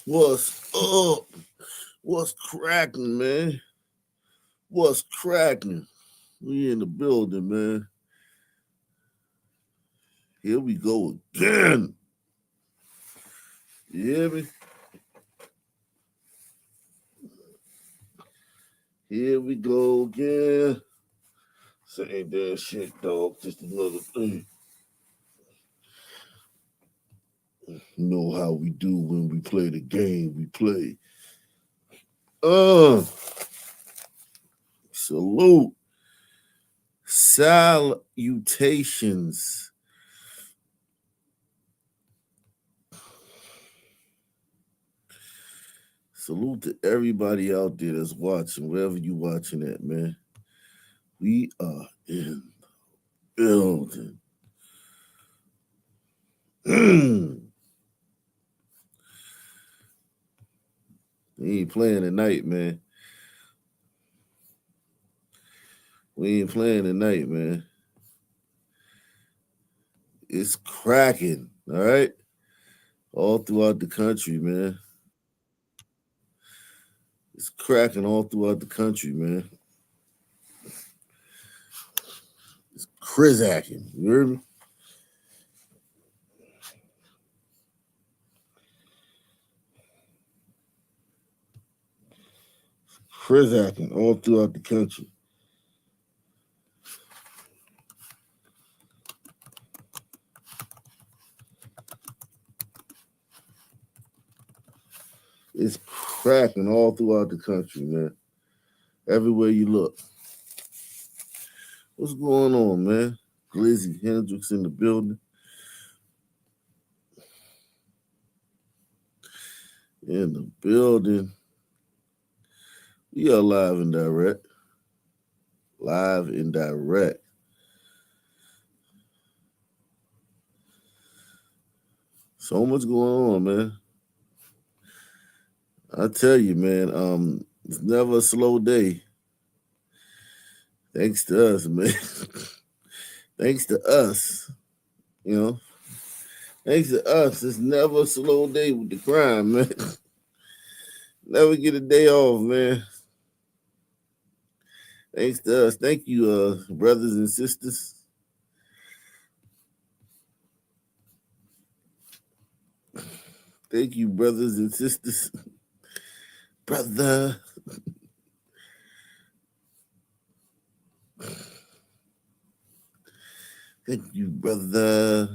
What's up? What's cracking, man? What's cracking? We in the building, man. Here we go again. You hear me? Here we go again. Same damn shit, dog. Just another thing. You know how we do when we play the game we play. Salute. Salutations. Salute to everybody out there that's watching, wherever you watching at, man. We are in the building. We ain't playing tonight, man. We ain't playing tonight, man. It's cracking, all right? All throughout the country, man. It's cracking all throughout the country, man. It's crizacking. You heard me? Crizacking all throughout the country. It's cracking all throughout the country, man. Everywhere you look. What's going on, man? Glizzy Hendricks in the building. In the building. We are live and direct. Live and direct. So much going on, man. I tell you, man, it's never a slow day. Thanks to us, man. Thanks to us. You know. Thanks to us, it's never a slow day with the crime, man. Never get a day off, man. Thanks to us. Thank you, brothers and sisters. Thank you, brothers and sisters. Brother. Thank you, brother.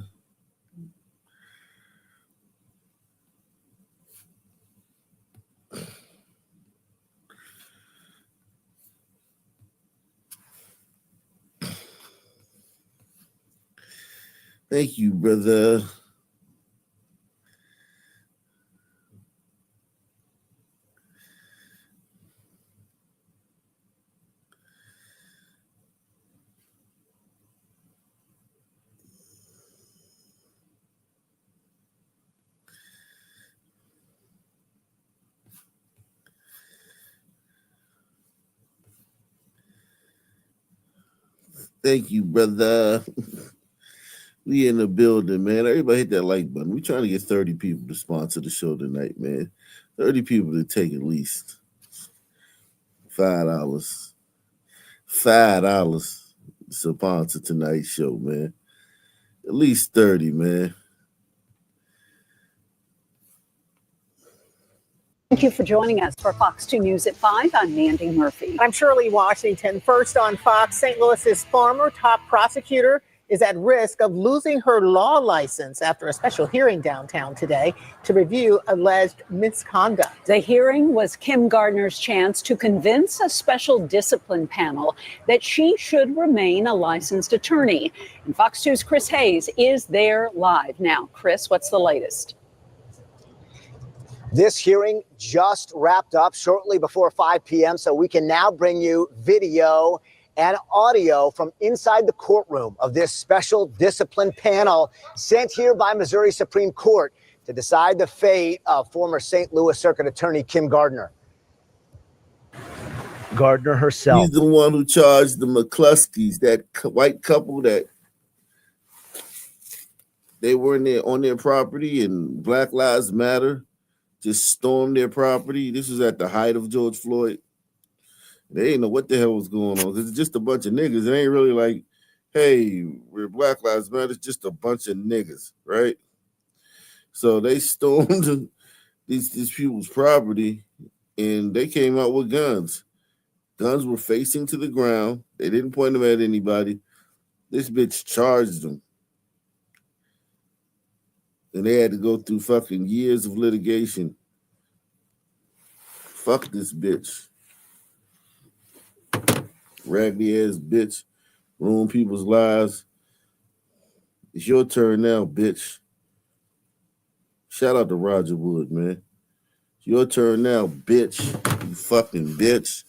Thank you, brother. Thank you, brother. We in the building, man. Everybody hit that like button. We trying to get 30 people to sponsor the show tonight, man. 30 people to take at least $5. $5 to sponsor tonight's show, man. At least 30, man. Thank you for joining us for Fox 2 News at 5. I'm Mandy Murphy. I'm Shirley Washington. First on Fox, St. Louis's former top prosecutor is at risk of losing her law license after a special hearing downtown today to review alleged misconduct. The hearing was Kim Gardner's chance to convince a special discipline panel that she should remain a licensed attorney. And Fox 2's Chris Hayes is there live. Now, Chris, what's the latest? This hearing just wrapped up shortly before 5 p.m., so we can now bring you video and audio from inside the courtroom of this special discipline panel sent here by Missouri Supreme Court to decide the fate of former St. Louis Circuit Attorney Kim Gardner. Gardner herself. He's the one who charged the McCluskeys, that white couple that they were in there on their property and Black Lives Matter. just stormed their property. This was at the height of George Floyd. They didn't know what the hell was going on because it's just a bunch of niggas. It ain't really like, hey, we're Black Lives Matter. It's just a bunch of niggas, right? So they stormed these people's property, and they came out with guns. Guns were facing to the ground. They didn't point them at anybody. This bitch charged them. And they had to go through fucking years of litigation. Fuck this bitch. Raggedy ass bitch. Ruin people's lives. It's your turn now, bitch. Shout out to Roger Wood, man. It's your turn now, bitch. You fucking bitch.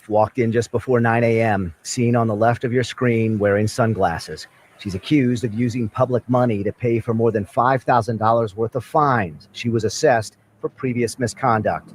Walked in just before 9 a.m., seen on the left of your screen wearing sunglasses. She's accused of using public money to pay for more than $5,000 worth of fines she was assessed for previous misconduct.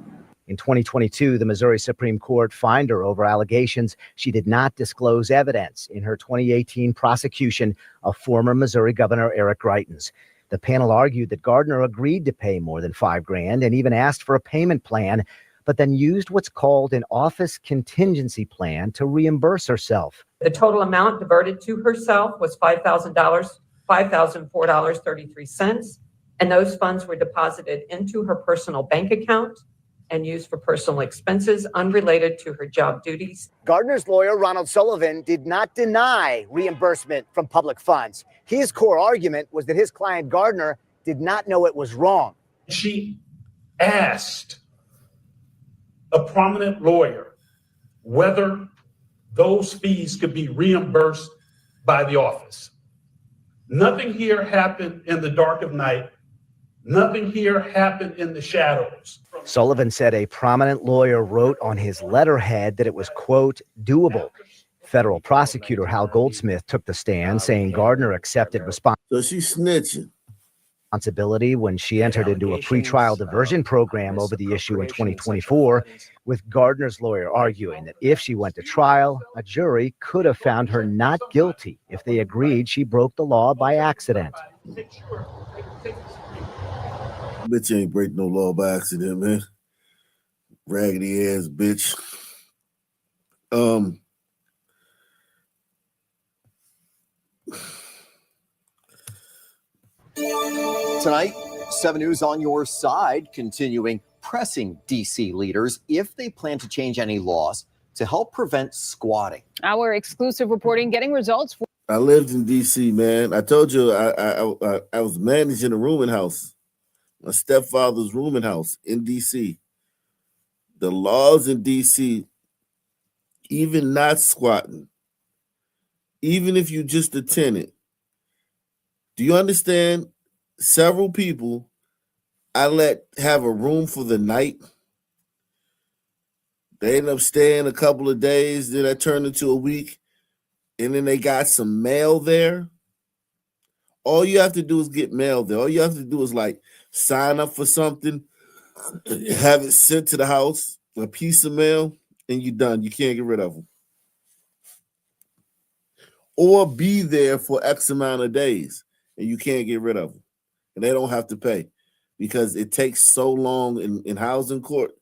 In 2022, the Missouri Supreme Court fined her over allegations she did not disclose evidence in her 2018 prosecution of former Missouri Governor Eric Greitens. The panel argued that Gardner agreed to pay more than $5,000 and even asked for a payment plan, but then used what's called an office contingency plan to reimburse herself. The total amount diverted to herself was $5,000, $5,004.33, and those funds were deposited into her personal bank account and used for personal expenses unrelated to her job duties. Gardner's lawyer, Ronald Sullivan, did not deny reimbursement from public funds. His core argument was that his client, Gardner, did not know it was wrong. She asked a prominent lawyer whether those fees could be reimbursed by the office. Nothing here happened in the dark of night. Nothing here happened in the shadows. Sullivan said a prominent lawyer wrote on his letterhead that it was, quote, doable. Federal prosecutor Hal Goldsmith took the stand, saying Gardner accepted So she's snitching. Responsibility when she entered into a pretrial diversion program over the issue in 2024, with Gardner's lawyer arguing that if she went to trial, a jury could have found her not guilty if they agreed she broke the law by accident. Bitch ain't break no law by accident, man. Raggedy ass bitch. Tonight, 7 News on your side, continuing pressing D.C. leaders if they plan to change any laws to help prevent squatting. Our exclusive reporting getting results. I lived in D.C., man. I told you I was managing a rooming house, my stepfather's rooming house in D.C. The laws in D.C., even not squatting, even if you just a tenant, do you understand? Several people I let have a room for the night. They ended up staying a couple of days. Then that turned into a week. And then they got some mail there. All you have to do is get mail there. All you have to do is like sign up for something, have it sent to the house, a piece of mail, and you're done. You can't get rid of them. Or be there for X amount of days, and you can't get rid of them. And they don't have to pay because it takes so long in housing court.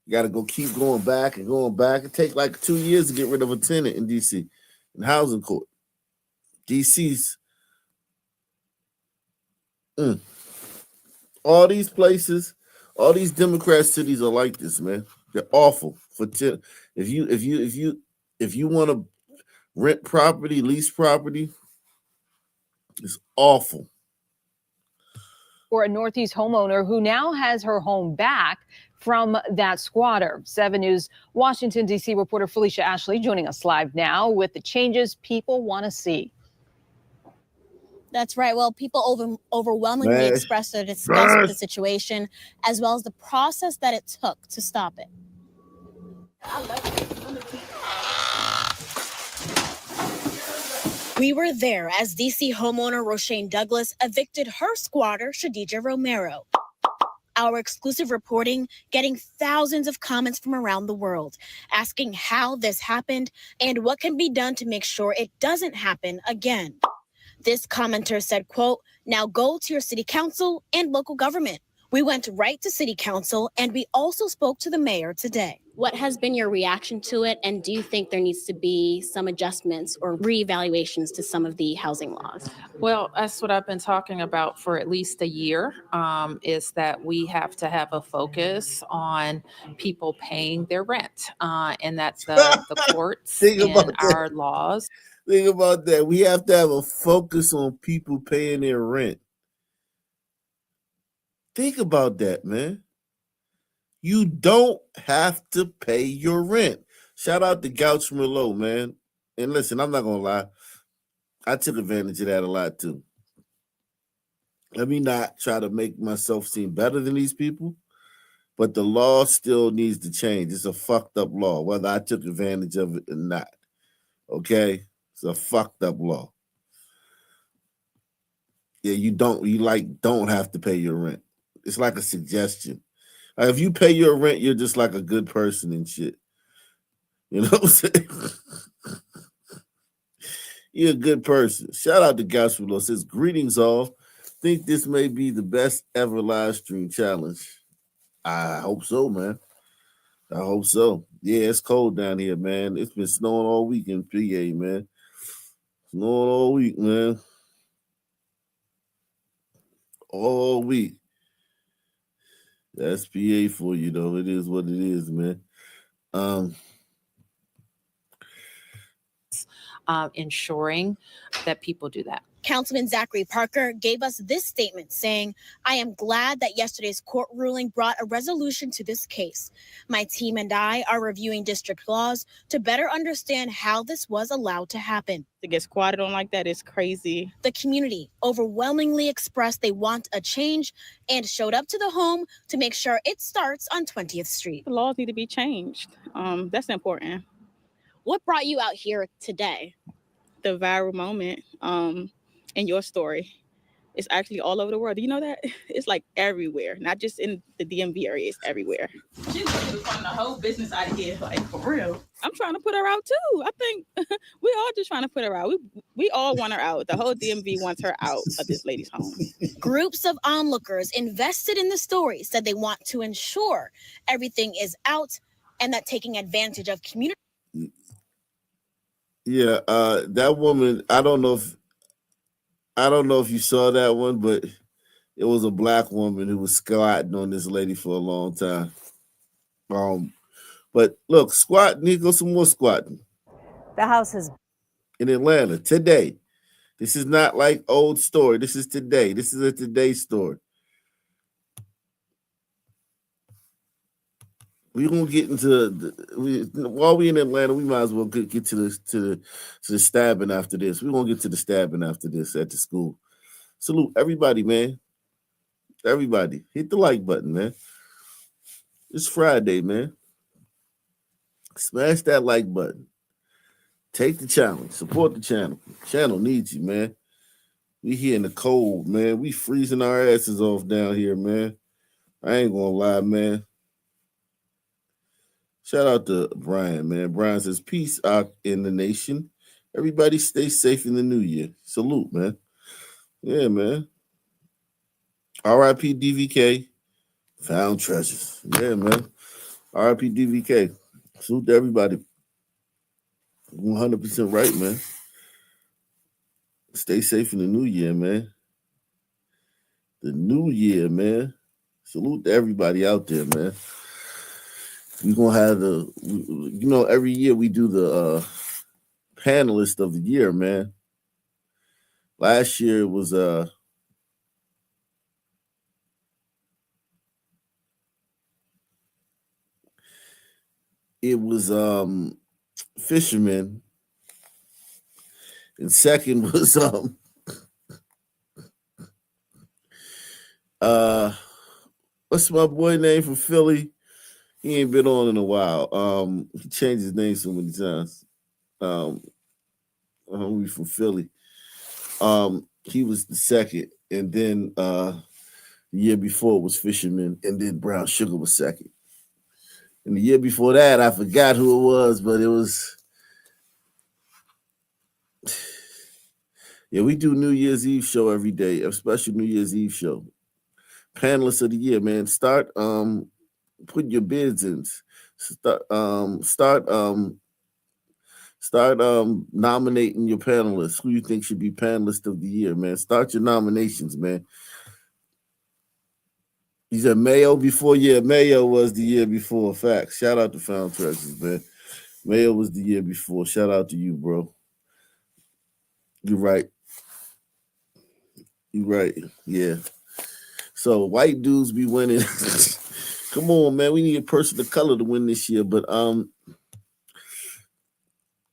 You got to keep going back and going back. It takes like 2 years to get rid of a tenant in D.C. in housing court. D.C.'s all these places, all these Democrat cities are like this, man. They're awful for if you want to rent property, lease property, it's awful. For a Northeast homeowner who now has her home back from that squatter. 7 News Washington, D.C. reporter Felicia Ashley joining us live now with the changes people want to see. That's right. Well, people overwhelmingly expressed their disgust with the situation, as well as the process that it took to stop it. We were there as D.C. homeowner Roshane Douglas evicted her squatter, Shadija Romero. Our exclusive reporting getting thousands of comments from around the world, asking how this happened and what can be done to make sure it doesn't happen again. This commenter said, quote, now go to your city council and local government. We went right to City Council, and we also spoke to the mayor today. What has been your reaction to it, and do you think there needs to be some adjustments or reevaluations to some of the housing laws? Well, that's what I've been talking about for at least a year, is that we have to have a focus on people paying their rent, and that the courts Think about and that. our laws. Think about that. We have to have a focus on people paying their rent. Think about that, man. You don't have to pay your rent. Shout out to Gouch Merlot, man. And listen, I'm not going to lie. I took advantage of that a lot, too. Let me not try to make myself seem better than these people, but the law still needs to change. It's a fucked up law, whether I took advantage of it or not. Okay? It's a fucked up law. Yeah, you don't have to pay your rent. It's like a suggestion. Like if you pay your rent, you're just like a good person and shit. You know what I'm saying? You're a good person. Shout out to Gospel. Says, greetings all. Think this may be the best ever live stream challenge. I hope so, man. I hope so. Yeah, it's cold down here, man. It's been snowing all week in PA, man. Snowing all week, man. All week. That's PA for you, though. It is what it is, man. Ensuring that people do that. Councilman Zachary Parker gave us this statement saying, "I am glad that yesterday's court ruling brought a resolution to this case. My team and I are reviewing district laws to better understand how this was allowed to happen." To get squatted on like that is crazy. The community overwhelmingly expressed they want a change and showed up to the home to make sure it starts on 20th Street. The laws need to be changed. That's important. What brought you out here today? The viral moment in your story. It's actually all over the world. Do you know that? It's like everywhere, not just in the DMV area, it's everywhere. She's looking to fund the whole business out of here, like for real. I'm trying to put her out too. I think we all just trying to put her out. We all want her out. The whole DMV wants her out of this lady's home. Groups of onlookers invested in the story said they want to ensure everything is out and that taking advantage of community. Yeah, that woman, I don't know if you saw that one, but it was a black woman who was squatting on this lady for a long time. But look, squatting, here goes some more squatting. The House has in Atlanta today. This is not like old story. This is today. This is a today story. We're gonna get into while we in Atlanta. We might as well get to the stabbing after this. We're gonna get to the stabbing after this at the school. Salute everybody, man. Everybody, hit the like button, man. It's Friday, man. Smash that like button. Take the challenge. Support the channel. Channel needs you, man. We here in the cold, man. We freezing our asses off down here, man. I ain't gonna lie, man. Shout out to Brian, man. Brian says, peace out in the nation. Everybody stay safe in the new year. Salute, man. Yeah, man. R.I.P. DVK. Found treasures. Yeah, man. R.I.P. DVK. Salute to everybody. 100% right, man. Stay safe in the new year, man. The new year, man. Salute to everybody out there, man. We're going to have every year we do the panelist of the year, man. Last year it was Fisherman. And second was what's my boy name from Philly? He ain't been on in a while. He changed his name so many times. We from Philly. He was the second, and then the year before was Fisherman, and then Brown Sugar was second. And the year before that, I forgot who it was, but it was. Yeah, we do New Year's Eve show every day, a special New Year's Eve show. panelists of the year, man. Start putting your bids in. Start nominating your panelists. Who you think should be panelist of the year, man? Start your nominations, man. You said Mayo before? Yeah, Mayo was the year before. Facts. Shout out to Found Treasures, man. Mayo was the year before. Shout out to you, bro. You're right. You're right. Yeah. So white dudes be winning. Come on, man. We need a person of color to win this year. But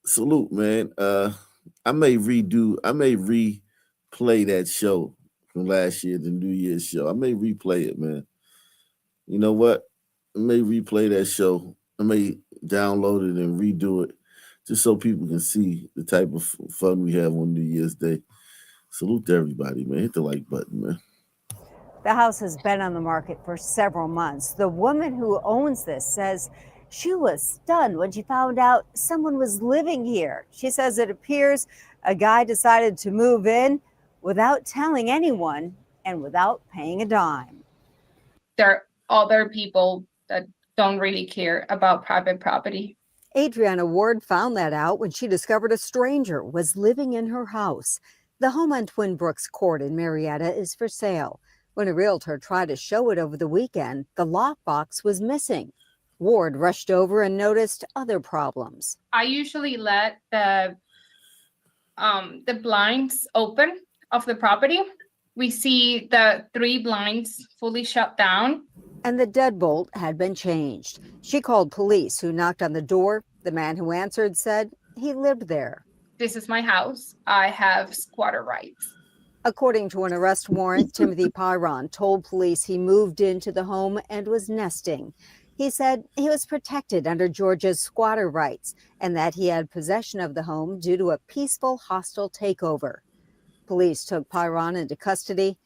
salute, man. I may replay that show from last year, the New Year's show. I may replay it, man. You know what? I may replay that show. I may download it and redo it just so people can see the type of fun we have on New Year's Day. Salute to everybody, man. Hit the like button, man. The house has been on the market for several months. The woman who owns this says she was stunned when she found out someone was living here. She says it appears a guy decided to move in without telling anyone and without paying a dime. There are other people that don't really care about private property. Adriana Ward found that out when she discovered a stranger was living in her house. The home on Twin Brooks Court in Marietta is for sale. When a realtor tried to show it over the weekend, the lockbox was missing. Ward rushed over and noticed other problems. I usually let the blinds open of the property. We see the 3 blinds fully shut down. And the deadbolt had been changed. She called police, who knocked on the door. The man who answered said he lived there. This is my house. I have squatter rights. According to an arrest warrant, Timothy Pyron told police he moved into the home and was nesting. He said he was protected under Georgia's squatter rights and that he had possession of the home due to a peaceful, hostile takeover. Police took Pyron into custody.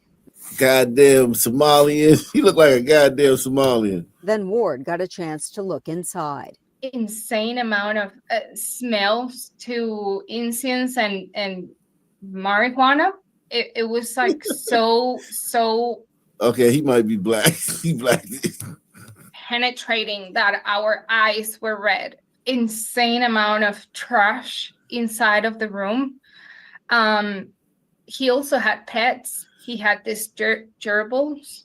Goddamn Somalian. He looked like a goddamn Somalian. Then Ward got a chance to look inside. Insane amount of smells to incense and marijuana. It was like so. Okay, he might be black. He black. Penetrating that our eyes were red. Insane amount of trash inside of the room. He also had pets. He had these gerbils.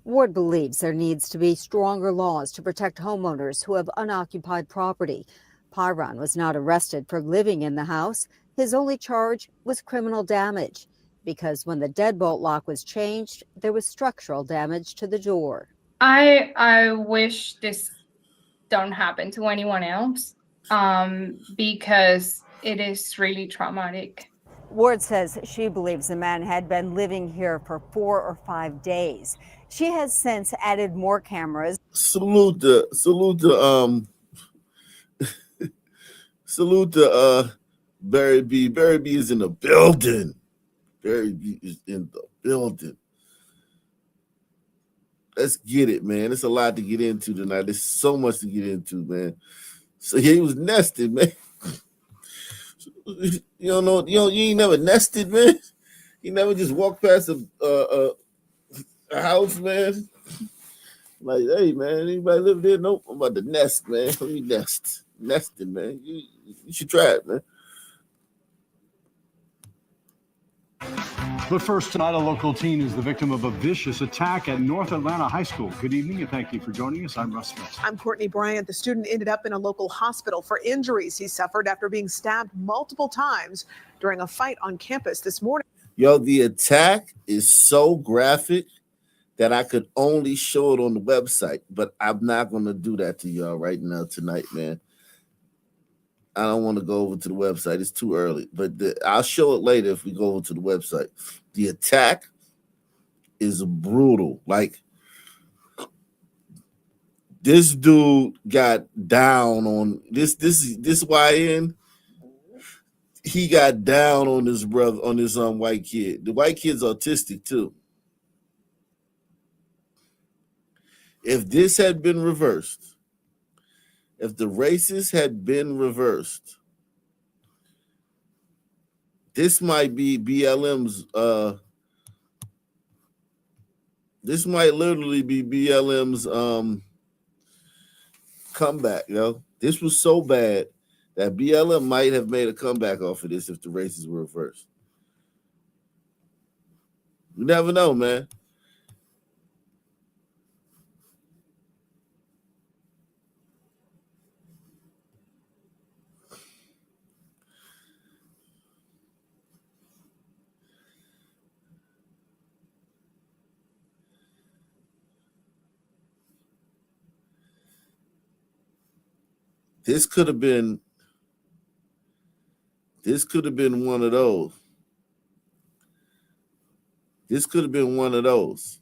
Ward believes there needs to be stronger laws to protect homeowners who have unoccupied property. Pyron was not arrested for living in the house. His only charge was criminal damage, because when the deadbolt lock was changed, there was structural damage to the door. I wish this don't happen to anyone else, because it is really traumatic. Ward says she believes the man had been living here for 4 or 5 days. She has since added more cameras. Salute to Barry B. Barry B is in the building. Barry B is in the building. Let's get it, man. It's a lot to get into tonight. There's so much to get into, man. So he was nested, man. You ain't never nested, man. You never just walked past a house, man. Like, hey, man, anybody live there? Nope. I'm about to nest, man. Let me nest. Nesting, man. You should try it, man. But first tonight, a local teen is the victim of a vicious attack at North Atlanta High School. Good evening and thank you for joining us. I'm Russ Smith. I'm Courtney Bryant. The student ended up in a local hospital for injuries he suffered after being stabbed multiple times during a fight on campus this morning. Yo, the attack is so graphic that I could only show it on the website, but I'm not going to do that to y'all right now tonight, man. I don't want to go over to the website. It's too early, but I'll show it later if we go over to the website. The attack is brutal. Like, this dude got down on this YN. He got down on his brother, on this white kid. The white kid's autistic too. If this had been reversed, if the races had been reversed, this might be BLM's This might literally be BLM's comeback, yo. This was so bad that BLM might have made a comeback off of this if the races were reversed. You never know, man. This could have been one of those. This could have been one of those.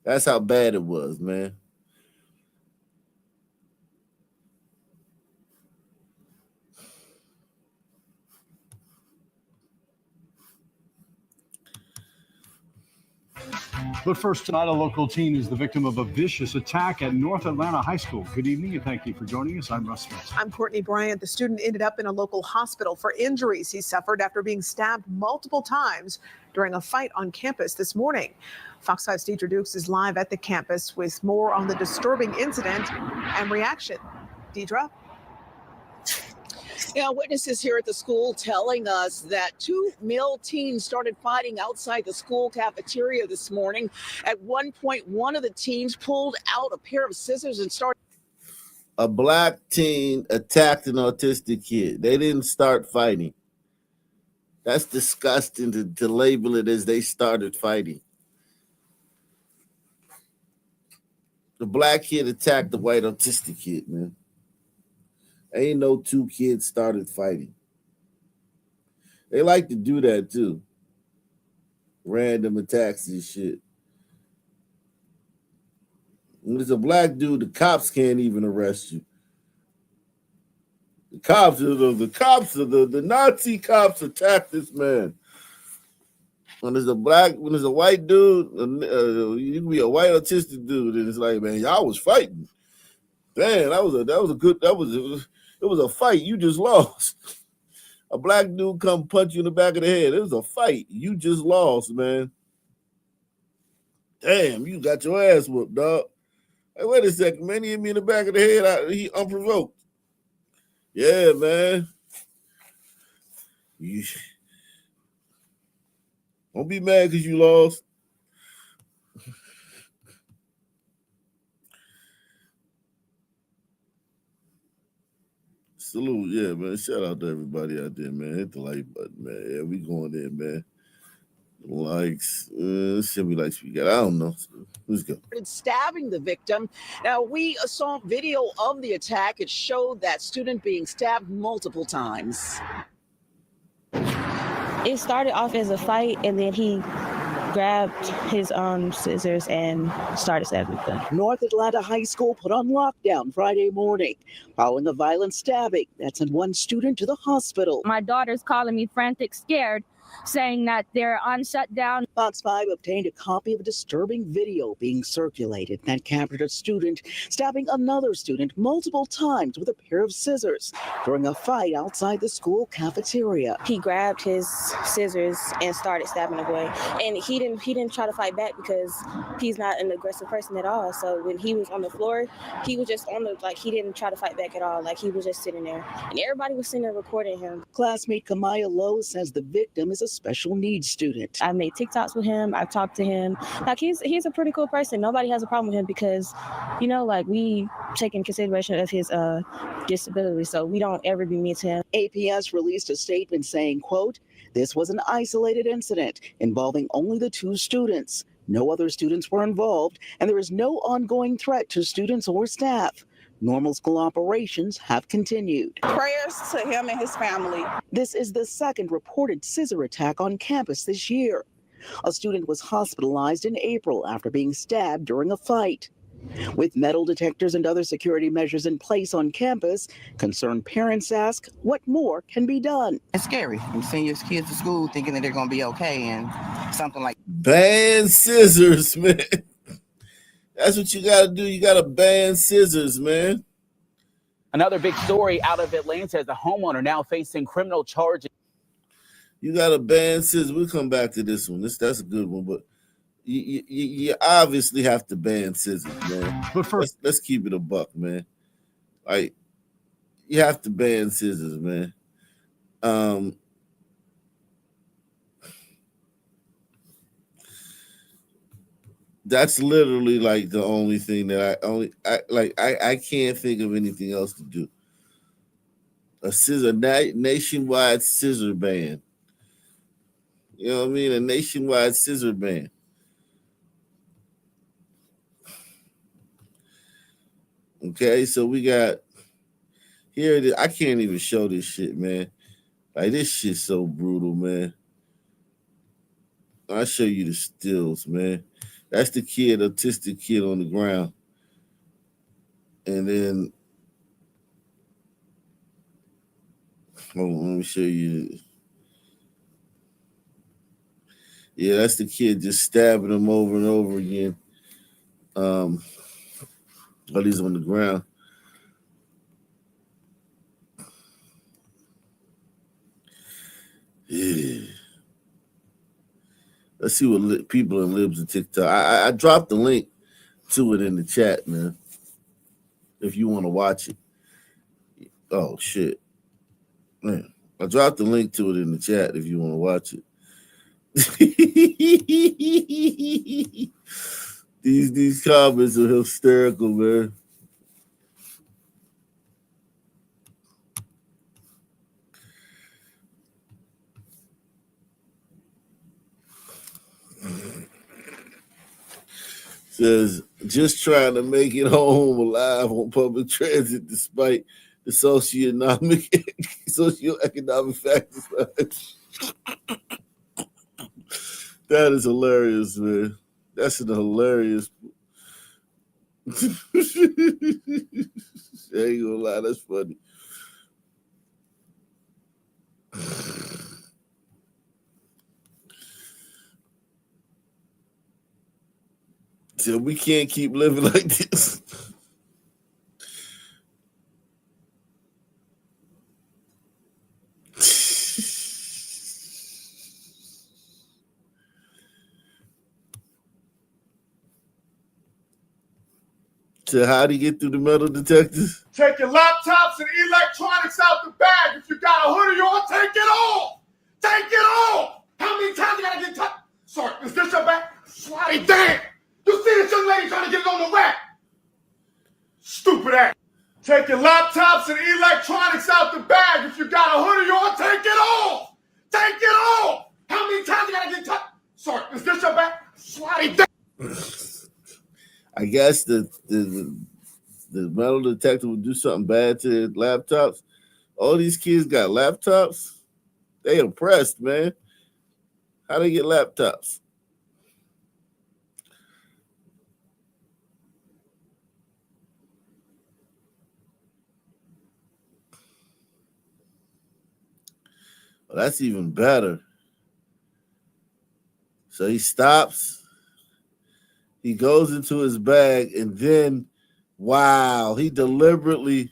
That's how bad it was, man. But first tonight, a local teen is the victim of a vicious attack at North Atlanta High School. Good evening and thank you for joining us. I'm Russ Smith. I'm Courtney Bryant. The student ended up in a local hospital for injuries he suffered after being stabbed multiple times during a fight on campus this morning. Fox 5's Deidre Dukes is live at the campus with more on the disturbing incident and reaction. Deidre? Yeah, witnesses here at the school telling us that two male teens started fighting outside the school cafeteria this morning. At one point, one of the teens pulled out a pair of scissors and started. A black teen attacked an autistic kid. They didn't start fighting. That's disgusting to label it as they started fighting. The black kid attacked the white autistic kid, man. Ain't no two kids started fighting. They like to do that too. Random attacks and shit. When it's a black dude, the cops can't even arrest you. The Nazi cops attacked this man. When there's a white dude, you can be a white autistic dude, and it's like, man, y'all was fighting. Damn, it was a fight. You just lost. A black dude come punch you in the back of the head. It was a fight. You just lost, man. Damn, you got your ass whooped, dog. Hey, wait a second, man. He hit me in the back of the head. He unprovoked. Yeah, man. Don't be mad because you lost. Salute, yeah, man. Shout out to everybody out there, man. Hit the like button, man. Yeah, we going in, man. Likes, should be likes we got. I don't know. Let's go. Stabbing the victim. Now, we saw video of the attack. It showed that student being stabbed multiple times. It started off as a fight, and then he grabbed his scissors and started stabbing them. North Atlanta High School put on lockdown Friday morning following a violent stabbing that sent one student to the hospital. My daughter's calling me frantic, scared, saying that they're on shutdown. Fox 5 obtained a copy of a disturbing video being circulated that captured a student stabbing another student multiple times with a pair of scissors during a fight outside the school cafeteria. He grabbed his scissors and started stabbing away, and he didn't try to fight back because he's not an aggressive person at all. So when he was on the floor, he was just he didn't try to fight back at all. Like, he was just sitting there, and everybody was sitting there recording him. Classmate Kamaya Lowe says the victim is a special needs student. I made TikToks with him. I've talked to him. Like, he's a pretty cool person. Nobody has a problem with him because, we take in consideration of his disability, so we don't ever be mean to him. APS released a statement saying, quote, "This was an isolated incident involving only the two students. No other students were involved, and there is no ongoing threat to students or staff. Normal school operations have continued." Prayers to him and his family. This is the second reported scissor attack on campus this year. A student was hospitalized in April after being stabbed during a fight. With metal detectors and other security measures in place on campus, concerned parents ask what more can be done. It's scary. You send your kids to school thinking that they're going to be okay, and something like ban scissors, man. That's what you got to do. You got to ban scissors, man. Another big story out of Atlanta is a homeowner now facing criminal charges. You got to ban scissors. We'll come back to this one. That's a good one, but You obviously have to ban scissors, man. But first, let's keep it a buck, man. Like, you have to ban scissors, man. That's literally like the only thing that I can't think of anything else to do. A nationwide scissor ban. You know what I mean? A nationwide scissor ban. Okay, so we got here it is. I can't even show this shit, man. Like, this shit's so brutal, man. I'll show you the stills, man. That's the kid, autistic kid on the ground. And then, hold on, let me show you. Yeah, that's the kid just stabbing him over and over again. While he's on the ground. Yeah. Let's see what people in Libs and TikTok. I dropped the link to it in the chat, man. If you want to watch it. Oh shit, man! I dropped the link to it in the chat if you want to watch it. These comments are hysterical, man. Says, just trying to make it home alive on public transit despite the socioeconomic factors. That is hilarious, man. That's an hilarious. I ain't gonna lie, that's funny. So we can't keep living like this. So how do you get through the metal detectors? Take your laptops and electronics out the bag. If you got a hoodie on, take it off. Take it off. How many times you gotta get touched? Sorry, is this your bag? Slide damn. You see this young lady trying to get it on the rack? Stupid ass. Take your laptops and electronics out the bag. If you got a hoodie on, take it off. Take it off. How many times you gotta get touched? Sorry, is this your bag? Slide damn. I guess the metal detector would do something bad to their laptops. All these kids got laptops. They oppressed, man. How they get laptops? Well, that's even better. So he stops. He goes into his bag, and then, wow, he deliberately.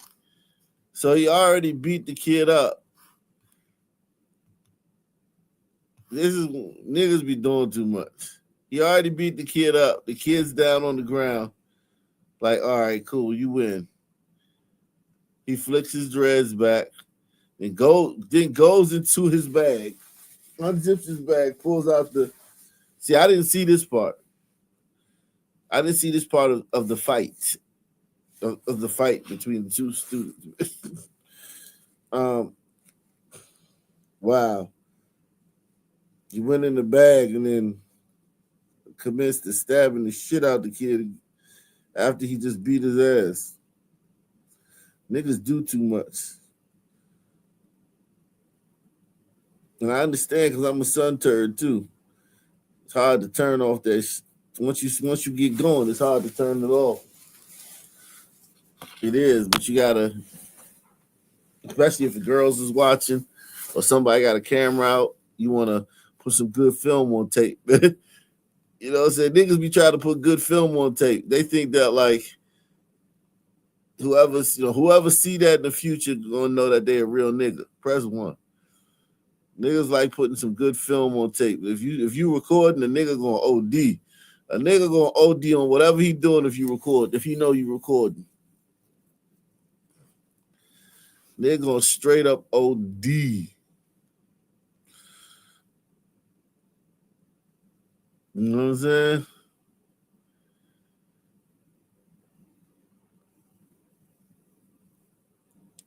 So he already beat the kid up. This is niggas be doing too much. He already beat the kid up. The kid's down on the ground. Like, all right, cool, you win. He flicks his dreads back and then goes into his bag, unzips his bag, pulls out the. See, I didn't see this part. I didn't see this part of the fight, of the fight between the two students. Wow. He went in the bag and then commenced to stabbing the shit out the kid after he just beat his ass. Niggas do too much. And I understand because I'm a son turd too. It's hard to turn off that shit. Once you get going, it's hard to turn it off. It is, but you gotta, especially if the girls is watching or somebody got a camera out, you wanna put some good film on tape. You know what I'm saying? Niggas be trying to put good film on tape. They think that like whoever see that in the future gonna know that they a real nigga. Press 1. Niggas like putting some good film on tape. If you recording, the nigga gonna OD. A nigga gonna OD on whatever he doing if you record, if you know you recording. They're gonna straight up OD. You know what I'm saying?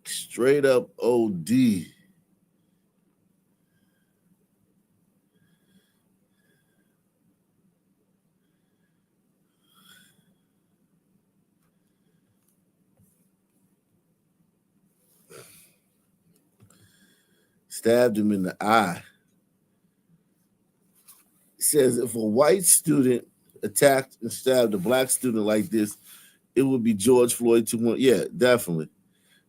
Straight up OD. Stabbed him in the eye. It says if a white student attacked and stabbed a black student like this, it would be George Floyd 2-1. Yeah, definitely.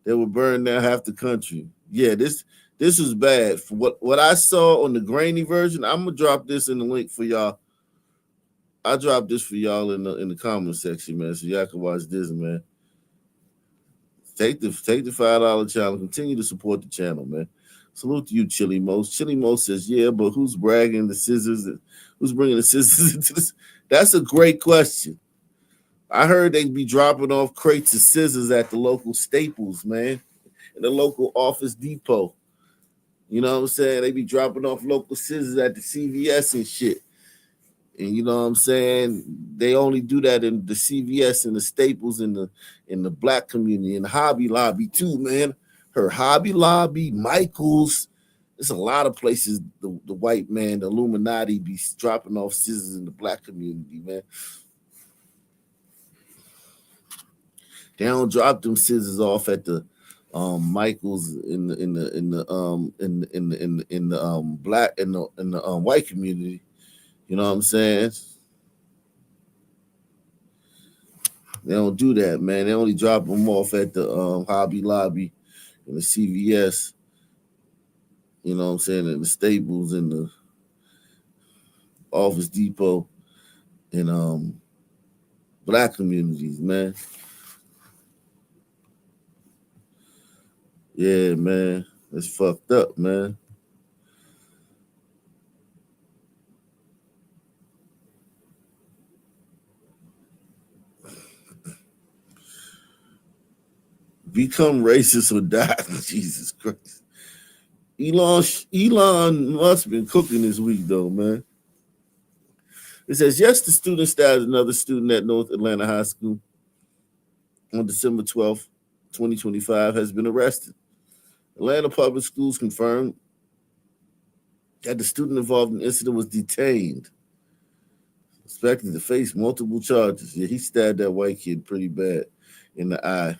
They would burn down half the country. Yeah, this is bad. For what I saw on the grainy version, I'm gonna drop this in the link for y'all. I dropped this for y'all in the comment section, man, so y'all can watch this, man. Take the $5 channel. Continue to support the channel, man. Salute to you, Chili Most. Chili Most says, yeah, but who's bragging the scissors? Who's bringing the scissors into this? That's a great question. I heard they'd be dropping off crates of scissors at the local Staples, man, in the local Office Depot. You know what I'm saying? They be dropping off local scissors at the CVS and shit. And you know what I'm saying? They only do that in the CVS and the Staples in the black community, in the Hobby Lobby too, man. Her Hobby Lobby, Michael's. There's a lot of places the white man, the Illuminati, be dropping off scissors in the black community, man. They don't drop them scissors off at the Michael's in the black in the white community. You know what I'm saying? They don't do that, man. They only drop them off at the Hobby Lobby and the CVS. You know what I'm saying? And the Staples and the Office Depot and black communities, man. Yeah, man. It's fucked up, man. Become racist or die. Jesus Christ. Elon must have been cooking this week, though, man. It says, yes, the student stabbed another student at North Atlanta High School on December 12th, 2025, has been arrested. Atlanta Public Schools confirmed that the student involved in the incident was detained, expected to face multiple charges. Yeah, he stabbed that white kid pretty bad in the eye.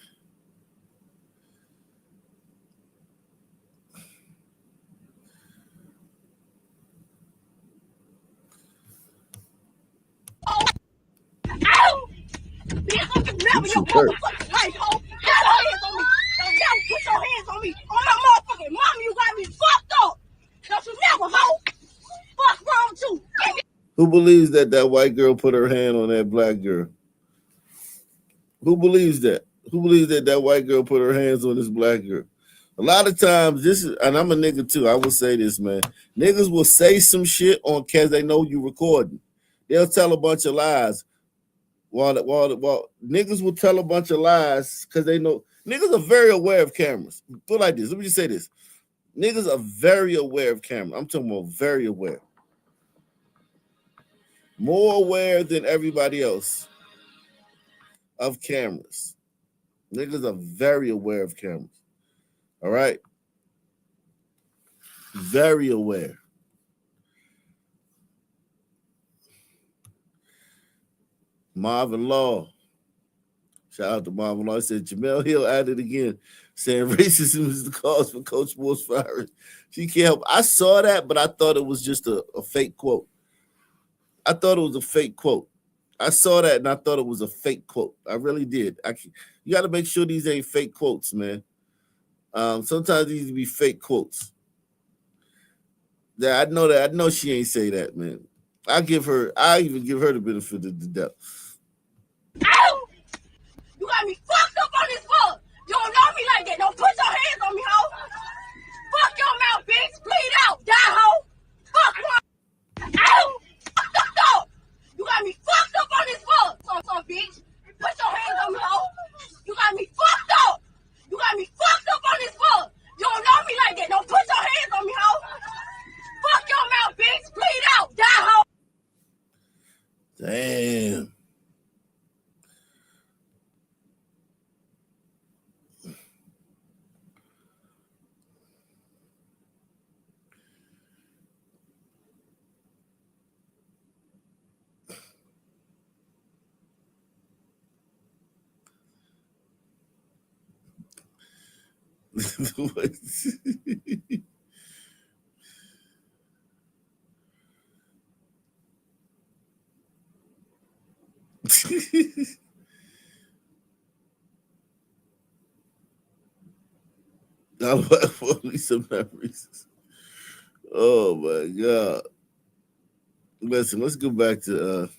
Ow! Bitch, I'm just never your motherfucking life, ho. Get your hands on me. Don't never put your hands on me. On my motherfucking mama, you got me fucked up. Don't you never, ho. Fuck wrong with you. Who believes that white girl put her hand on that black girl? Who believes that? Who believes that white girl put her hands on this black girl? A lot of times, this is, and I'm a nigga too, I will say this, man. Niggas will say some shit on because they know you recording. They'll tell a bunch of lies. While niggas will tell a bunch of lies because they know niggas are very aware of cameras. Put it like this. Let me just say this. Niggas are very aware of cameras. I'm talking about very aware. More aware than everybody else of cameras. Niggas are very aware of cameras. All right? Very aware. Marvin Law. Shout out to Marvin Law. He said Jamel Hill added again, saying racism is the cause for Coach Moore's firing. She can't help. I saw that, but I thought it was just a fake quote. I thought it was a fake quote. I saw that and I thought it was a fake quote. I really did. You got to make sure these ain't fake quotes, man. Sometimes these be fake quotes. Yeah, I know that. I know she ain't say that, man. I even give her the benefit of the doubt. Ow! You got me fucked up on this floor. You don't know me like that. Don't put your hands on me, ho. Fuck your mouth, bitch. Bleed out. Die, ho. Fuck one. Ow! Fucked up. You got me fucked I'm back for some memories. Oh my God. Listen, let's go back to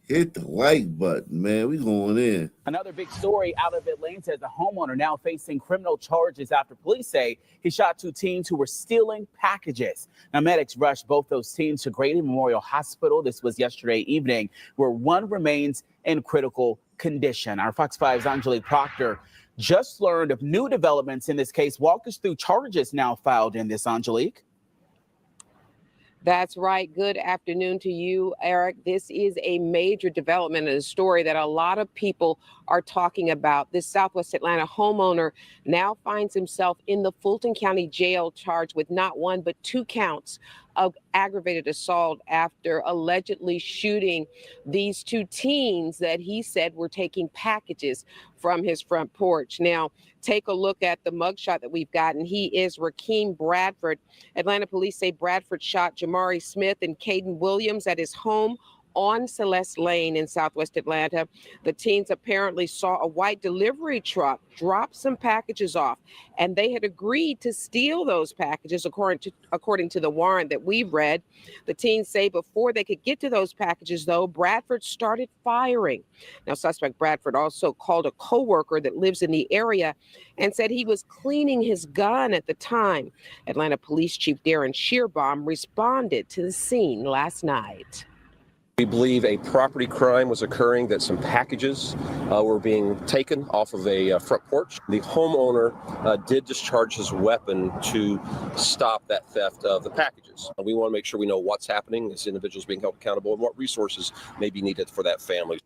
hit the like button, man. We going in. Another big story out of Atlanta is a homeowner now facing criminal charges after police say he shot 2 teens who were stealing packages. Now, medics rushed both those teens to Grady Memorial Hospital. This was yesterday evening, where one remains in critical condition. Our Fox 5's Angelique Proctor just learned of new developments in this case. Walk us through charges now filed in this, Angelique. That's right. Good afternoon to you, Eric. This is a major development and a story that a lot of people are talking about. This Southwest Atlanta homeowner now finds himself in the Fulton County Jail charged with not 1 but 2 counts of aggravated assault after allegedly shooting these 2 teens that he said were taking packages from his front porch. Now, take a look at the mugshot that we've gotten. He is Rakeem Bradford. Atlanta police say Bradford shot Jamari Smith and Caden Williams at his home on Celeste Lane in Southwest Atlanta. The teens apparently saw a white delivery truck drop some packages off, and they had agreed to steal those packages according to the warrant that we've read. The teens say before they could get to those packages, though, Bradford started firing. Now, suspect Bradford also called a coworker that lives in the area and said he was cleaning his gun at the time. Atlanta Police Chief Darren Shearbaum responded to the scene last night. We believe a property crime was occurring, that some packages were being taken off of a front porch. The homeowner did discharge his weapon to stop that theft of the packages. We want to make sure we know what's happening, this individual's being held accountable, and what resources may be needed for that family.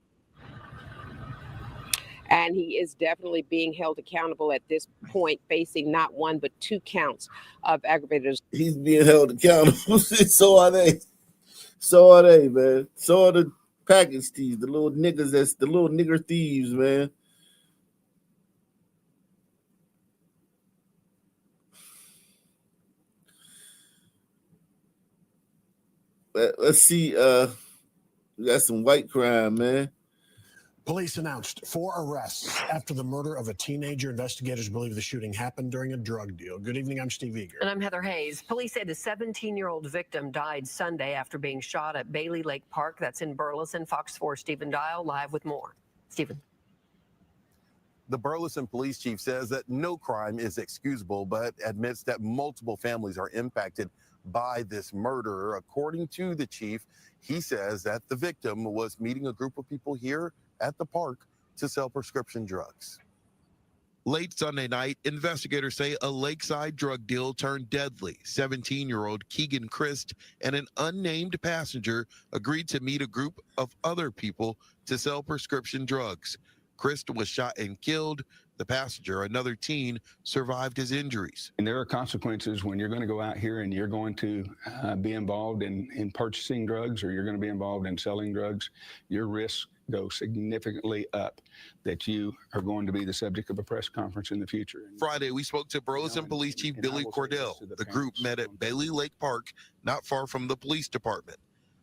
And he is definitely being held accountable at this point, facing not 1 but 2 counts of aggravated. He's being held accountable. So are they. So are they, man. So are the package thieves, the little niggas, that's the little nigger thieves, man. Let's see. We got some white crime, man. Police announced 4 arrests after the murder of a teenager. Investigators believe the shooting happened during a drug deal. Good evening, I'm Steve Eager. And I'm Heather Hayes. Police say the 17-year-old victim died Sunday after being shot at Bailey Lake Park. That's in Burleson. Fox 4 Stephen Dial live with more. Stephen. The Burleson police chief says that no crime is excusable, but admits that multiple families are impacted by this murder. According to the chief, he says that the victim was meeting a group of people here at the park to sell prescription drugs. Late Sunday night, investigators say a lakeside drug deal turned deadly. 17-year-old Keegan Christ and an unnamed passenger agreed to meet a group of other people to sell prescription drugs. Christ was shot and killed. The passenger, another teen, survived his injuries. And there are consequences when you're going to go out here and you're going to be involved in purchasing drugs, or you're going to be involved in selling drugs. Your risks go significantly up, that you are going to be the subject of a press conference in the future. Friday, we spoke to Burleson Police Chief Billy Cordell. The group met at Bailey Lake Park, not far from the police department.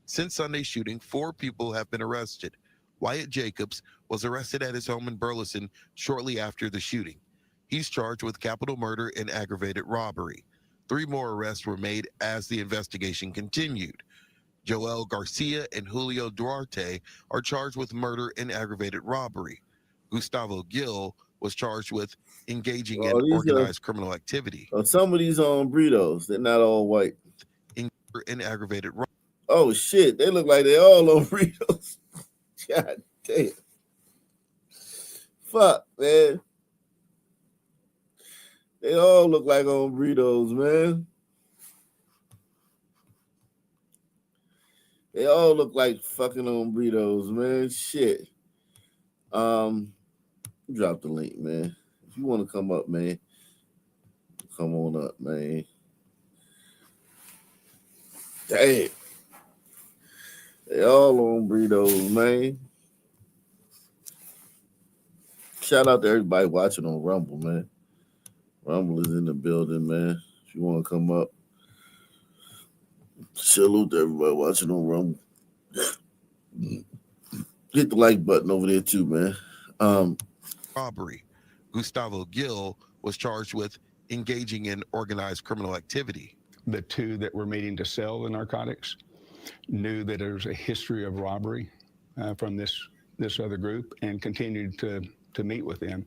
Since Sunday's shooting, 4 people have been arrested. Wyatt Jacobs was arrested at his home in Burleson shortly after the shooting. He's charged with capital murder and aggravated robbery. 3 more arrests were made as the investigation continued. Joel Garcia and Julio Duarte are charged with murder and aggravated robbery. Gustavo Gil was charged with engaging in organized criminal activity. Some of these are on burritos. They're not all white. And aggravated robbery. Oh, shit. They look like they all on burritos. God damn. fuck, man? They all look like hombritos, man. They all look like fucking hombritos, man. Shit. Drop the link, man. If you want to come up, man, come on up, man. Damn. They all on burritos, man. Shout out to everybody watching on Rumble, man. Rumble is in the building, man. If you want to come up, salute to everybody watching on Rumble. Hit the like button over there too, man. Robbery. Gustavo Gil was charged with engaging in organized criminal activity. The two that were meeting to sell the narcotics knew that there was a history of robbery from this other group and continued to meet with them.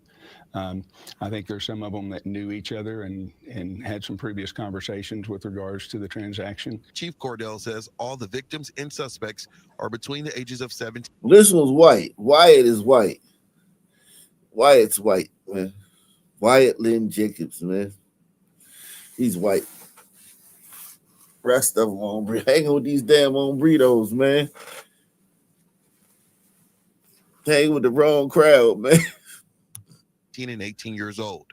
I think there's some of them that knew each other and had some previous conversations with regards to the transaction. Chief Cordell says all the victims and suspects are between the ages of 17. This one's white. Wyatt is white. Wyatt's white, man. Wyatt Lynn Jacobs, man. He's white. Rest of them on hanging with these damn hombritos, man. Hang with the wrong crowd, man. 18 and 18 years old.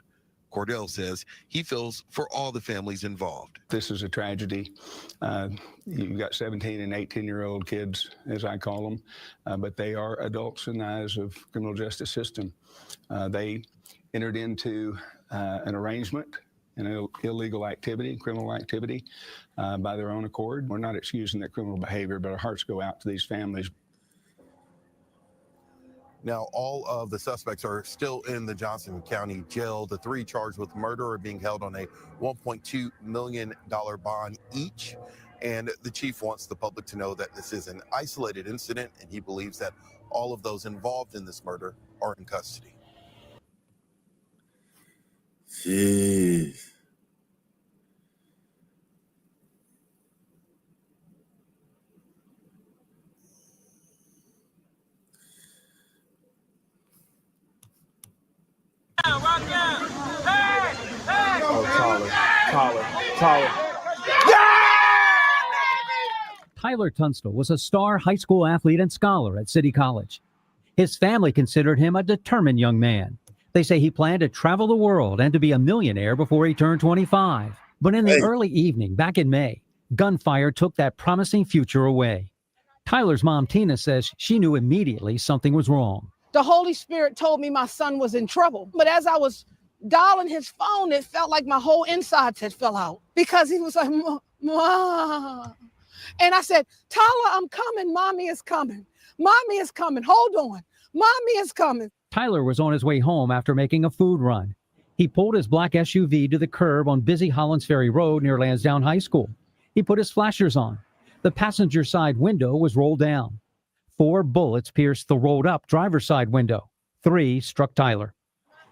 Cordell says he feels for all the families involved. This is a tragedy. You've got 17 and 18-year-old kids, as I call them, but they are adults in the eyes of the criminal justice system. They entered into an arrangement, an illegal activity, criminal activity, by their own accord. We're not excusing that criminal behavior, but our hearts go out to these families. Now, all of the suspects are still in the Johnson County Jail. The three charged with murder are being held on a $1.2 million bond each. And the chief wants the public to know that this is an isolated incident, and he believes that all of those involved in this murder are in custody. Jeez. Tyler Tunstall was a star high school athlete and scholar at City College. His family considered him a determined young man. They say he planned to travel the world and to be a millionaire before he turned 25. But in the early evening back in May, gunfire took that promising future away. Tyler's mom, Tina, says she knew immediately something was wrong. The Holy Spirit told me my son was in trouble. But as I was dialing his phone, it felt like my whole insides had fell out because he was like, Ma. And I said, Tyler, I'm coming. Mommy is coming. Mommy is coming. Hold on. Mommy is coming. Tyler was on his way home after making a food run. He pulled his black SUV to the curb on busy Hollands Ferry Road near Lansdowne High School. He put his flashers on. The passenger side window was rolled down. 4 bullets pierced the rolled up driver's side window. 3 struck Tyler.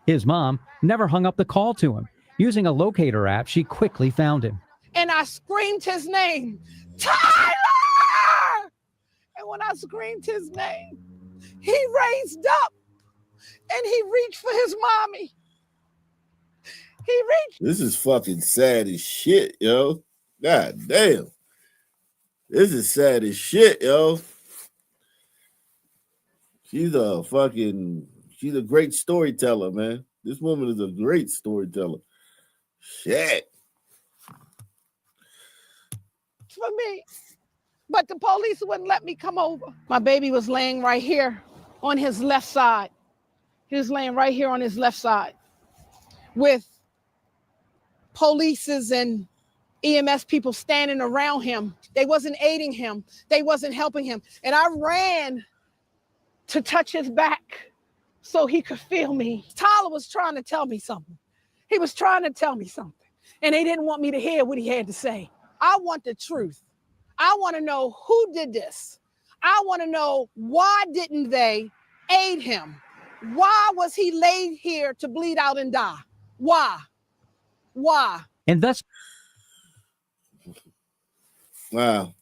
His mom never hung up the call to him. Using a locator app, she quickly found him. And I screamed his name, Tyler! And when I screamed his name, he raised up and he reached for his mommy. He reached. This is fucking sad as shit, yo. God damn. This is sad as shit, yo. She's a great storyteller, man. This woman is a great storyteller. Shit. For me, but the police wouldn't let me come over. My baby was laying right here on his left side. He was laying right here on his left side with polices and EMS people standing around him. They wasn't aiding him. They wasn't helping him. And I ran to touch his back so he could feel me. Tyler was trying to tell me something. He was trying to tell me something. And they didn't want me to hear what he had to say. I want the truth. I want to know who did this. I want to know why didn't they aid him? Why was he laid here to bleed out and die? Why? Why? And thus. Wow.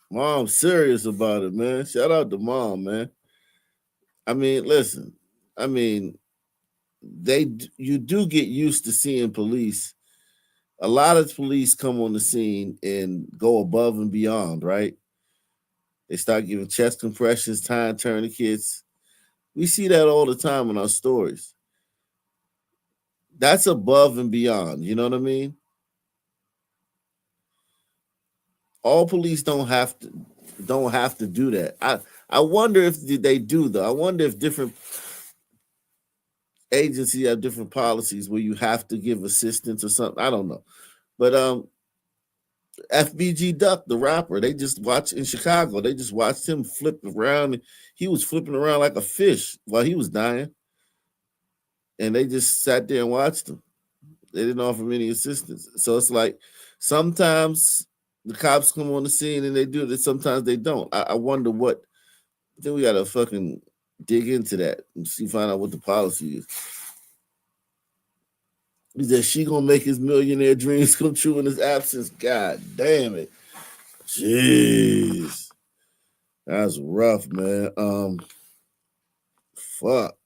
Mom's serious about it, man. Shout out to Mom, man. I mean, listen, I mean, you do get used to seeing police. A lot of police come on the scene and go above and beyond, right? They start giving chest compressions, tying tourniquets. We see that all the time in our stories. That's above and beyond. You know what I mean? All police don't have to do that. I wonder if they do though. I wonder if different agencies have different policies where you have to give assistance or something. I don't know. But FBG Duck, the rapper, they just watched in Chicago. They just watched him flip around. He was flipping around like a fish while he was dying. And they just sat there and watched him. They didn't offer him any assistance. So it's like sometimes the cops come on the scene and they do it. Sometimes they don't. I wonder what. I think we got to fucking dig into that and find out what the policy is. Is that she gonna make his millionaire dreams come true in his absence? God damn it. Jeez. That's rough, man. Fuck.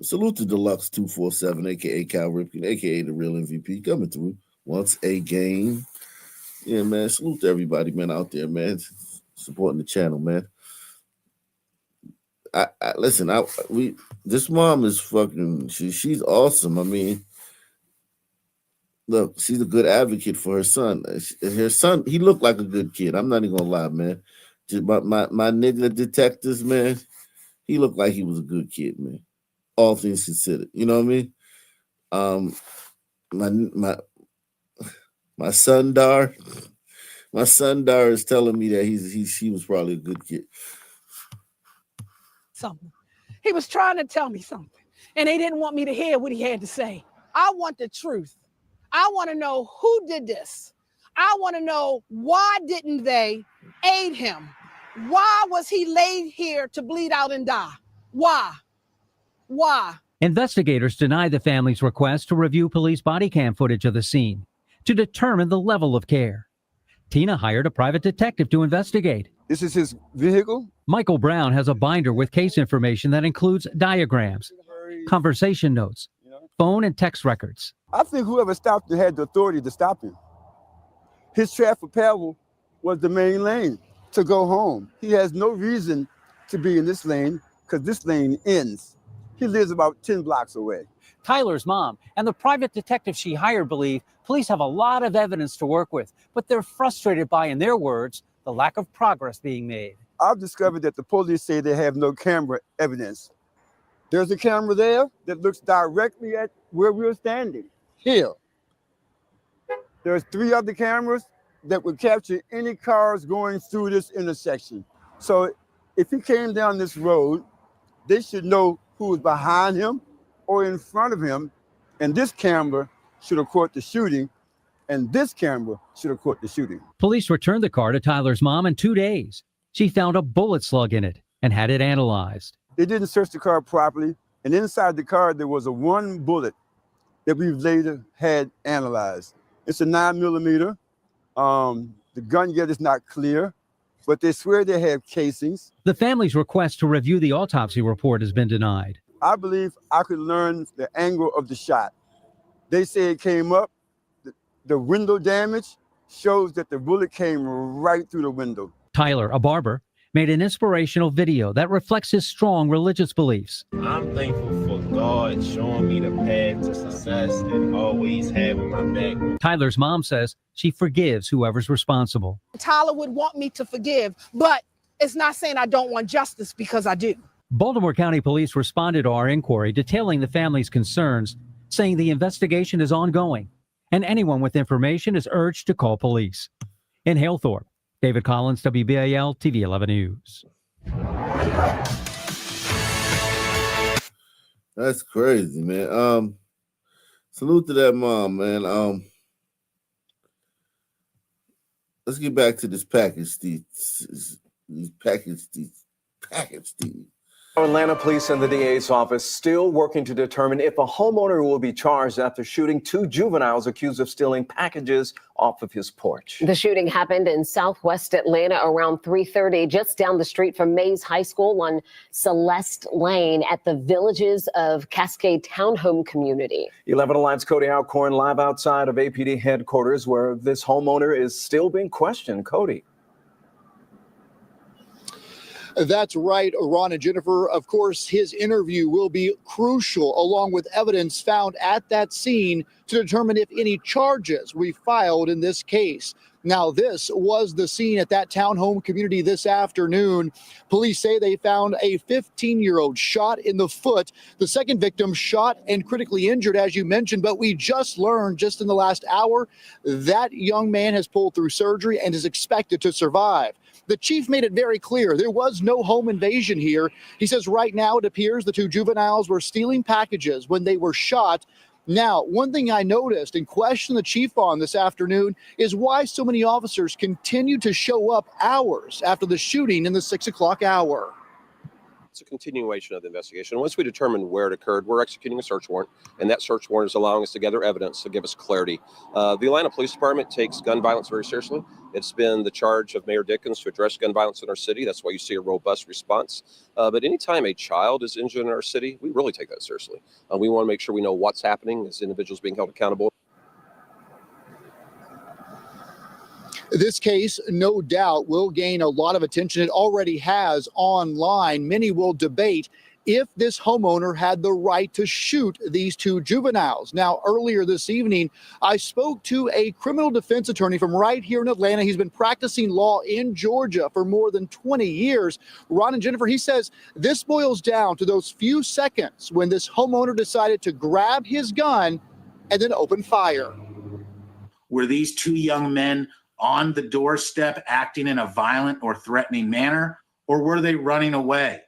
Salute to Deluxe 247, aka Cal Ripken, aka the real MVP, coming through once again. Yeah, man. Salute to everybody, man, out there, man, supporting the channel, man. This mom is fucking. She's awesome. I mean, look, she's a good advocate for her son. Her son, he looked like a good kid. I'm not even gonna lie, man. Just my nigga detectives, man. He looked like he was a good kid, man. All things considered, you know what I mean? My son Dar is telling me that he was probably a good kid. Something. He was trying to tell me something, and they didn't want me to hear what he had to say. I want the truth. I want to know who did this. I want to know why didn't they aid him? Why was he laid here to bleed out and die? Why? Why? Investigators deny the family's request to review police body cam footage of the scene to determine the level of care. Tina hired a private detective to investigate. This is his vehicle? Michael Brown has a binder with case information that includes diagrams, conversation notes, phone and text records. I think whoever stopped him had the authority to stop him. His traffic pattern was the main lane to go home. He has no reason to be in this lane because this lane ends. He lives about 10 blocks away. Tyler's mom and the private detective she hired believe police have a lot of evidence to work with, but they're frustrated by, in their words, the lack of progress being made. I've discovered that the police say they have no camera evidence. There's a camera there that looks directly at where we're standing, here. There's 3 other cameras that would capture any cars going through this intersection. So if he came down this road, they should know who was behind him or in front of him, and this camera should have caught the shooting, and this camera should have caught the shooting. Police returned the car to Tyler's mom in 2 days. She found a bullet slug in it and had it analyzed. They didn't search the car properly, and inside the car there was a 1 bullet that we later had analyzed. It's a 9mm. The gun yet is not clear, but they swear they have casings. The family's request to review the autopsy report has been denied. I believe I could learn the angle of the shot. They say it came up. The window damage shows that the bullet came right through the window. Tyler, a barber, made an inspirational video that reflects his strong religious beliefs. I'm thankful for God showing me the path to success and always having my back. Tyler's mom says she forgives whoever's responsible. Tyler would want me to forgive, but it's not saying I don't want justice, because I do. Baltimore County Police responded to our inquiry detailing the family's concerns, saying the investigation is ongoing and anyone with information is urged to call police. In Halethorpe, David Collins, WBAL TV 11 News. That's crazy, man. Salute to that mom, man. Let's get back to this package, Steve. Atlanta police and the DA's office still working to determine if a homeowner will be charged after shooting 2 juveniles accused of stealing packages off of his porch. The shooting happened in southwest Atlanta around 3:30, just down the street from Mays High School on Celeste Lane at the Villages of Cascade Townhome community. 11 Alive's Cody Alcorn live outside of APD headquarters where this homeowner is still being questioned. Cody. That's right, Ron and Jennifer. Of course, his interview will be crucial, along with evidence found at that scene to determine if any charges will be filed in this case. Now, this was the scene at that townhome community this afternoon. Police say they found a 15-year-old shot in the foot. The second victim shot and critically injured, as you mentioned, but we just learned just in the last hour that young man has pulled through surgery and is expected to survive. The chief made it very clear there was no home invasion here. He says right now it appears the 2 juveniles were stealing packages when they were shot. Now, one thing I noticed and questioned the chief on this afternoon is why so many officers continue to show up hours after the shooting in the 6 o'clock hour. It's a continuation of the investigation. Once we determine where it occurred, we're executing a search warrant, and that search warrant is allowing us to gather evidence to give us clarity. The Atlanta Police Department takes gun violence very seriously. It's been the charge of Mayor Dickens to address gun violence in our city. That's why you see a robust response. But anytime a child is injured in our city, we really take that seriously. We want to make sure we know what's happening as individuals being held accountable. This case, no doubt, will gain a lot of attention. It already has online. Many will debate if this homeowner had the right to shoot these 2 juveniles. Now, earlier this evening, I spoke to a criminal defense attorney from right here in Atlanta. He's been practicing law in Georgia for more than 20 years. Ron and Jennifer, he says this boils down to those few seconds when this homeowner decided to grab his gun and then open fire. Were these 2 young men on the doorstep acting in a violent or threatening manner, or were they running away?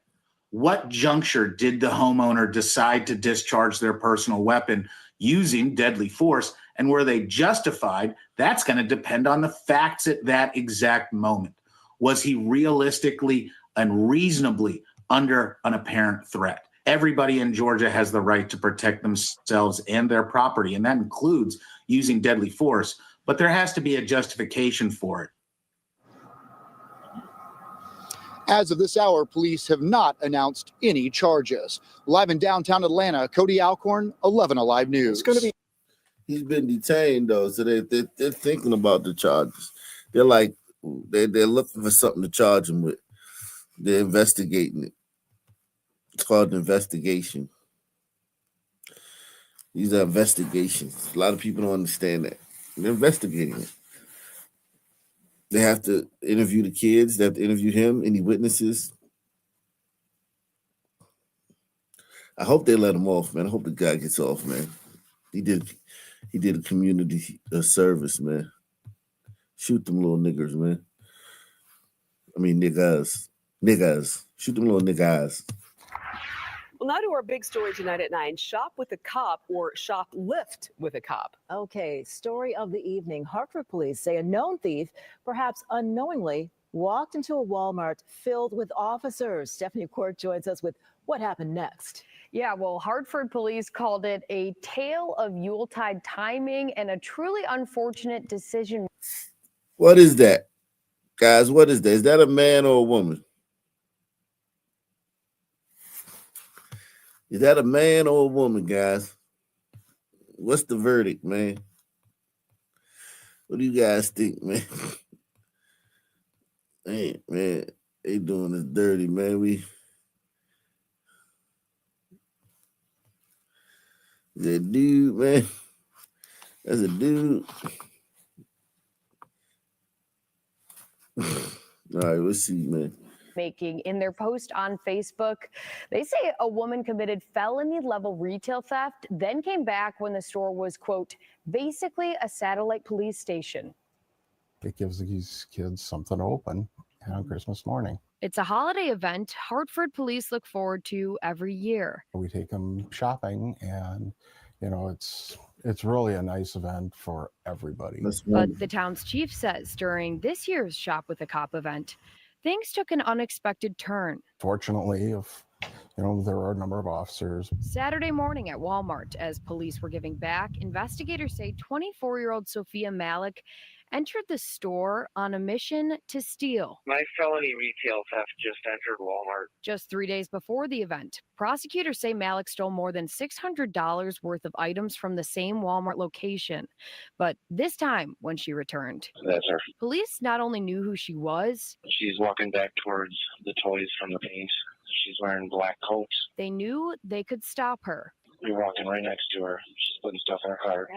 What juncture did the homeowner decide to discharge their personal weapon using deadly force, and were they justified? That's going to depend on the facts at that exact moment. Was he realistically and reasonably under an apparent threat? Everybody in Georgia has the right to protect themselves and their property, and that includes using deadly force. But there has to be a justification for it. As of this hour, police have not announced any charges. Live in downtown Atlanta, Cody Alcorn, 11 Alive News. It's going to be. He's been detained though, so they're thinking about the charges. They're like they're looking for something to charge him with. They're investigating it. It's called an investigation. These are investigations. A lot of people don't understand that. They're investigating it. They have to interview the kids. They have to interview him. Any witnesses? I hope they let him off, man. I hope the guy gets off, man. He did a community service, man. Shoot them little niggers, man. I mean, niggas. Shoot them little niggas. Well, now to our big story tonight at 9. Shop with a cop or shoplift with a cop. Okay, story of the evening. Hartford police say a known thief, perhaps unknowingly, walked into a Walmart filled with officers. Stephanie Court joins us with what happened next. Yeah, well, Hartford police called it a tale of Yuletide timing and a truly unfortunate decision. What is that? Guys, what is that? Is that a man or a woman? Is that a man or a woman, guys? What's the verdict, man? What do you guys think, man? Hey, man, they doing this dirty, man. That dude, man. That's a dude. All right, let's see, man. Making in their post on Facebook, they say a woman committed felony level retail theft, then came back when the store was, quote, basically a satellite police station. It gives these kids something to open on Christmas morning. It's a holiday event Hartford police look forward to every year. We take them shopping, and it's really a nice event for everybody. But the town's chief says during this year's Shop with a Cop event, things took an unexpected turn. Fortunately, there are a number of officers. Saturday morning at Walmart, as police were giving back, investigators say 24-year-old Sophia Malik entered the store on a mission to steal. My felony retail theft just entered Walmart. Just 3 days before the event, prosecutors say Malik stole more than $600 worth of items from the same Walmart location. But this time, when she returned, That's her. police not only knew who she was, She's walking back towards the toys from the paint. She's wearing black coats. they knew they could stop her. We're walking right next to her. She's putting stuff in her car.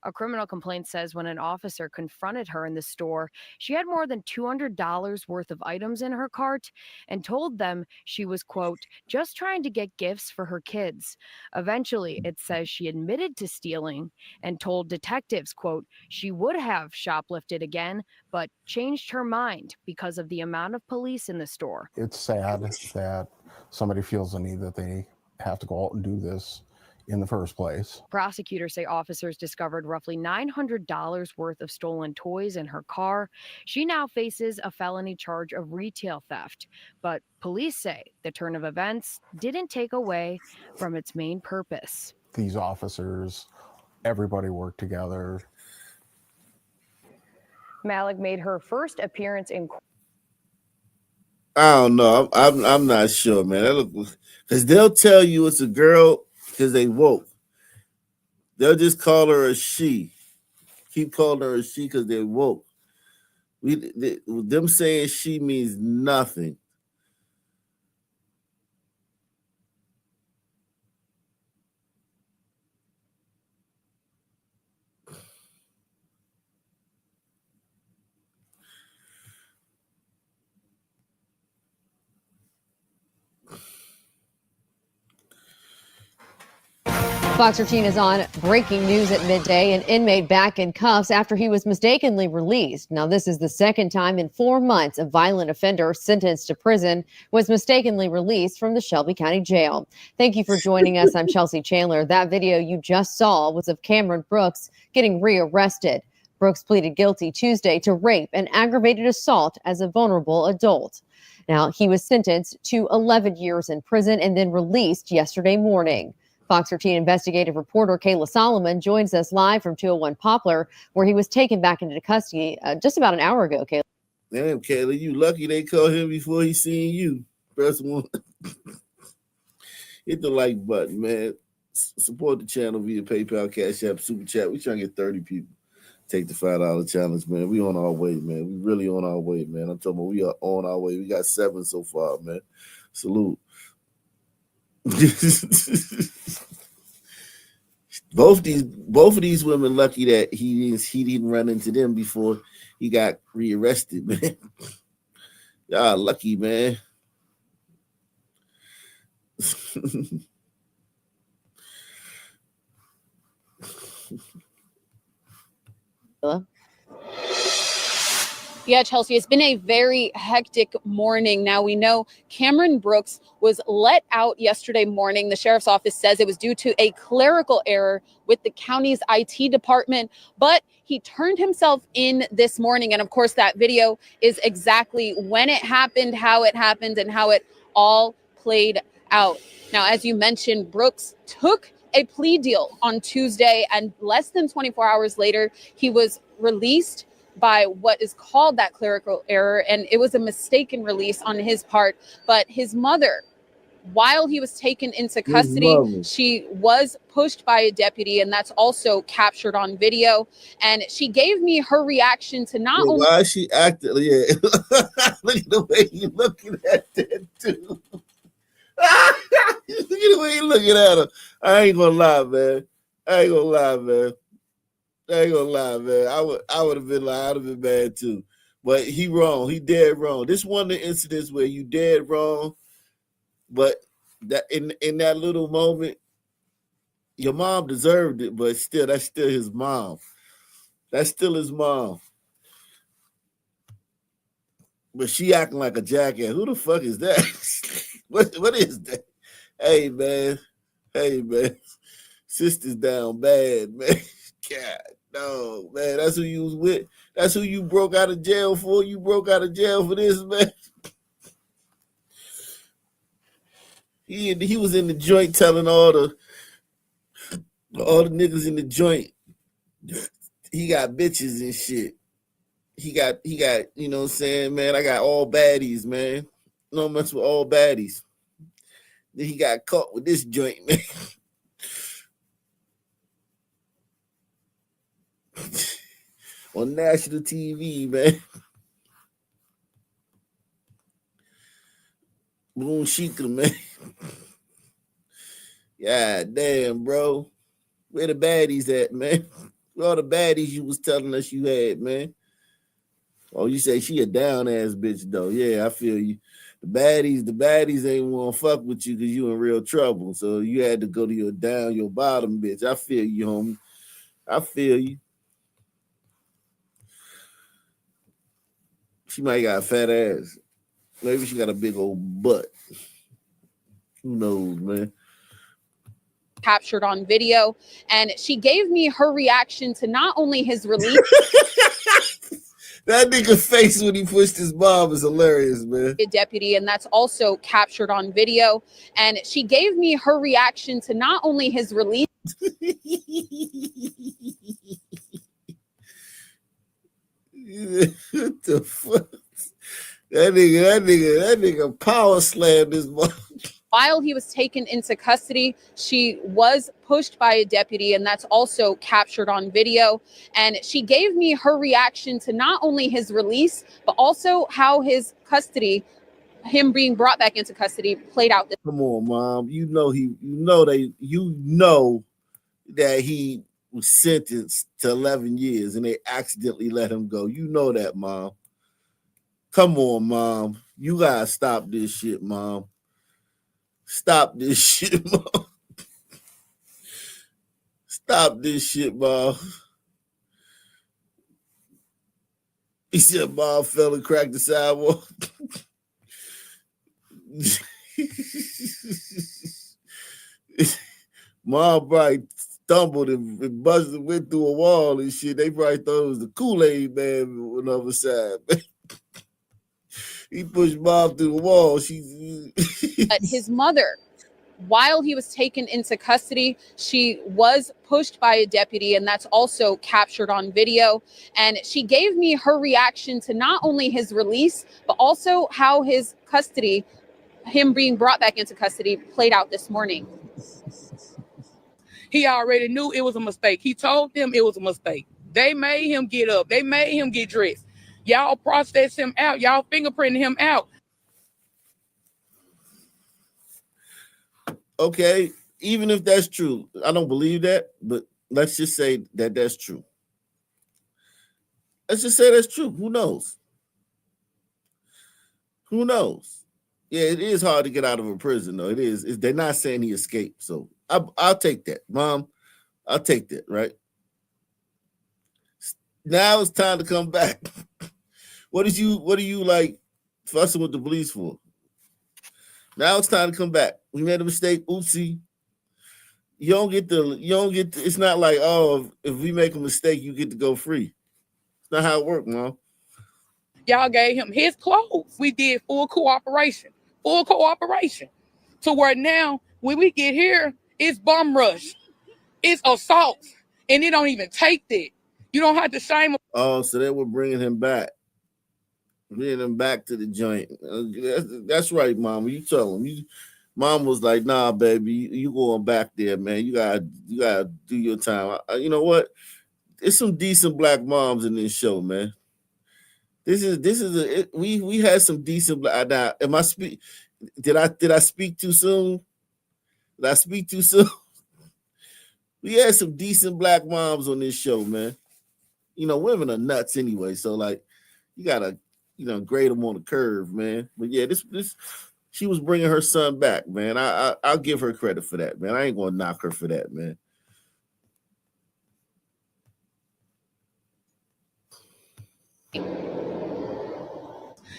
A criminal complaint says when an officer confronted her in the store, she had more than $200 worth of items in her cart and told them she was, quote, just trying to get gifts for her kids. Eventually, it says she admitted to stealing and told detectives, quote, she would have shoplifted again, but changed her mind because of the amount of police in the store. It's sad that somebody feels the need that they have to go out and do this in the first place. Prosecutors say officers discovered roughly $900 worth of stolen toys in her car. She now faces a felony charge of retail theft. But police say the turn of events didn't take away from its main purpose. These officers, everybody worked together. Malik made her first appearance in court. I don't know. I'm not sure, man. Because they'll tell you it's a girl because they woke. They'll just call her a she. Keep calling her a she because they woke. Them saying she means nothing. Fox 13 is on breaking news at midday. An inmate back in cuffs after he was mistakenly released. Now, this is the second time in 4 months a violent offender sentenced to prison was mistakenly released from the Shelby County Jail. Thank you for joining us. I'm Chelsea Chandler. That video you just saw was of Cameron Brooks getting rearrested. Brooks pleaded guilty Tuesday to rape and aggravated assault as a vulnerable adult. Now, he was sentenced to 11 years in prison and then released yesterday morning. Fox 13 investigative reporter Kayla Solomon joins us live from 201 Poplar, where he was taken back into custody just about an hour ago, Kayla. Damn, Kayla, you lucky they caught him before he seen you. Press one. Hit the like button, man. Support the channel via PayPal, Cash App, Super Chat. We trying to get 30 people. Take the $5 challenge, man. We on our way, man. We really on our way, man. I'm talking about we are on our way. We got 7 so far, man. Salute. Both of these women lucky that he didn't run into them before he got rearrested, man. Y'all lucky, man. Hello? Yeah, Chelsea, it's been a very hectic morning. Now, we know Cameron Brooks was let out yesterday morning. The sheriff's office says it was due to a clerical error with the county's IT department, but he turned himself in this morning. And of course, that video is exactly when it happened, how it happened, and how it all played out. Now, as you mentioned, Brooks took a plea deal on Tuesday, and less than 24 hours later, he was released by what is called that clerical error, and it was a mistaken release on his part. But his mother, while he was taken into custody, she was pushed by a deputy, and that's also captured on video. And she gave me her reaction to not only why she acted. Yeah, look at the way you looking at that too. Look at the way you looking at her. I ain't gonna lie, man. I would have been like, I'd have been mad too. But he wrong. He dead wrong. This one of the incidents where you dead wrong, but that in that little moment, your mom deserved it, but still, that's still his mom. That's still his mom. But she acting like a jackass. Who the fuck is that? What is that? Hey man. Sister's down bad, man. God, no, man. That's who you was with. That's who you broke out of jail for. You broke out of jail for this, man. He was in the joint telling all the niggas in the joint he got bitches and shit. He got, you know what I'm saying, man, I got all baddies, man. No mess with all baddies. Then he got caught with this joint, man. On national TV, man. Boom Shika, man. God damn, bro. Where the baddies at, man? Where all the baddies you was telling us you had, man? Oh, you say she a down ass bitch though. Yeah, I feel you. The baddies ain't want to fuck with you because you in real trouble. So you had to go to your bottom bitch. I feel you, homie. I feel you. She might got a fat ass. Maybe she got a big old butt. Who knows, man? Captured on video, and she gave me her reaction to not only his release. That nigga face when he pushed his mom is hilarious, man. Deputy, and that's also captured on video. And she gave me her reaction to not only his release. What the fuck? That nigga power slammed his mom. While he was taken into custody, she was pushed by a deputy, and that's also captured on video. And she gave me her reaction to not only his release, but also how his custody, him being brought back into custody, played out. Come on, Mom. You know that he was sentenced to 11 years and they accidentally let him go. You know that, Mom. Come on, Mom. You gotta stop this shit, Mom. Stop this shit, Mom. Stop this shit, Mom. He said Mom fell and cracked the sidewalk. Mom probably stumbled and busted, went through a wall and shit. They probably thought it was the Kool-Aid man on the other side. He pushed Mom through the wall. But his mother, while he was taken into custody, she was pushed by a deputy, and that's also captured on video. And she gave me her reaction to not only his release, but also how his custody, him being brought back into custody, played out this morning. He already knew it was a mistake. He told them it was a mistake. They made him get up. They made him get dressed. Y'all processed him out. Y'all fingerprinted him out. Okay, even if that's true, I don't believe that, but let's just say that that's true. Let's just say that's true. Who knows? Who knows? Yeah, it is hard to get out of a prison, though. It is. They're not saying he escaped, so I'll take that, Mom. I'll take that, right? Now it's time to come back. What are you like fussing with the police for? Now it's time to come back. We made a mistake. Oopsie. You don't get it's not like, oh, if we make a mistake, you get to go free. It's not how it works, Mom. Y'all gave him his clothes. We did full cooperation. To where now, when we get here, it's bum rush. It's assault. And it don't even take that. You don't have to shame him. Oh, so they were bringing him back. Bringing him back to the joint. That's right, Mom. You tell him. Mom was like, nah, baby, you going back there, man. You gotta do your time. You know what? There's some decent black moms in this show, man. We had some decent black. Now, did I speak too soon? Did I speak too soon? We had some decent black moms on this show, man. You know, women are nuts anyway, so like you gotta, grade them on the curve, man. But yeah, this she was bringing her son back, man. I'll give her credit for that, man. I ain't gonna knock her for that, man.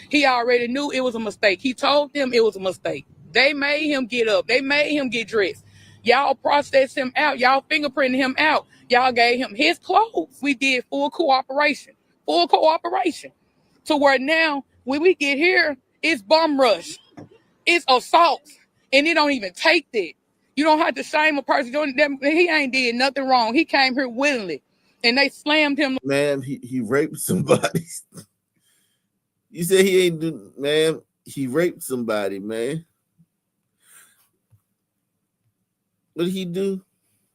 He already knew it was a mistake. He told them it was a mistake. They made him get up. They made him get dressed. Y'all processed him out. Y'all fingerprinted him out. Y'all gave him his clothes. We did full cooperation. To where now, when we get here, it's bum rush. It's assault. And it don't even take that. You don't have to shame a person. He ain't did nothing wrong. He came here willingly, and they slammed him. Man, he raped somebody. You said he ain't do, man. He raped somebody, man. What did he do?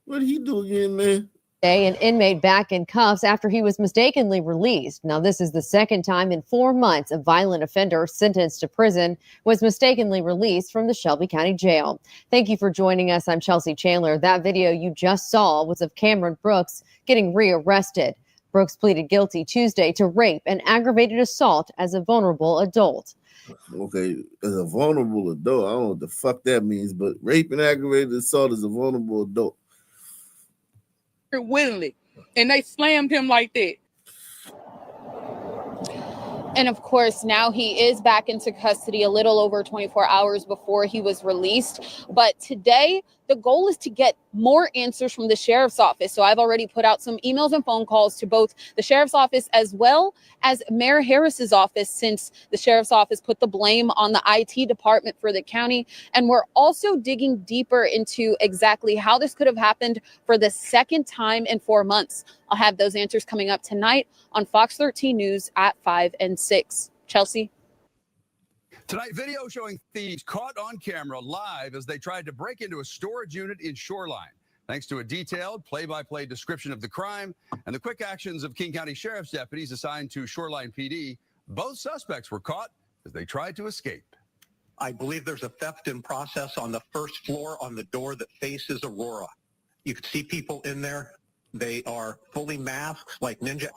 What did he do again, man? An inmate back in cuffs after he was mistakenly released. Now, this is the second time in 4 months a violent offender sentenced to prison was mistakenly released from the Shelby County Jail. Thank you for joining us. I'm Chelsea Chandler. That video you just saw was of Cameron Brooks getting rearrested. Brooks pleaded guilty Tuesday to rape and aggravated assault as a vulnerable adult. Okay, as a vulnerable adult, I don't know what the fuck that means, but rape and aggravated assault as a vulnerable adult. Willingly, and they slammed him like that. And of course, now he is back into custody a little over 24 hours before he was released. But today, the goal is to get more answers from the sheriff's office. So I've already put out some emails and phone calls to both the sheriff's office as well as Mayor Harris's office, since the sheriff's office put the blame on the IT department for the county. And we're also digging deeper into exactly how this could have happened for the second time in 4 months. I'll have those answers coming up tonight on Fox 13 News at 5 and 6. Chelsea? Tonight, video showing thieves caught on camera live as they tried to break into a storage unit in Shoreline. Thanks to a detailed play-by-play description of the crime and the quick actions of King County Sheriff's deputies assigned to Shoreline PD, both suspects were caught as they tried to escape. I believe there's a theft in process on the first floor on the door that faces Aurora. You can see people in there. They are fully masked like ninja.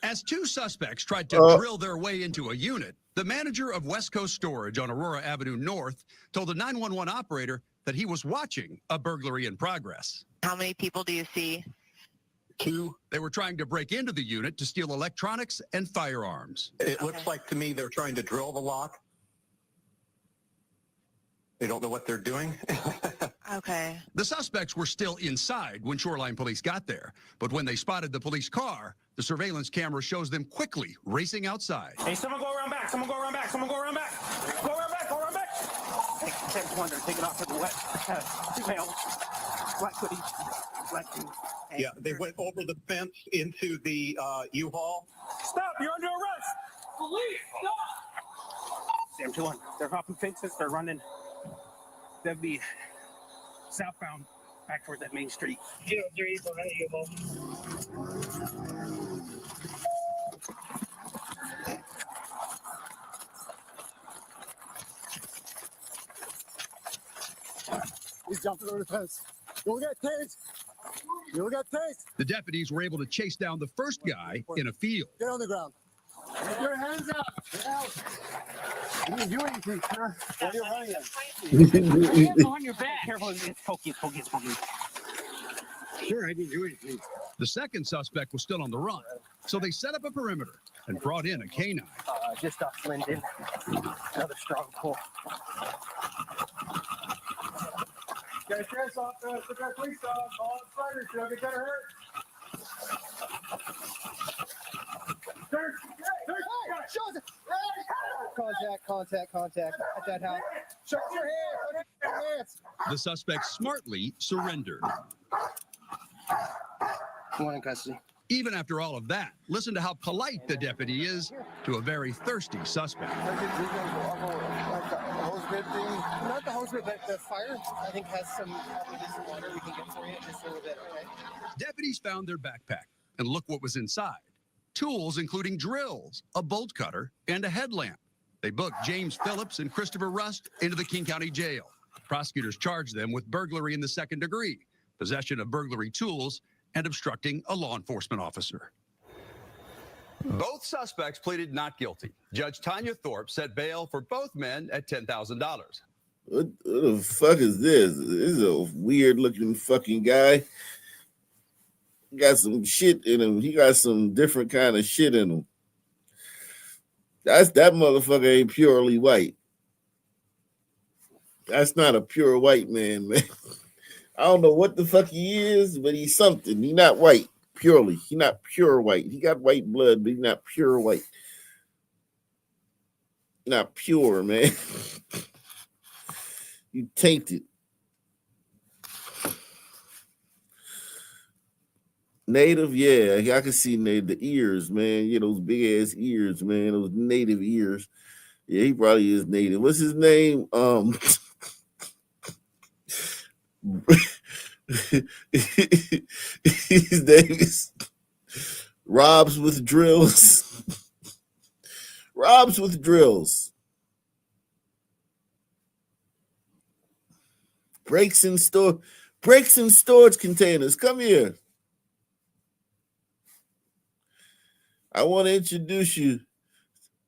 As two suspects tried to drill their way into a unit, the manager of West Coast Storage on Aurora Avenue North told the 911 operator that he was watching a burglary in progress. How many people do you see? Two. They were trying to break into the unit to steal electronics and firearms. It looks like to me they're trying to drill the lock. They don't know what they're doing. Okay. The suspects were still inside when Shoreline police got there, but when they spotted the police car, the surveillance camera shows them quickly racing outside. Hey, someone go around back. Someone go around back. Someone go around back. Go around back. Go around back. Take it off for the wet. Female. Black hoodie. Black hoodie. Yeah, they went over the fence into the U-Haul. Stop! You're under arrest. Police, stop! Damn, 2-1. They're hopping fences. They're running. That'd be southbound back towards that main street. 03, go ahead, you go. He's jumping over the fence. You'll get tased. You'll get tased. The deputies were able to chase down the first guy in a field. Get on the ground. Get your hands up. Get out. You didn't do anything, sir. Why are you running? Hands on your back. Careful, it's pokey. Sure, I didn't do anything. The second suspect was still on the run, so they set up a perimeter and brought in a canine. Just off Linden. Another strong pull. Got a sheriff's office, got a police dog, all the fighters, you'll get hurt. Contact at that house. Shut your hand, put it in your hands. The suspect smartly surrendered. Come on in custody. Even after all of that, listen to how polite the deputy is to a very thirsty suspect. Not the hose bit, but the fire, I think, has some water we can get for you just a little bit, okay? Deputies found their backpack, and look what was inside. Tools including drills, a bolt cutter, and a headlamp. They booked James Phillips and Christopher Rust into the King County Jail. Prosecutors charged them with burglary in the second degree, possession of burglary tools, and obstructing a law enforcement officer. Both suspects pleaded not guilty. Judge Tanya Thorpe set bail for both men at $10,000. What the fuck is this? This is a weird looking fucking guy. He got some shit in him. He got some different kind of shit in him. That motherfucker ain't purely white. That's not a pure white man, man. I don't know what the fuck he is, but he's something. He's not white, purely. He's not pure white. He got white blood, but he's not pure white. Not pure, man. You tainted. Native, yeah, I can see the ears, man. Yeah, those big ass ears, man. Those native ears. Yeah, he probably is native. What's his name? His name is Robs with Drills. Robs with Drills. Breaks in storage containers. Come here. I want to introduce you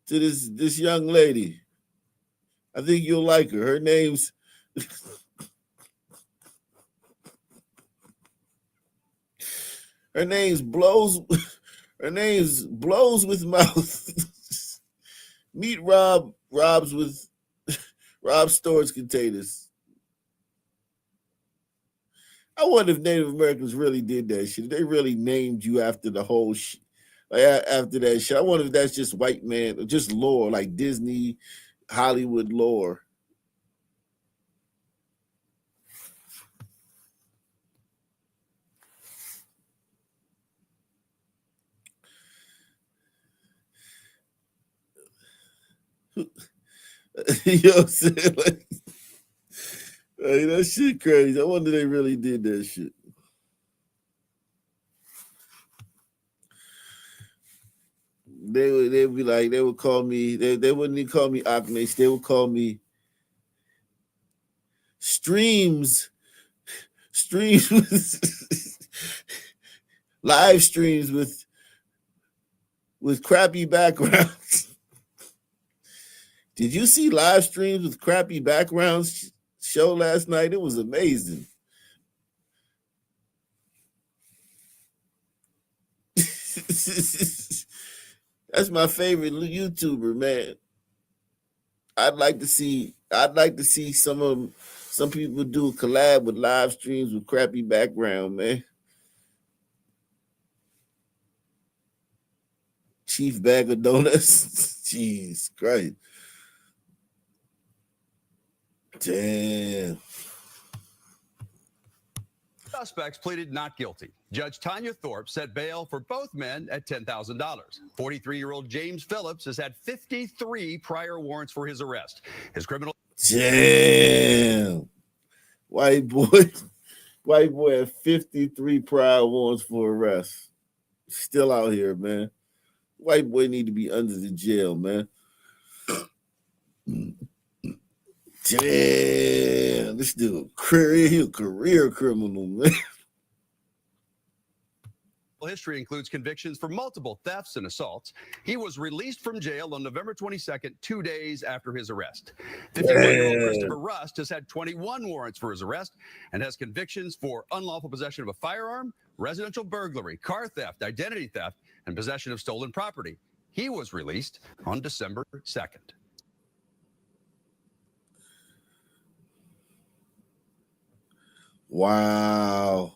to this young lady. I think you'll like her. Her name's Blows with Mouth. Meet Rob's storage containers. I wonder if Native Americans really did that shit. They really named you after the whole shit. Like after that shit. I wonder if that's just white man, or just lore, like Disney, Hollywood lore. You know what I'm saying? Like, that shit crazy. I wonder if they really did that shit. They'd be like, they would call me, they wouldn't even call me Akmesh, they would call me streams live streams with crappy backgrounds. Did you see live streams with crappy backgrounds show last night? It was amazing. That's my favorite YouTuber, man. I'd like to see some people do a collab with live streams with crappy background, man. Chief Bag of Donuts. Jeez Christ. Damn. Suspects pleaded not guilty. Judge Tanya Thorpe set bail for both men at $10,000. 43-year-old James Phillips has had 53 prior warrants for his arrest. His criminal... Damn. White boy had 53 prior warrants for arrest. Still out here, man. White boy need to be under the jail, man. Damn, this dude he a career criminal, man. History includes convictions for multiple thefts and assaults. He was released from jail on November 22nd, 2 days after his arrest. 51-year-old Christopher Rust has had 21 warrants for his arrest and has convictions for unlawful possession of a firearm, residential burglary, car theft, identity theft, and possession of stolen property. He was released on December 2nd. Wow.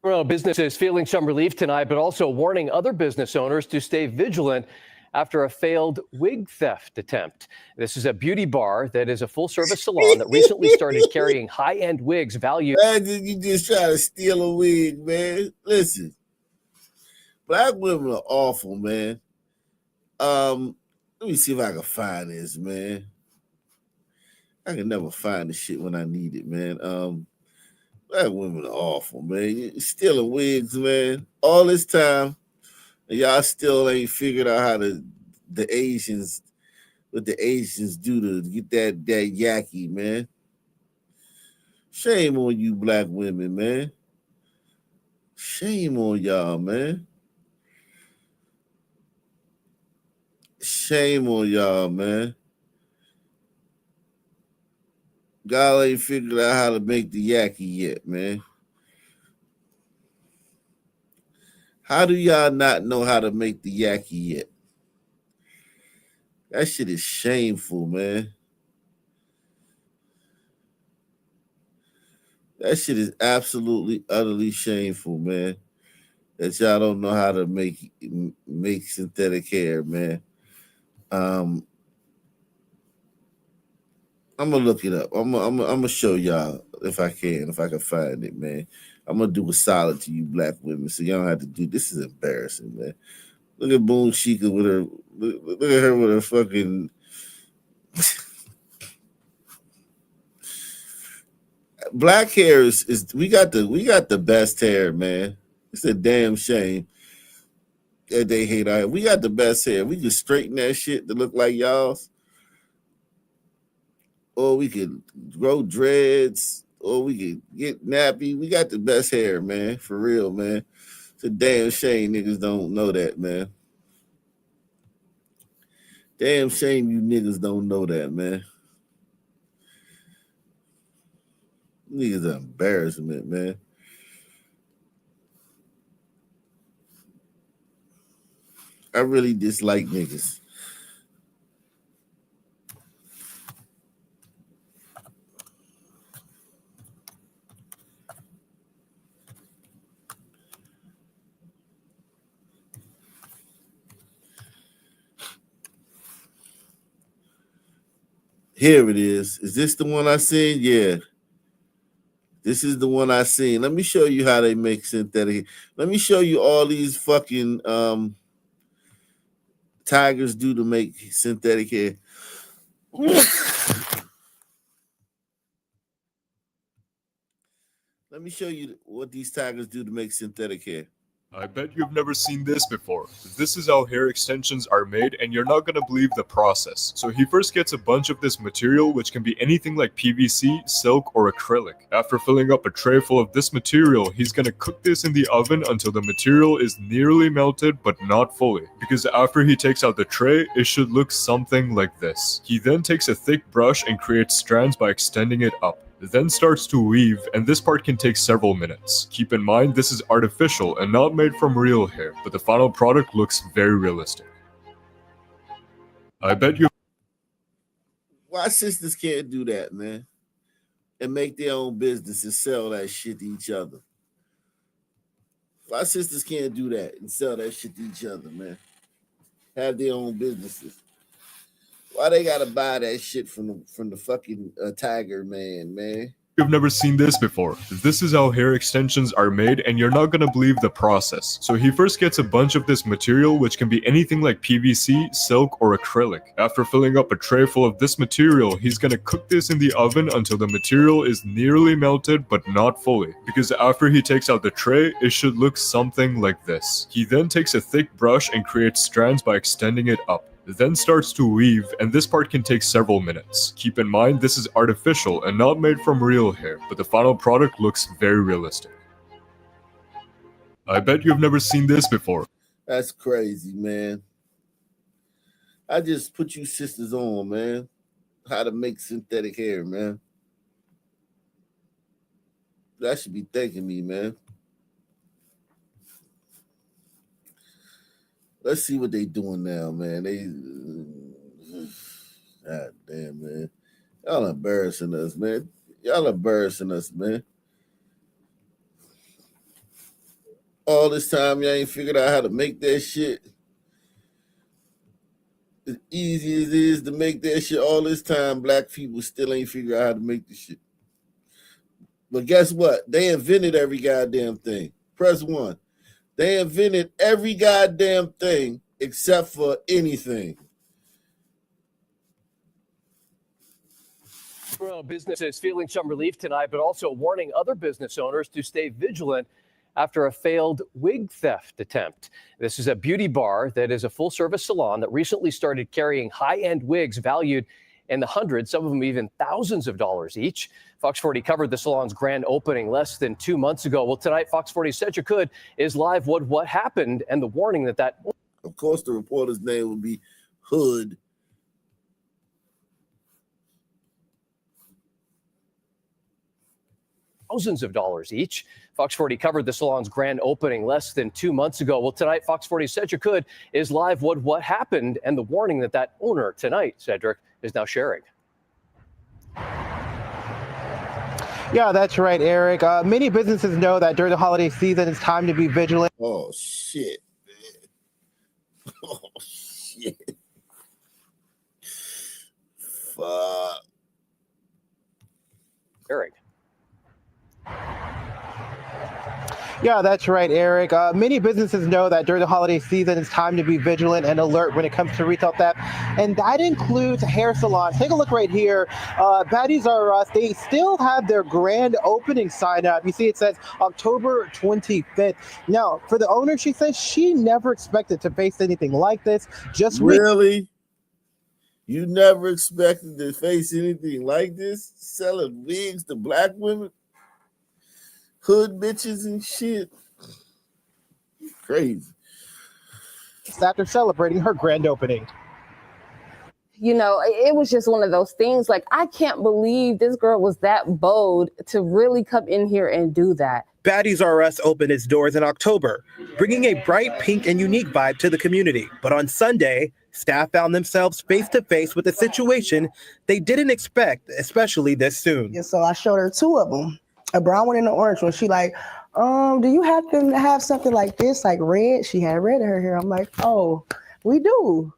Well, businesses feeling some relief tonight, but also warning other business owners to stay vigilant after a failed wig theft attempt. This is a beauty bar that is a full-service salon that recently started carrying high-end wigs valued. You just try to steal a wig, man. Listen, black women are awful, man. Let me see if I can find this, man. I can never find the shit when I need it, man. Black women are awful, man. You're stealing wigs, man. All this time, and y'all still ain't figured out how the Asians do to get that yaki, man. Shame on you, black women, man. Shame on y'all, man. Shame on y'all, man. God ain't figured out how to make the yaki yet, man. How do y'all not know how to make the yaki yet? That shit is shameful, man. That shit is absolutely, utterly shameful, man. That y'all don't know how to make synthetic hair, man. I'm gonna look it up. I'm gonna show y'all if I can find it, man. I'm gonna do a solid to you black women, so y'all don't have to do. This is embarrassing, man. Look at Boone Chica with her. Look at her with her fucking. Black hair is we got the best hair, man. It's a damn shame that they hate our hair. We got the best hair. We can straighten that shit to look like y'all's. Or we could grow dreads, or we could get nappy. We got the best hair, man. For real, man. It's a damn shame niggas don't know that, man. Damn shame you niggas don't know that, man. Niggas are embarrassment, man. I really dislike niggas. Here it is. Is this the one I seen? Yeah. This is the one I seen. Let me show you how they make synthetic. Let me show you all these fucking tigers do to make synthetic hair. Let me show you what these tigers do to make synthetic hair. I bet you've never seen this before. This is how hair extensions are made, and you're not gonna believe the process. So he first gets a bunch of this material, which can be anything like PVC, silk, or acrylic. After filling up a tray full of this material, he's gonna cook this in the oven until the material is nearly melted, but not fully. Because after he takes out the tray, it should look something like this. He then takes a thick brush and creates strands by extending it up. Then starts to weave, and this part can take several minutes. Keep in mind this is artificial and not made from real hair, but the final product looks very realistic. I bet you... Why sisters can't do that, man? And make their own business and sell that shit to each other. Why sisters can't do that and sell that shit to each other, man? Have their own businesses. Why they gotta buy that shit from the fucking tiger man? You've never seen this before. This is how hair extensions are made, and you're not gonna believe the process. So he first gets a bunch of this material, which can be anything like PVC, silk, or acrylic. After filling up a tray full of this material, he's gonna cook this in the oven until the material is nearly melted, but not fully. Because after he takes out the tray, it should look something like this. He then takes a thick brush and creates strands by extending it up. Then starts to weave, and this part can take several minutes. Keep in mind this is artificial and not made from real hair, but the final product looks very realistic. I bet you've never seen this before. That's crazy, man. I just put you sisters on, man. How to make synthetic hair, man. That should be thanking me, man. Let's see what they doing now, man. God damn, man. Y'all embarrassing us, man. Y'all embarrassing us, man. All this time, y'all ain't figured out how to make that shit. As easy as it is to make that shit, all this time, black people still ain't figured out how to make the shit. But guess what? They invented every goddamn thing. Press 1. They invented every goddamn thing except for anything. Well, businesses feeling some relief tonight, but also warning other business owners to stay vigilant after a failed wig theft attempt. This is a beauty bar that is a full-service salon that recently started carrying high-end wigs valued in the hundreds, some of them even thousands of dollars each. Fox 40 covered the salon's grand opening less than 2 months ago. Well, tonight, Fox 40 Said You Could is live what happened and the warning that... Of course, the reporter's name would be Hood. Thousands of dollars each. Fox 40 covered the salon's grand opening less than 2 months ago. Well, tonight, Fox 40 Said You Could is live what happened and the warning that owner tonight, Cedric, is now sharing. Yeah, that's right, Eric. Many businesses know that during the holiday season, it's time to be vigilant. Oh, shit, man. Oh, shit. Fuck. Yeah, that's right, Eric. Many businesses know that during the holiday season, it's time to be vigilant and alert when it comes to retail theft, and that includes hair salons. Take a look right here. Baddies R Us, they still have their grand opening sign up. You see, it says October 25th. Now, for the owner, she says she never expected to face anything like this. Just really? You never expected to face anything like this? Selling wigs to black women? Hood bitches and shit? Crazy. After celebrating her grand opening. You know, it was just one of those things. Like, I can't believe this girl was that bold to really come in here and do that. Baddies R Us opened its doors in October, bringing a bright pink and unique vibe to the community. But on Sunday, staff found themselves face to face with a situation they didn't expect, especially this soon. And so I showed her two of them, a brown one and an orange one. She like, do you happen to have something like this, like red? She had red in her hair. I'm like, oh, we do.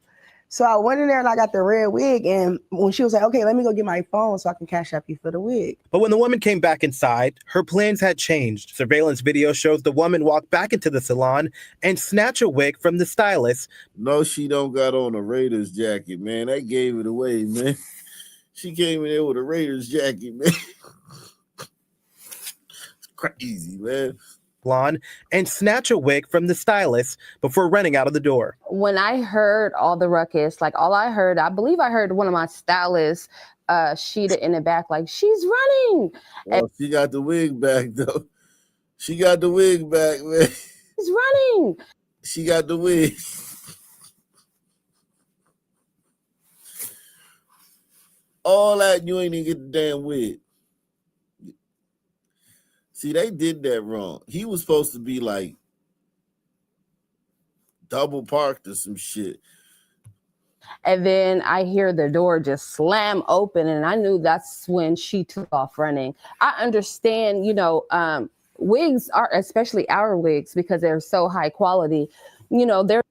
So I went in there and I got the red wig. And when she was like, okay, let me go get my phone so I can cash up you for the wig. But when the woman came back inside, her plans had changed. Surveillance video shows the woman walk back into the salon and snatch a wig from the stylist. No, she don't got on a Raiders jacket, man. That gave it away, man. She came in there with a Raiders jacket, man. It's crazy, man. And snatch a wig from the stylist before running out of the door. When I heard all the ruckus, like all I heard, I believe I heard one of my stylists Sheeta in the back, like, she's running. Well, she got the wig back, though. She got the wig back, man. She's running. She got the wig. All that, you ain't even get the damn wig. See, they did that wrong. He was supposed to be like double parked or some shit. And then I hear the door just slam open, and I knew that's when she took off running. I understand, you know, wigs are, especially our wigs, because they're so high quality. You know, they're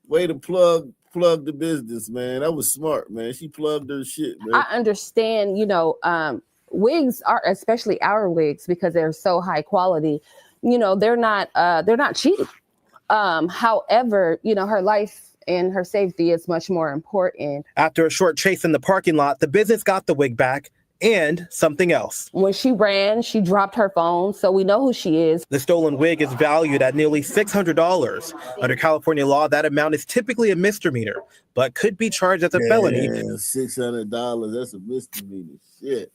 way to plug the business, man. That was smart, man. She plugged her shit, man. I understand, you know, wigs are, especially our wigs, because they're so high quality. You know, they're not cheap. However, you know, her life and her safety is much more important. After a short chase in the parking lot, the business got the wig back and something else. When she ran, she dropped her phone, so we know who she is. The stolen wig is valued at nearly $600. Under California law, that amount is typically a misdemeanor, but could be charged as a felony. $600, that's a misdemeanor. Shit.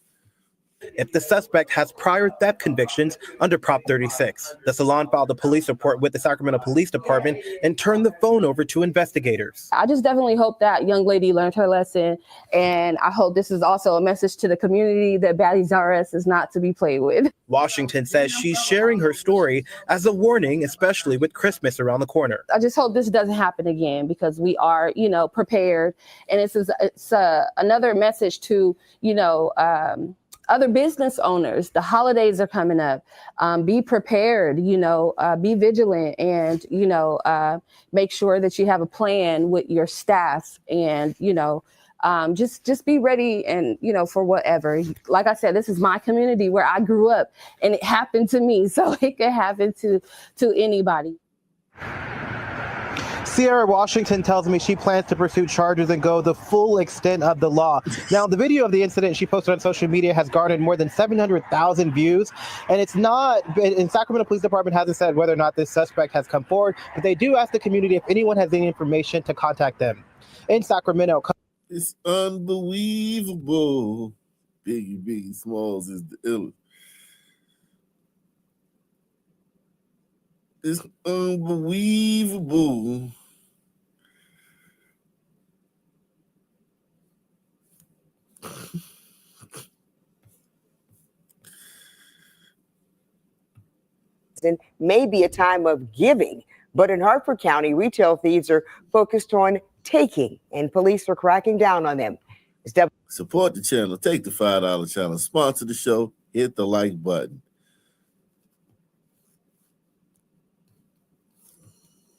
If the suspect has prior theft convictions under Prop 36. The salon filed a police report with the Sacramento Police Department and turned the phone over to investigators. I just definitely hope that young lady learned her lesson, and I hope this is also a message to the community that Baddies R Us is not to be played with. Washington says she's sharing her story as a warning, especially with Christmas around the corner. I just hope this doesn't happen again, because we are, you know, prepared, and it's another message to, you know, other business owners. The holidays are coming up. Be prepared, you know, be vigilant, and, you know, make sure that you have a plan with your staff, and, you know, just be ready, and, you know, for whatever. Like I said, this is my community where I grew up, and it happened to me, so it could happen to anybody. Sierra Washington tells me she plans to pursue charges and go the full extent of the law. Now, the video of the incident she posted on social media has garnered more than 700,000 views. And it's not, and Sacramento Police Department hasn't said whether or not this suspect has come forward, but they do ask the community if anyone has any information to contact them. In Sacramento. It's unbelievable. Biggie Smalls is the illest. It's unbelievable. May be a time of giving, but in Hartford County, retail thieves are focused on taking, and police are cracking down on them. Support the channel. Take the $5 channel. Sponsor the show. Hit the like button.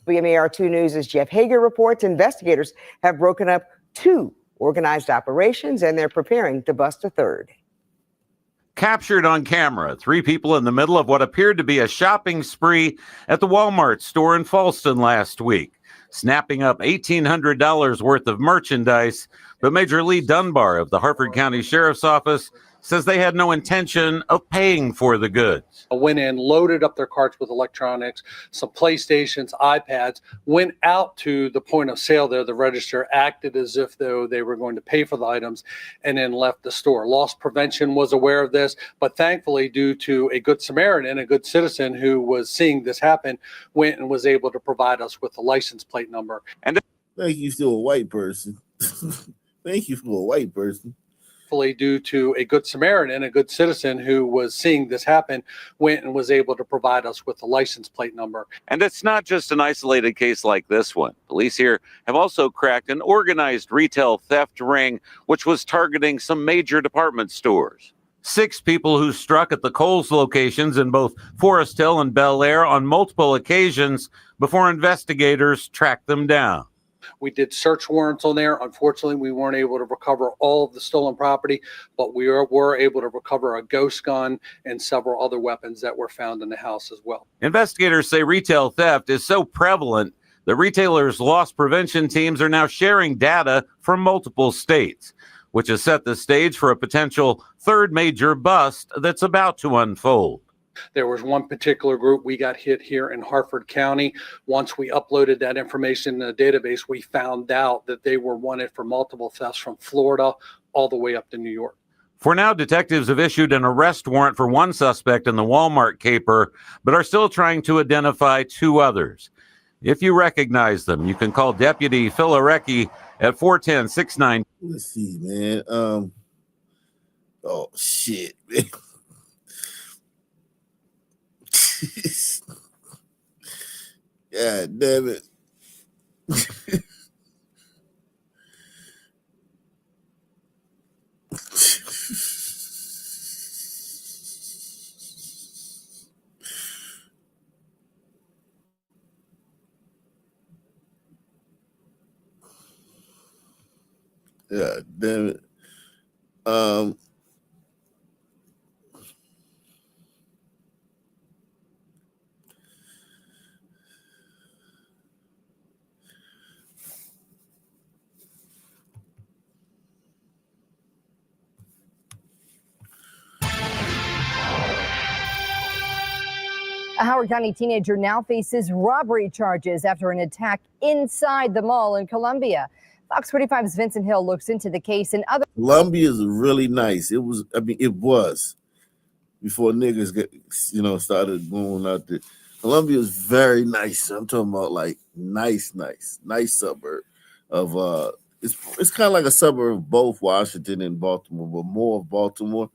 WMAR2 News' Jeff Hager reports investigators have broken up 2 organized operations, and they're preparing to bust a third. Captured on camera, 3 people in the middle of what appeared to be a shopping spree at the Walmart store in Falston last week, snapping up $1,800 worth of merchandise. But Major Lee Dunbar of the Harford County Sheriff's Office says they had no intention of paying for the goods. Went in, loaded up their carts with electronics, some PlayStations, iPads, went out to the point of sale there, the register, acted as if though they were going to pay for the items, and then left the store. Loss prevention was aware of this, but thankfully, due to a good Samaritan, a good citizen who was seeing this happen, went and was able to provide us with the license plate number. And thank you to a white person. Thank you for a white person. Due to a good Samaritan, a good citizen who was seeing this happen, went and was able to provide us with the license plate number. And it's not just an isolated case like this one. Police here have also cracked an organized retail theft ring, which was targeting some major department stores. 6 people who struck at the Kohl's locations in both Forest Hill and Bel Air on multiple occasions before investigators tracked them down. We did search warrants on there. Unfortunately, we weren't able to recover all of the stolen property, but we were able to recover a ghost gun and several other weapons that were found in the house as well. Investigators say retail theft is so prevalent that retailers' loss prevention teams are now sharing data from multiple states, which has set the stage for a potential third major bust that's about to unfold. There was one particular group we got hit here in Harford County. Once we uploaded that information in the database, we found out that they were wanted for multiple thefts from Florida all the way up to New York. For now, detectives have issued an arrest warrant for one suspect in the Walmart caper, but are still trying to identify 2 others. If you recognize them, you can call Deputy Filarecki at 410-69. Let's see, man. Oh, shit, man. God damn it. God damn it. A Howard County teenager now faces robbery charges after an attack inside the mall in Columbia. Fox 45's Vincent Hill looks into the case and other. Columbia is really nice. It was before niggas started going out there. Columbia is very nice. I'm talking about like nice suburb of it's kind of like a suburb of both Washington and Baltimore, but more of Baltimore.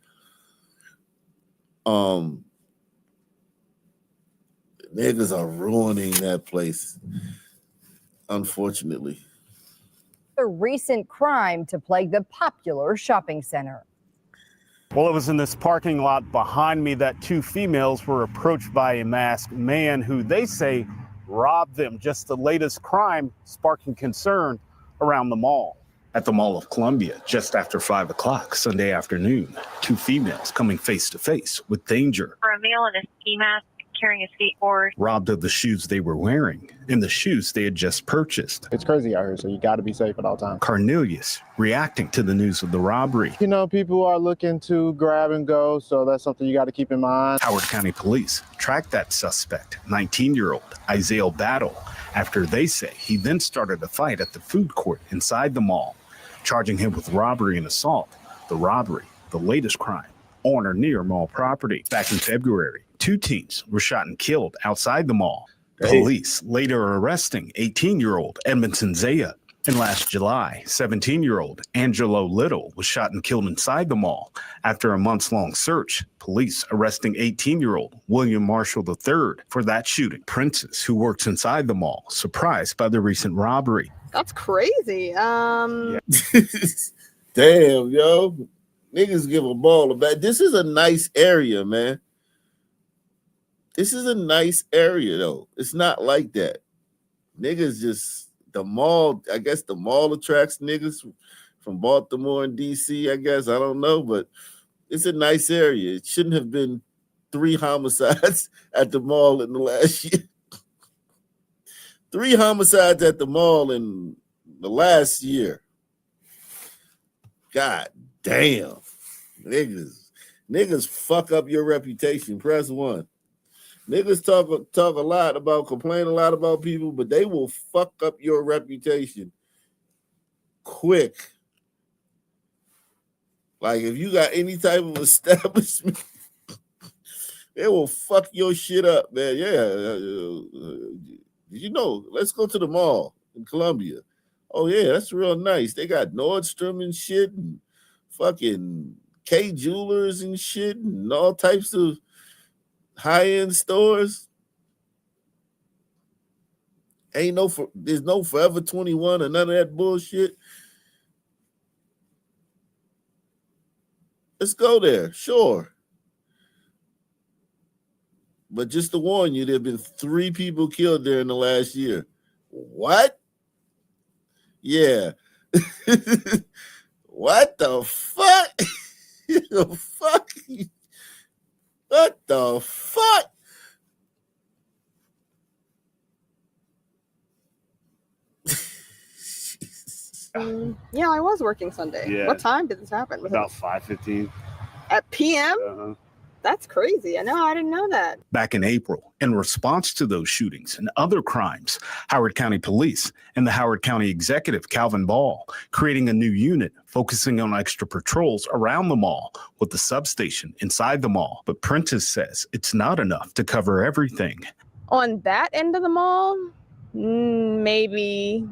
Niggas are ruining that place, unfortunately. A recent crime to plague the popular shopping center. Well, it was in this parking lot behind me that 2 females were approached by a masked man who they say robbed them. Just the latest crime sparking concern around the mall. At the Mall of Columbia, just after 5 o'clock Sunday afternoon, 2 females coming face to face with danger. For a male in a ski mask carrying a skateboard. Robbed of the shoes they were wearing and the shoes they had just purchased. It's crazy out here, so you got to be safe at all times. Cornelius reacting to the news of the robbery. You know, people are looking to grab and go, so that's something you got to keep in mind. Howard County Police tracked that suspect, 19-year-old Isaiah Battle, after they say he then started a fight at the food court inside the mall, charging him with robbery and assault. The robbery, the latest crime on or near mall property. Back in February, 2 teens were shot and killed outside the mall. Police later arresting 18-year-old Edmondson Zaya. And last July, 17-year-old Angelo Little was shot and killed inside the mall. After a months-long search, police arresting 18-year-old William Marshall III for that shooting. Princess, who works inside the mall, surprised by the recent robbery. That's crazy. Damn, yo. Niggas give a ball about. This is a nice area, man. This is a nice area, though. It's not like that. Niggas just, the mall, I guess the mall attracts niggas from Baltimore and DC, I guess. I don't know, but It's a nice area. It shouldn't have been 3 homicides at the mall in the last year. 3 homicides at the mall in the last year. God damn. Niggas fuck up your reputation. Press 1. Niggas talk a lot about, complain a lot about people, but they will fuck up your reputation quick. Like if you got any type of establishment, they will fuck your shit up, man. Yeah. Did you know? Let's go to the mall in Columbia. Oh yeah, that's real nice. They got Nordstrom and shit, and fucking K Jewelers and shit, and all types of high-end stores. There's no Forever 21 or none of that bullshit. Let's go there, sure. But just to warn you, there have been 3 people killed there in the last year. What? Yeah. What the fuck? The fuck? What the fuck? Yeah, I was working Sunday. Yeah. What time did this happen? Was About it 5:15. at PM? That's crazy. I didn't know that. Back in April, in response to those shootings and other crimes, Howard County Police and the Howard County Executive, Calvin Ball, creating a new unit focusing on extra patrols around the mall with the substation inside the mall. But Prentice says it's not enough to cover everything. On that end of the mall, maybe.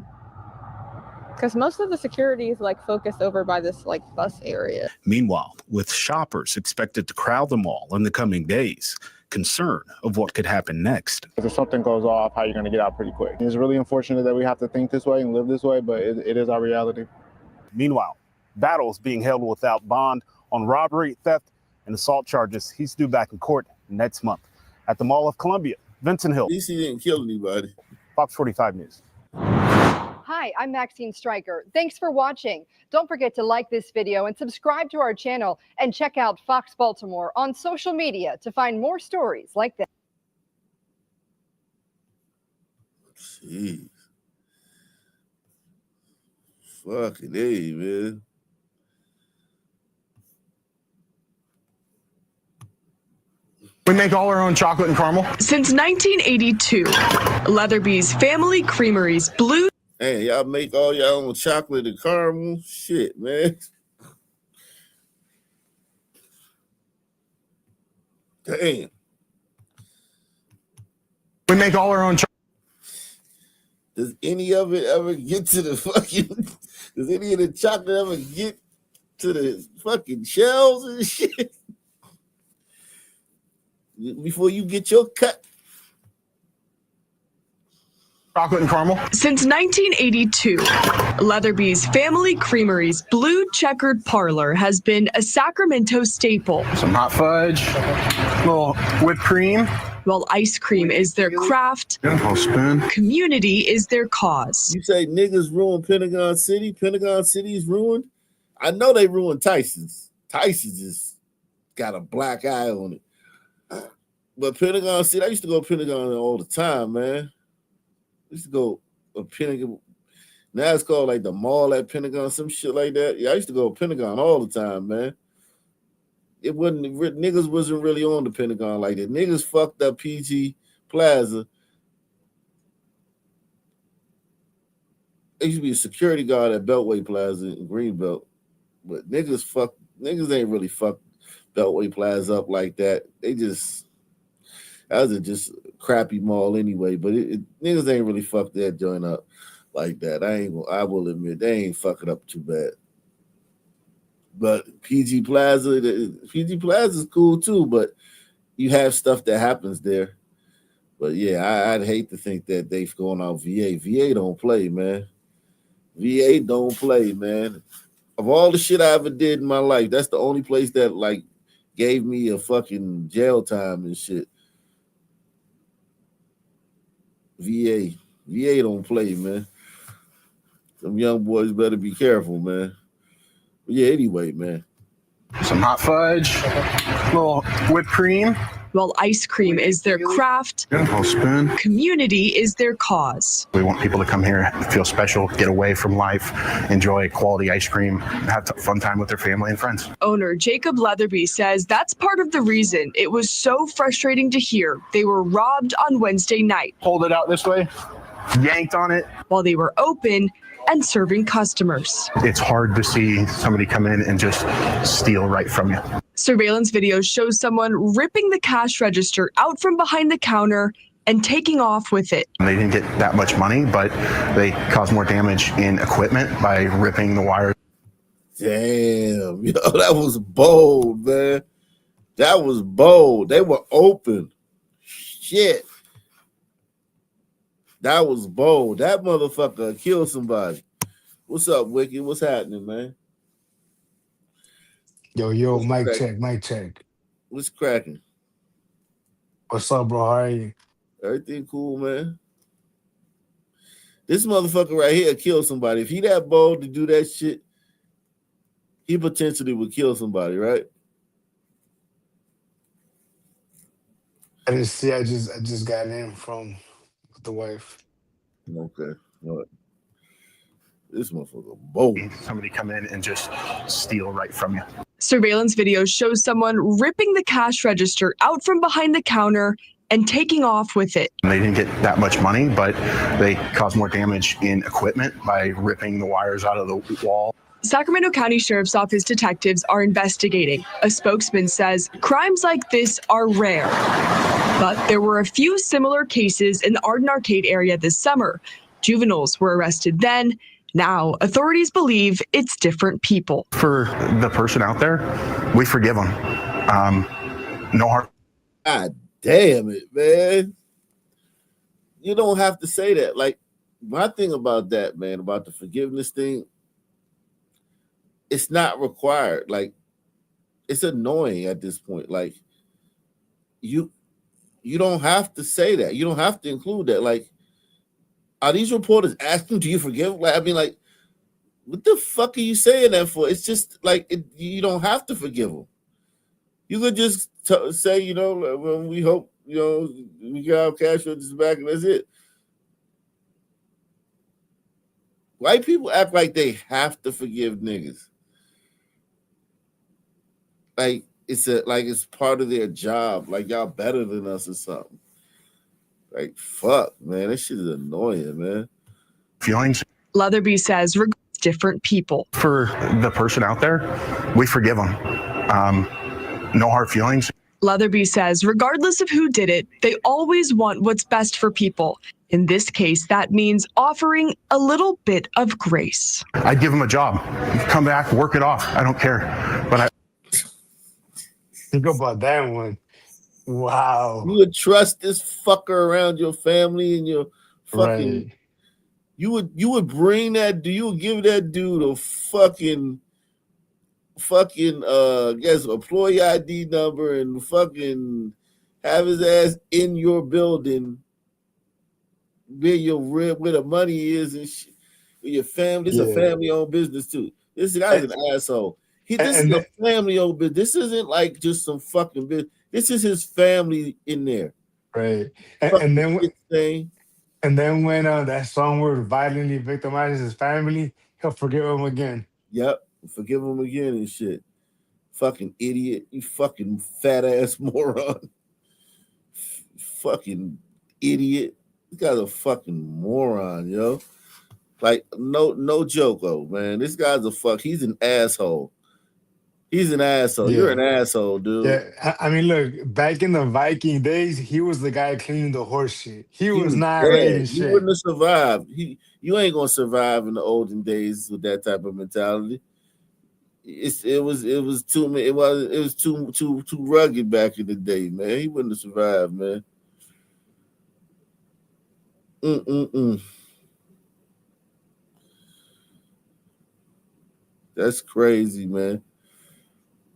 Because most of the security is focused over by this bus area. Meanwhile, with shoppers expected to crowd the mall in the coming days, concern of what could happen next. If something goes off, how are you going to get out pretty quick? It's really unfortunate that we have to think this way and live this way, but it is our reality. Meanwhile, battles being held without bond on robbery, theft, and assault charges. He's due back in court next month. At the Mall of Columbia, Vincent Hill. At least he didn't kill anybody. Fox 45 News. Hi, I'm Maxine Stryker. Thanks for watching. Don't forget to like this video and subscribe to our channel, and check out Fox Baltimore on social media to find more stories like that. Jeez. Fucking A, man. We make all our own chocolate and caramel. Since 1982, Leatherby's Family Creamery's Blue. Hey, y'all make all your own chocolate and caramel? Shit, man. Damn. We make all our own chocolate. Does any of it ever get to the fucking... Does any of the chocolate ever get to the fucking shelves and shit? Before you get your cut. Chocolate and caramel. Since 1982, Leatherby's Family Creamery's Blue Checkered Parlor has been a Sacramento staple. Some hot fudge, a little whipped cream. While ice cream is their craft, community is their cause. You say niggas ruined Pentagon City? Pentagon City's ruined? I know they ruined Tyson's. Tyson's just got a black eye on it. But Pentagon City, I used to go to Pentagon all the time, man. I used to go to Pentagon. Now it's called like the mall at Pentagon, some shit like that. Yeah, I used to go to Pentagon all the time, man. It wasn't, niggas wasn't really on the Pentagon like that. Niggas fucked up PG Plaza. There used to be a security guard at Beltway Plaza in Greenbelt. But niggas ain't really fucked Beltway Plaza up like that. That was just a crappy mall anyway, but niggas ain't really fucked that joint up like that. I will admit, they ain't fucking up too bad. But PG Plaza is cool too, but you have stuff that happens there. But yeah, I'd hate to think that they've gone out VA. VA don't play, man. VA don't play, man. Of all the shit I ever did in my life, that's the only place that gave me a fucking jail time and shit. VA don't play, man. Some young boys better be careful, man. But yeah, anyway, man. Some hot fudge, a little whipped cream. While ice cream is their craft, A little spoon. community is their cause. We want people to come here, feel special, get away from life, enjoy quality ice cream, have a fun time with their family and friends. Owner Jacob Leatherby says that's part of the reason it was so frustrating to hear they were robbed on Wednesday night. Hold it out this way, yanked on it. While they were open and serving customers. It's hard to see somebody come in and just steal right from you. Surveillance video shows someone ripping the cash register out from behind the counter and taking off with it. They didn't get that much money, but they caused more damage in equipment by ripping the wires. Damn, yo, that was bold, man. That was bold. They were open. Shit. That was bold. That motherfucker killed somebody. What's up, Wiki? What's happening, man? Yo, What's mic cracking? check, mic check. What's cracking? What's up, bro? How are you? Everything cool, man. This motherfucker right here killed somebody. If he that bold to do that shit, he potentially would kill somebody, right? I didn't see. I just got in from the wife. Okay. All right. This motherfucker bold. Somebody come in and just steal right from you. Surveillance video shows someone ripping the cash register out from behind the counter and taking off with it. They didn't get that much money, but they caused more damage in equipment by ripping the wires out of the wall. Sacramento County Sheriff's Office detectives are investigating. A spokesman says crimes like this are rare. But there were a few similar cases in the Arden Arcade area this summer. Juveniles were arrested then. Now, authorities believe it's different people. For the person out there, we forgive them. No hard. God damn it, man. You don't have to say that. Like, my thing about that, man, about the forgiveness thing, it's not required. Like, it's annoying at this point. Like, you don't have to say that. You don't have to include that. Like, are these reporters asking, do you forgive? Like, I mean, like, what the fuck are you saying that for? It's just like, you don't have to forgive them. You could just say, you know, well, we hope, you know, we got our cash registers back and that's it. White people act like they have to forgive niggas. Like it's part of their job. Like y'all better than us or something. Like fuck, man, that shit is annoying, man. Feelings. Leatherby says different people. For the person out there, we forgive them. No hard feelings. Leatherby says regardless of who did it, they always want what's best for people. In this case, that means offering a little bit of grace. I'd give them a job. Come back, work it off. I don't care. But I Think about that one. Wow. You would trust this fucker around your family and your fucking Right. you would bring that dude, you would give that dude a fucking guess employee ID number and fucking have his ass in your building where the money is and shit, where your family. This is a family-owned business too. This guy's an asshole. This is a family-owned business. This isn't like just some fucking business. This is his family in there. Right. And then when that song word violently victimizes his family, he'll forgive him again. Yep. Forgive him again and shit. Fucking idiot. You fucking fat ass moron. Fucking idiot. This guy's a fucking moron, yo. Like, no joke, oh man. This guy's he's an asshole. He's an asshole. Yeah. You're an asshole, dude. Yeah, I mean, look, back in the Viking days, he was the guy cleaning the horse shit. He was not dead. raiding You shit. wouldn't have survived. You ain't gonna survive in the olden days with that type of mentality. It was too rugged back in the day, man. He wouldn't have survived, man. That's crazy, man.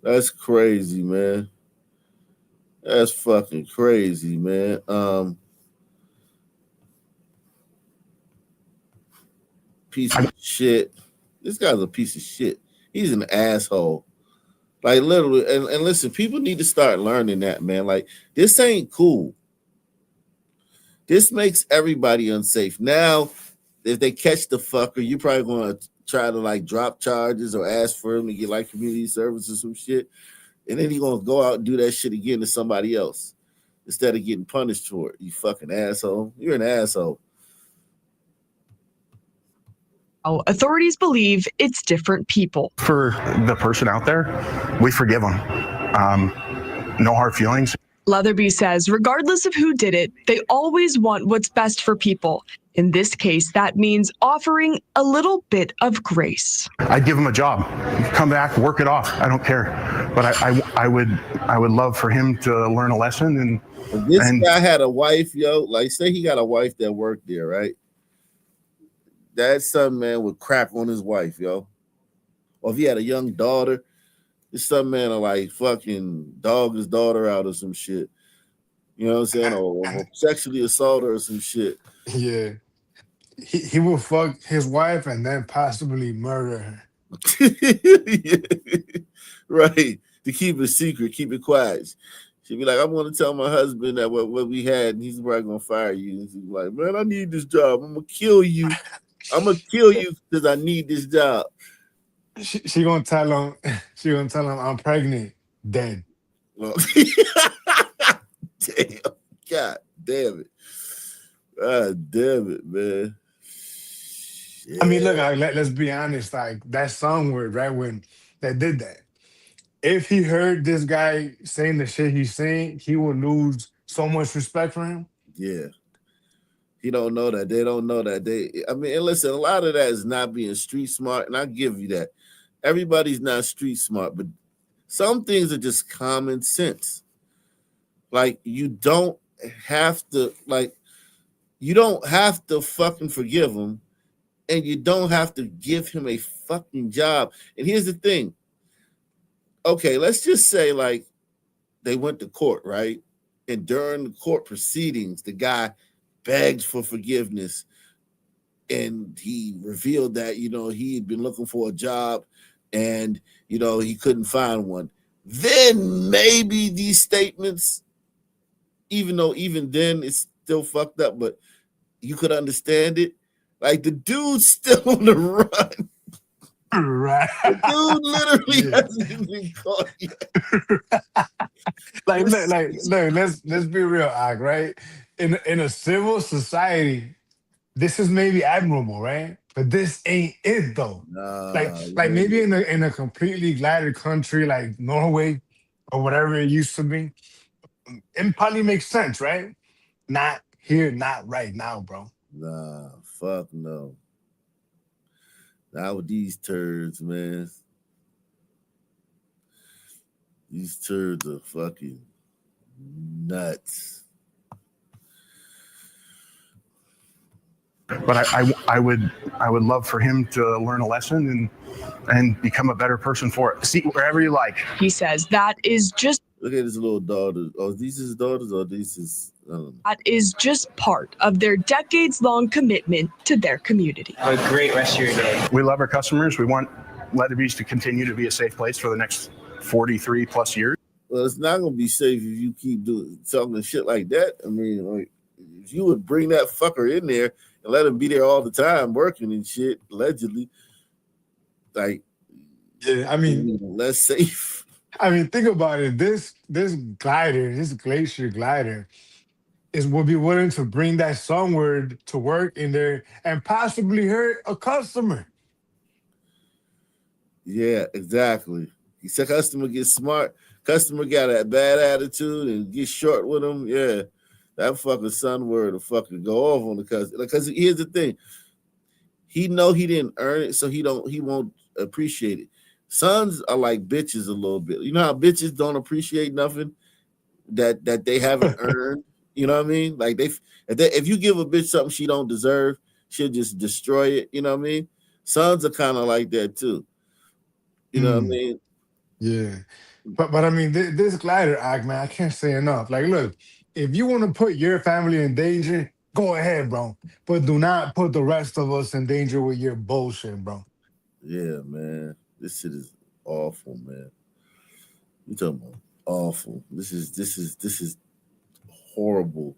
That's crazy, man. That's fucking crazy, man. Piece of shit. This guy's a piece of shit. He's an asshole. Like literally, and listen, people need to start learning that, man. Like this ain't cool. This makes everybody unsafe. Now, if they catch the fucker, you're probably gonna try to like drop charges or ask for him to get like community service or some shit. And then he's gonna go out and do that shit again to somebody else instead of getting punished for it. You fucking asshole. You're an asshole. Authorities believe it's different people. For the person out there, we forgive them. No hard feelings. Leatherby says regardless of who did it, they always want what's best for people. In this case, that means offering a little bit of grace. I'd give him a job, come back, work it off. I don't care, but I would love for him to learn a lesson. And if this guy had a wife, yo, like say he got a wife that worked there, right? That son man would crap on his wife, yo. Or if he had a young daughter, this son man will like fucking dog his daughter out or some shit. You know what I'm saying? Or sexually assault her or some shit. Yeah. He will fuck his wife and then possibly murder her. Yeah. Right. To keep it secret, keep it quiet. She'd be like, I'm gonna tell my husband that what we had, and he's probably gonna fire you. And she's like, man, I need this job. I'm gonna kill you. I'm gonna kill you because I need this job. She gonna tell him. She gonna tell him I'm pregnant. Dead. Well, damn. God damn it. God damn it, man. I mean, look, let's be honest. Like that song word, right? When they did that, if he heard this guy saying the shit he's saying, he would lose so much respect for him. Yeah. He don't know that. They don't know that. I mean, and listen, a lot of that is not being street smart, and I give you that. Everybody's not street smart, but some things are just common sense. Like you don't have to fucking forgive him, and you don't have to give him a fucking job. And here's the thing. Okay, let's just say like they went to court, right? And during the court proceedings, the guy begged for forgiveness, and he revealed that he had been looking for a job, and he couldn't find one. Then maybe these statements, even though even then it's still fucked up, but you could understand it. Like the dude's still on the run. Right. The dude literally hasn't been caught yet. Let's be real, Ak, right? In a civil society, this is maybe admirable, right? But this ain't it though. Like maybe in a completely glided country like Norway or whatever it used to be, it probably makes sense, right? Not here, not right now, bro. Nah, fuck no. Not with these turds, man. These turds are fucking nuts. But I would love for him to learn a lesson and become a better person for it. See wherever you like. He says that is just. Look at his little daughter. Oh, these his daughters or these is. That is just part of their decades-long commitment to their community. Have a great rest of your day. We love our customers. We want Leatherby's to continue to be a safe place for the next 43 plus years. Well, it's not gonna be safe if you keep talking shit like that. I mean, like if you would bring that fucker in there and let him be there all the time working and shit, allegedly, like yeah, I mean less safe. I mean, think about it. This glacier glider would be willing to bring that song word to work in there and possibly hurt a customer. Yeah, exactly. He said customer gets smart. Customer got a bad attitude and get short with him. Yeah, that fucking son word will fucking go off on the customer. Because here's the thing. He know he didn't earn it, so he won't appreciate it. Sons are like bitches a little bit. You know how bitches don't appreciate nothing that they haven't earned? You know what I mean? Like if you give a bitch something she don't deserve, she'll just destroy it. You know what I mean? Sons are kind of like that too. You know what I mean? Yeah. But I mean, this glider act, man, I can't say enough. Like, look, if you want to put your family in danger, go ahead, bro. But do not put the rest of us in danger with your bullshit, bro. Yeah, man. This shit is awful, man. You talking about awful? This is horrible.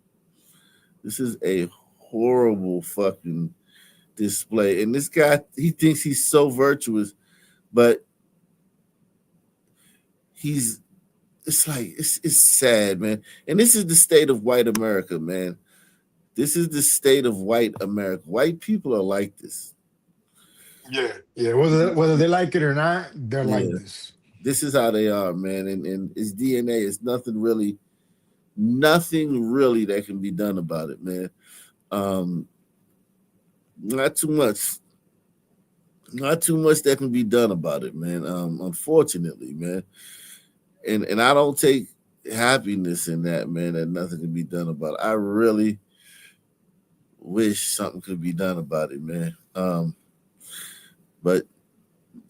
This is a horrible fucking display. And this guy, he thinks he's so virtuous, but it's sad, man. And this is the state of white America, man. This is the state of white America. White people are like this. Yeah, yeah. Whether they like it or not, they're like this. This is how they are, man. And it's DNA. It's nothing really that can be done about it, man. Not too much that can be done about it, man. Unfortunately, man. And I don't take happiness in that, man, that nothing can be done about it. I really wish something could be done about it, man. But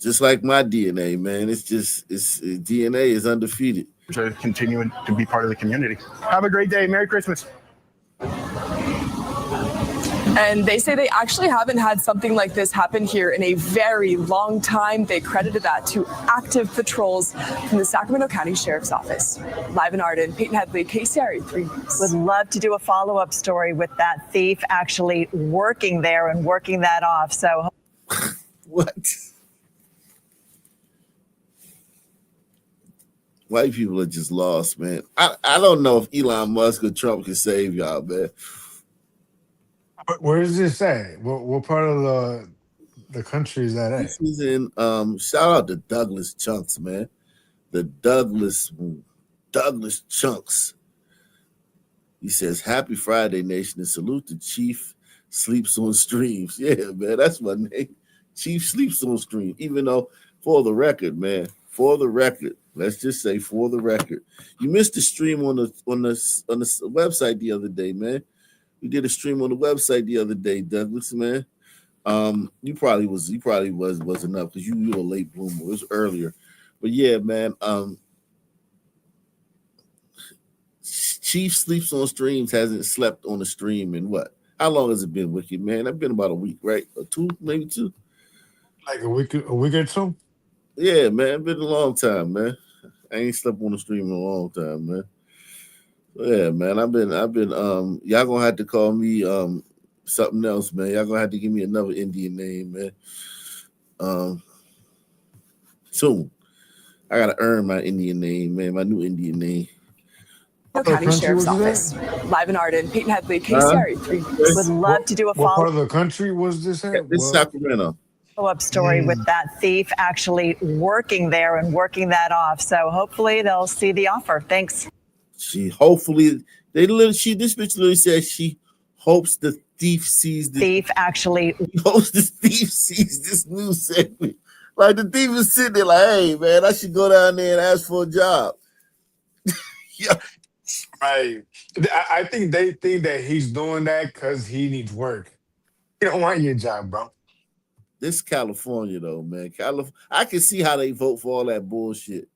just like my DNA, man, DNA is undefeated. To continuing to be part of the community. Have a great day. Merry Christmas. And they say they actually haven't had something like this happen here in a very long time. They credited that to active patrols from the Sacramento County Sheriff's Office. Live in Arden, Peyton Headley, KCRA 3 News. Would love to do a follow-up story with that thief actually working there and working that off. So what? White people are just lost, man. I don't know if Elon Musk or Trump can save y'all, man. Where is this at? What part of the country is that at? This is in shout out to Douglas Chunks, man. The Douglas Chunks. He says, "Happy Friday, nation, and salute to Chief Sleeps on Streams." Yeah, man, that's my name. Chief Sleeps on Stream. Even though, for the record, man, let's just say for the record, you missed the stream on the website the other day, man. We did a stream on the website the other day, Douglas, man. You probably was enough because you were a late bloomer. It was earlier, but yeah, man. Chief Sleeps on Streams hasn't slept on a stream in what? How long has it been, Wicked, man? That's been about a week, right? Or two, maybe two. Like a week or two. Yeah, man, it's been a long time, man. I ain't slept on the stream in a long time, man. Yeah, man, I've been y'all gonna have to call me something else, man. Y'all gonna have to give me another Indian name, man. Soon. I gotta earn my Indian name, man, my new Indian name. County Sheriff's Office. Live in Arden, Peyton Headley, KCRA 3 News. Would love to do a What part follow-up of the country was this at? This is Sacramento. story with that thief actually working there and working that off. So hopefully they'll see the offer. Thanks. This bitch literally said she hopes the thief sees this. Thief actually hopes the thief sees this new segment. Like the thief is sitting there like, hey man, I should go down there and ask for a job. Yeah. Right. I think they think that he's doing that because he needs work. He don't want your job, bro. This California though, man. I can see how they vote for all that bullshit.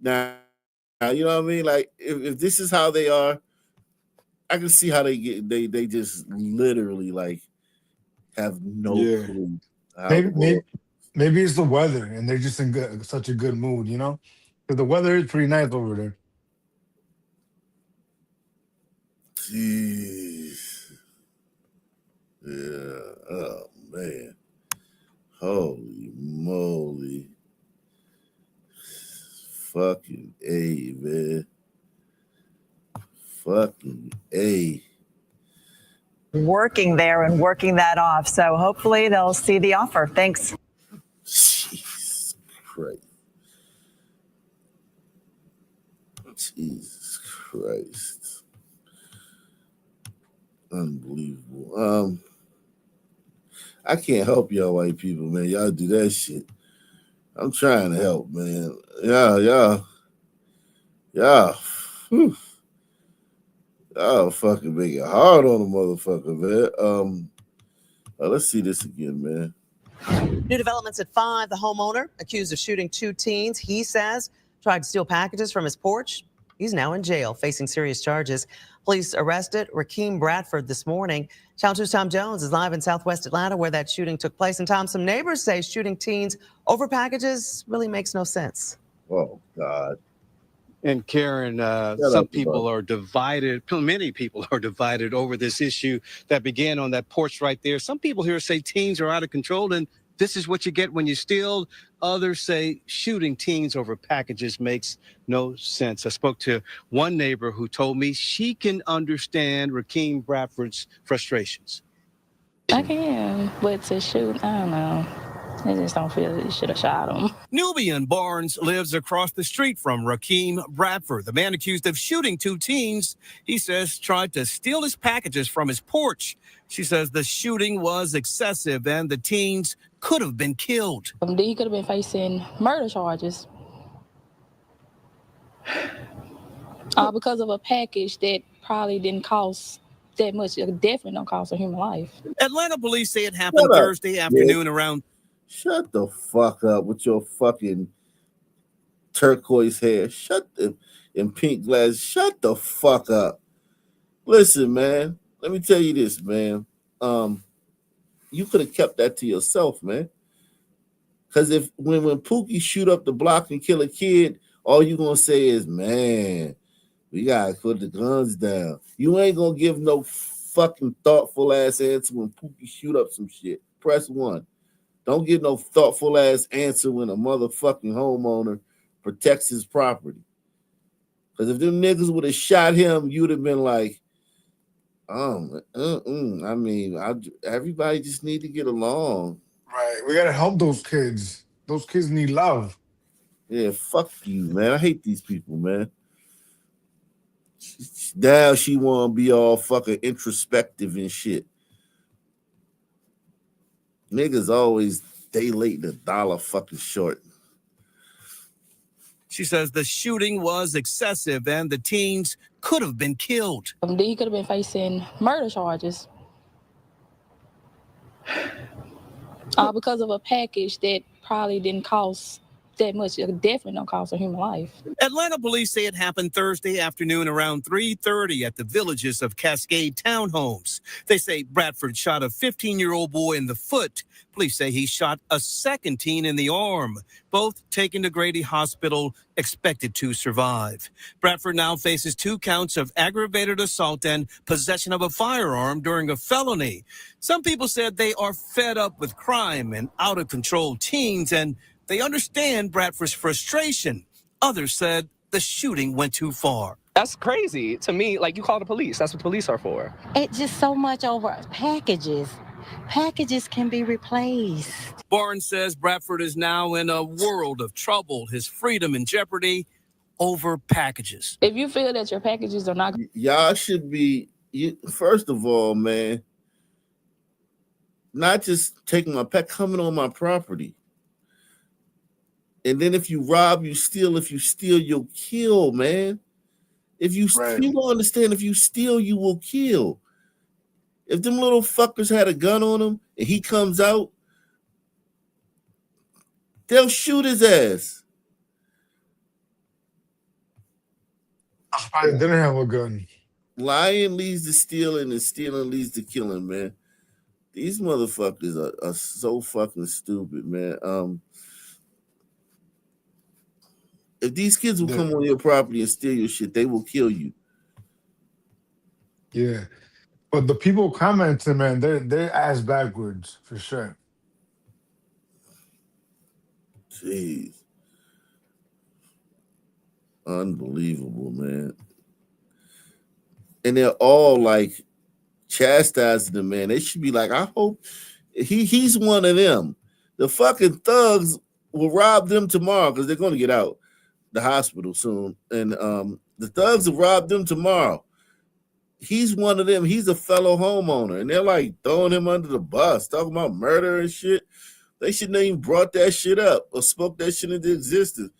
Now, you know what I mean? Like if this is how they are, I can see how they just literally like have no clue. Maybe it's the weather and they're just in such a good mood, you know? Because the weather is pretty nice over there. Jeez. Yeah. Oh man. Holy moly. Fucking A, man. Fucking A. Working there and working that off. So hopefully they'll see the offer. Thanks. Jesus Christ. Jesus Christ. Unbelievable. I can't help y'all white people, man. Y'all do that shit. I'm trying to help, man. Y'all fucking make it hard on the motherfucker, man. Let's see this again, man. New developments at 5. The homeowner accused of shooting 2 teens, he says, tried to steal packages from his porch. He's now in jail, facing serious charges. Police arrested Rakeem Bradford this morning. Channel 2's Tom Jones is live in Southwest Atlanta, where that shooting took place. And Tom, some neighbors say shooting teens over packages really makes no sense. Oh, God. And Karen, some people are divided. Many people are divided over this issue that began on that porch right there. Some people here say teens are out of control, and this is what you get when you steal. Others say shooting teens over packages makes no sense. I spoke to one neighbor who told me she can understand Rakeem Bradford's frustrations. I can, but to shoot, I don't know. I just don't feel you should have shot him. Nubian Barnes lives across the street from Rakeem Bradford, the man accused of shooting 2 teens. He says tried to steal his packages from his porch. She says the shooting was excessive and the teens could have been killed. He could have been facing murder charges because of a package that probably didn't cost that much. It definitely don't cost a human life. Atlanta police say it happened Thursday afternoon around. Shut the fuck up with your fucking turquoise hair. Shut the and pink glasses. Shut the fuck up. Listen, man. Let me tell you this, man. You could have kept that to yourself, man. Because if when Pookie shoot up the block and kill a kid, all you gonna say is, man, we gotta put the guns down. You ain't gonna give no fucking thoughtful ass answer when Pookie shoot up some shit. Press 1. Don't get no thoughtful ass answer when a motherfucking homeowner protects his property. Because if them niggas would have shot him, you'd have been like, everybody just need to get along. Right. We gotta help those kids. Those kids need love. Yeah, fuck you, man. I hate these people, man. Now she wanna be all fucking introspective and shit. Niggas always day late and $1 fucking short. She says the shooting was excessive and the teens could have been killed. He could have been facing murder charges because of a package that probably didn't cost that much. It definitely don't cost a human life. Atlanta police say it happened Thursday afternoon around 3:30 at the Villages of Cascade townhomes. They say Bradford shot a 15-year-old boy in the foot. Police say he shot a second teen in the arm. Both taken to Grady Hospital, expected to survive. Bradford now faces 2 counts of aggravated assault and possession of a firearm during a felony. Some people said they are fed up with crime and out-of-control teens, and they understand Bradford's frustration. Others said the shooting went too far. That's crazy. To me, like, you call the police. That's what police are for. It's just so much over packages. Packages can be replaced. Barnes says Bradford is now in a world of trouble, his freedom in jeopardy over packages. If you feel that your packages are not... Y'all should be, first of all, man, not just taking my pack, coming on my property. And then if you rob, you steal. If you steal, you'll kill, man. If you don't understand, if you steal, you will kill. If them little fuckers had a gun on him and he comes out, they'll shoot his ass. I didn't have a gun. Lying leads to stealing and stealing leads to killing, man. These motherfuckers are so fucking stupid, man. If these kids will come on your property and steal your shit, they will kill you. Yeah. But the people commenting, man, they're ass backwards for sure. Jeez. Unbelievable, man. And they're all like chastising the man. They should be like, I hope he's one of them. The fucking thugs will rob them tomorrow because they're going to get out the hospital soon. And the thugs will rob them tomorrow. He's one of them. He's a fellow homeowner. And they're like throwing him under the bus, talking about murder and shit. They shouldn't have even brought that shit up or spoke that shit into existence.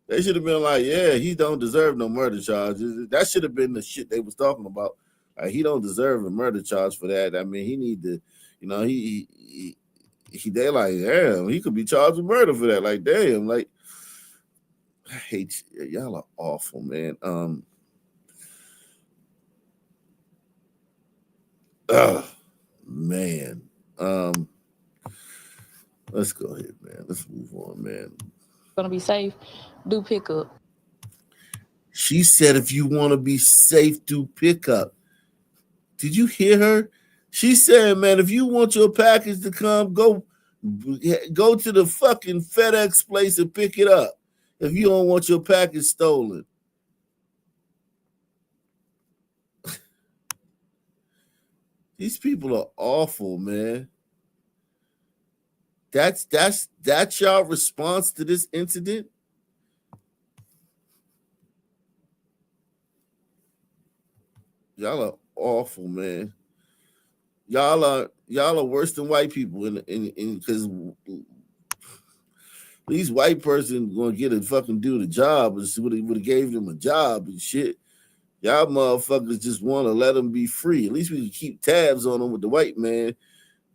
They should have been like, yeah, he don't deserve no murder charges. That should have been the shit they was talking about. Like, he don't deserve a murder charge for that. I mean, he need to, you know, they're like, damn, he could be charged with murder for that. Like, damn, like, I hate you. Y'all are awful, man. Man. Let's go ahead, man. Let's move on, man. Gonna be safe. Do pick up. She said, if you want to be safe, do pickup. Did you hear her? She said, man, if you want your package to come, go to the fucking FedEx place and pick it up. If you don't want your package stolen. These people are awful, man. That's y'all response to this incident? Y'all are awful, man. Y'all are worse than white people, because these white person gonna get a fucking do the job, and would have gave them a job and shit. Y'all motherfuckers just want to let them be free. At least we can keep tabs on them with the white man.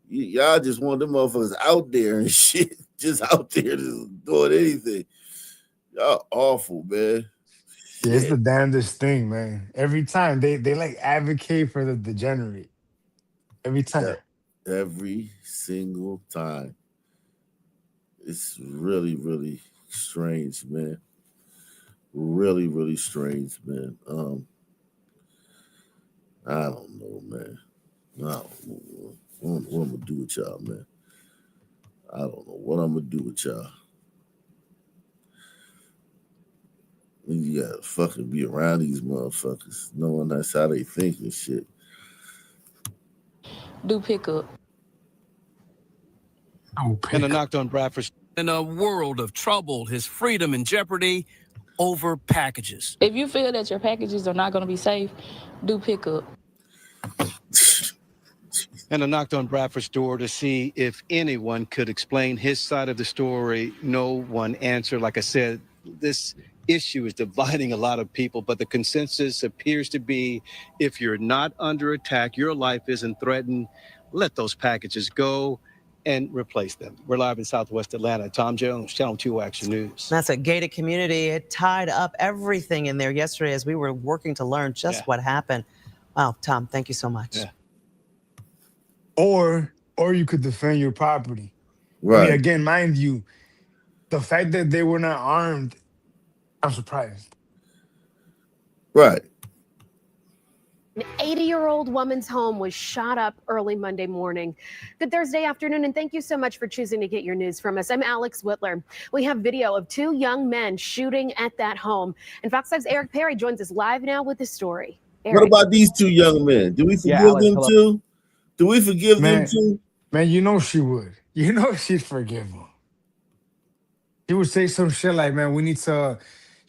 Y'all just want them motherfuckers out there and shit, just out there just doing anything. Y'all awful, man. Yeah, it's the damnedest thing, man. Every time they like advocate for the degenerate. Every time. Every single time. It's really, really strange, man. Really, really strange, man. I don't know, man. I don't know what I'm gonna do with y'all, man. I don't know what I'm gonna do with y'all. You gotta fucking be around these motherfuckers, knowing that's how they think and shit. Do pick up. And a knocked on Bradford. In a world of trouble, his freedom in jeopardy over packages. If you feel that your packages are not going to be safe, do pick up. And I knocked on Bradford's door to see if anyone could explain his side of the story. No one answered. Like I said, this issue is dividing a lot of people, but the consensus appears to be if you're not under attack, your life isn't threatened, let those packages go and replace them. We're live in Southwest Atlanta. Tom Jones, Channel 2 Action News. That's a gated community. It tied up everything in there yesterday as we were working to learn just what happened. Wow, Tom, thank you so much. Yeah. Or you could defend your property. Right. I mean, again, mind you, the fact that they were not armed, I'm surprised. Right. An 80-year-old woman's home was shot up early Monday morning. Good Thursday afternoon, and thank you so much for choosing to get your news from us. I'm Alex Whitler. We have video of two young men shooting at that home. And Fox 5's Eric Perry joins us live now with the story. Eric. What about these two young men? Do we forgive them too? Do we forgive them too? Man, you know she would. You know she'd forgive them. She would say some shit like, man, we need to,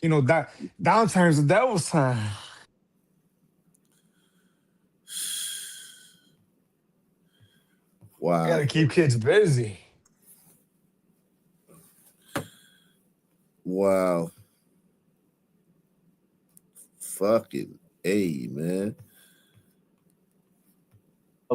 downtime's the devil's time. Wow. I gotta keep kids busy. Wow. Fucking A, man.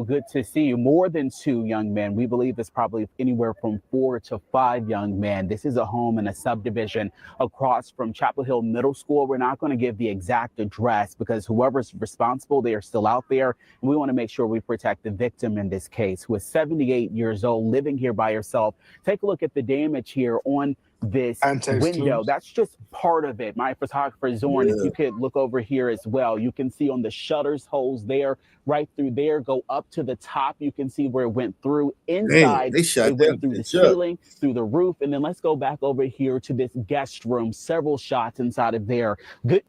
Good to see you. More than two young men. We believe it's probably anywhere from 4 to 5 young men. This is a home in a subdivision across from Chapel Hill Middle School. We're not going to give the exact address because whoever's responsible, they are still out there. And we want to make sure we protect the victim in this case, who is 78 years old, living here by herself. Take a look at the damage here on this window. That's just part of it. My photographer Zorn, if you could look over here as well, you can see on the shutters holes there, right through there, go up to the top. You can see where it went through. Inside, it went through the ceiling, through the roof. And then let's go back over here to this guest room. Several shots inside of there. Good.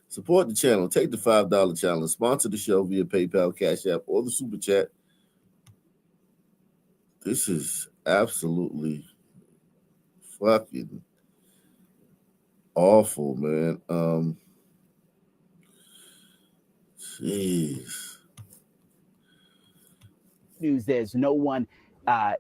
Support the channel. Take the $5 challenge. Sponsor the show via PayPal, Cash App, or the Super Chat. This is absolutely fucking awful, man. Jeez. News is no one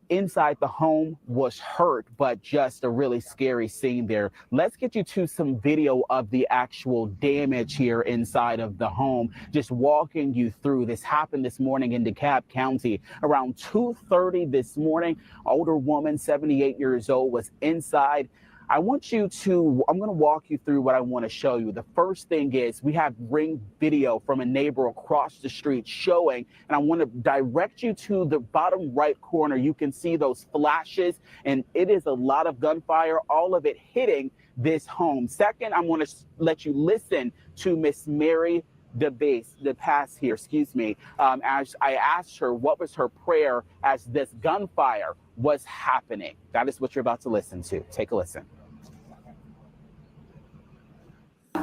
inside the home was hurt, but just a really scary scene there. Let's get you to some video of the actual damage here inside of the home. Just walking you through. This happened this morning in DeKalb County around 2:30 this morning. Older woman, 78 years old, was inside I'm going to walk you through what I want to show you. The first thing is we have ring video from a neighbor across the street showing, and I want to direct you to the bottom right corner. You can see those flashes, and it is a lot of gunfire, all of it hitting this home. Second, I'm going to let you listen to Miss Mary the pass here, excuse me, as I asked her what was her prayer as this gunfire was happening. That is what you're about to listen to. Take a listen.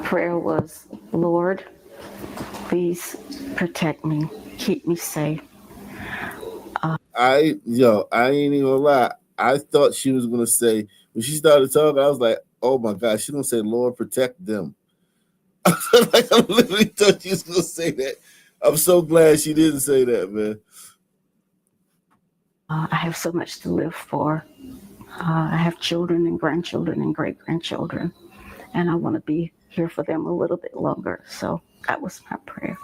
Prayer was, Lord, please protect me, keep me safe. I ain't even gonna lie. I thought she was gonna say, when she started talking, I was like, oh my God, she's gonna say, Lord, protect them. Like, I literally thought she was gonna say that. I'm so glad she didn't say that, man. I have so much to live for. I have children and grandchildren and great-grandchildren, and I want to be here for them a little bit longer. So that was my prayer.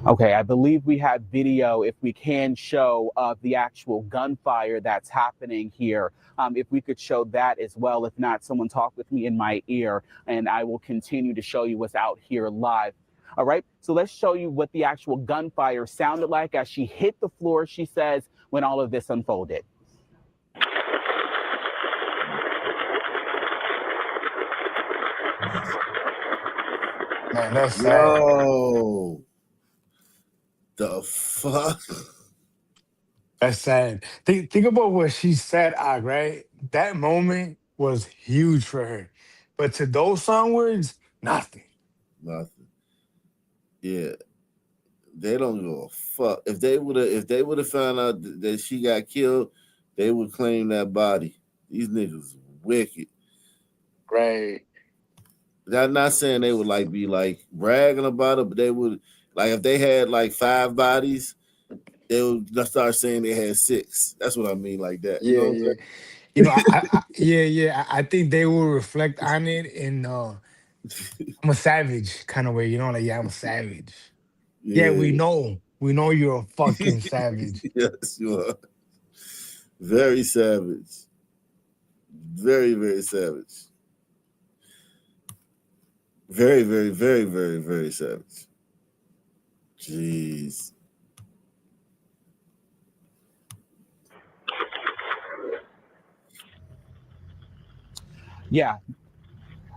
Okay, I believe we have video, if we can show, of the actual gunfire that's happening here. If we could show that as well. If not, someone talk with me in my ear, and I will continue to show you what's out here live. All right, so let's show you what the actual gunfire sounded like as she hit the floor, she says, when all of this unfolded. Man, that's sad. Yo, the fuck? That's sad. Think about what she said, right? That moment was huge for her. But to those onwards, nothing. Nothing. Yeah. They don't give a fuck. If they would have found out that she got killed, they would claim that body. These niggas wicked. Right. I'm not saying they would be bragging about it, but they would, like, if they had like 5 bodies, they would start saying they had 6. That's what I mean, like that. Yeah, You know what I'm yeah. saying? I think they will reflect on it in I'm a savage kind of way, I'm a savage. Yeah, we know you're a fucking savage. Yes, you are. Very savage. Very, very savage. Very, very, very, very, very savage. Jeez. Yeah,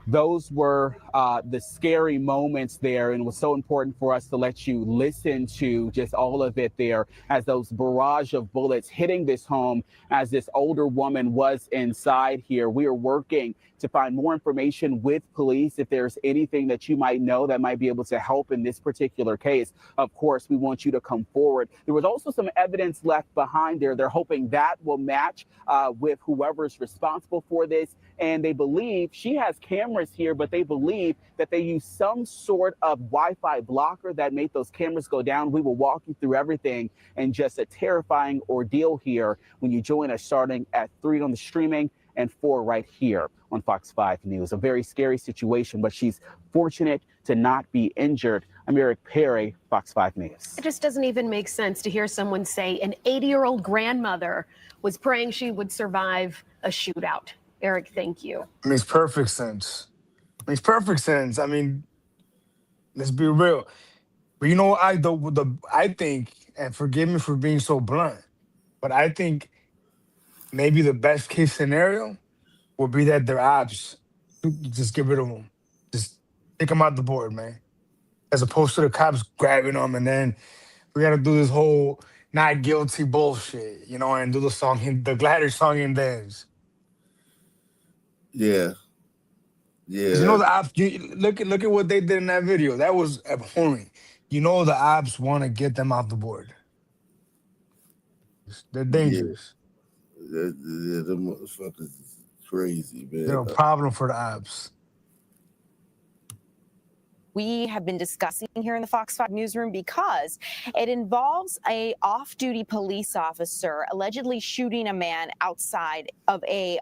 those were the scary moments there, and it was so important for us to let you listen to just all of it there as those barrage of bullets hitting this home as this older woman was inside here. We are working to find more information with police if there's anything that you might know that might be able to help in this particular case. Of course, we want you to come forward. There was also some evidence left behind there. They're hoping that will match with whoever's responsible for this. And they believe she has cameras here, but they believe that they used some sort of Wi-Fi blocker that made those cameras go down. We will walk you through everything and just a terrifying ordeal here when you join us starting at 3 on the streaming and 4 right here on Fox 5 News. A very scary situation, but she's fortunate to not be injured. I'm Eric Perry, Fox 5 News. It just doesn't even make sense to hear someone say an 80-year-old grandmother was praying she would survive a shootout. Eric, thank you. Makes perfect sense. I mean, let's be real. But you know what I think, and forgive me for being so blunt, but I think maybe the best case scenario would be that they're ops. Just get rid of them. Just take them out the board, man. As opposed to the cops grabbing them, and then we got to do this whole not guilty bullshit, and do the Glider song and dance. Yeah. Yeah. The ops, look at what they did in that video. That was abhorrent. The ops want to get them off the board. They're dangerous. Yeah, the motherfuckers is crazy, man. They're a problem for the ops. we have been discussing here in the Fox 5 newsroom because it involves a off-duty police officer allegedly shooting a man outside of a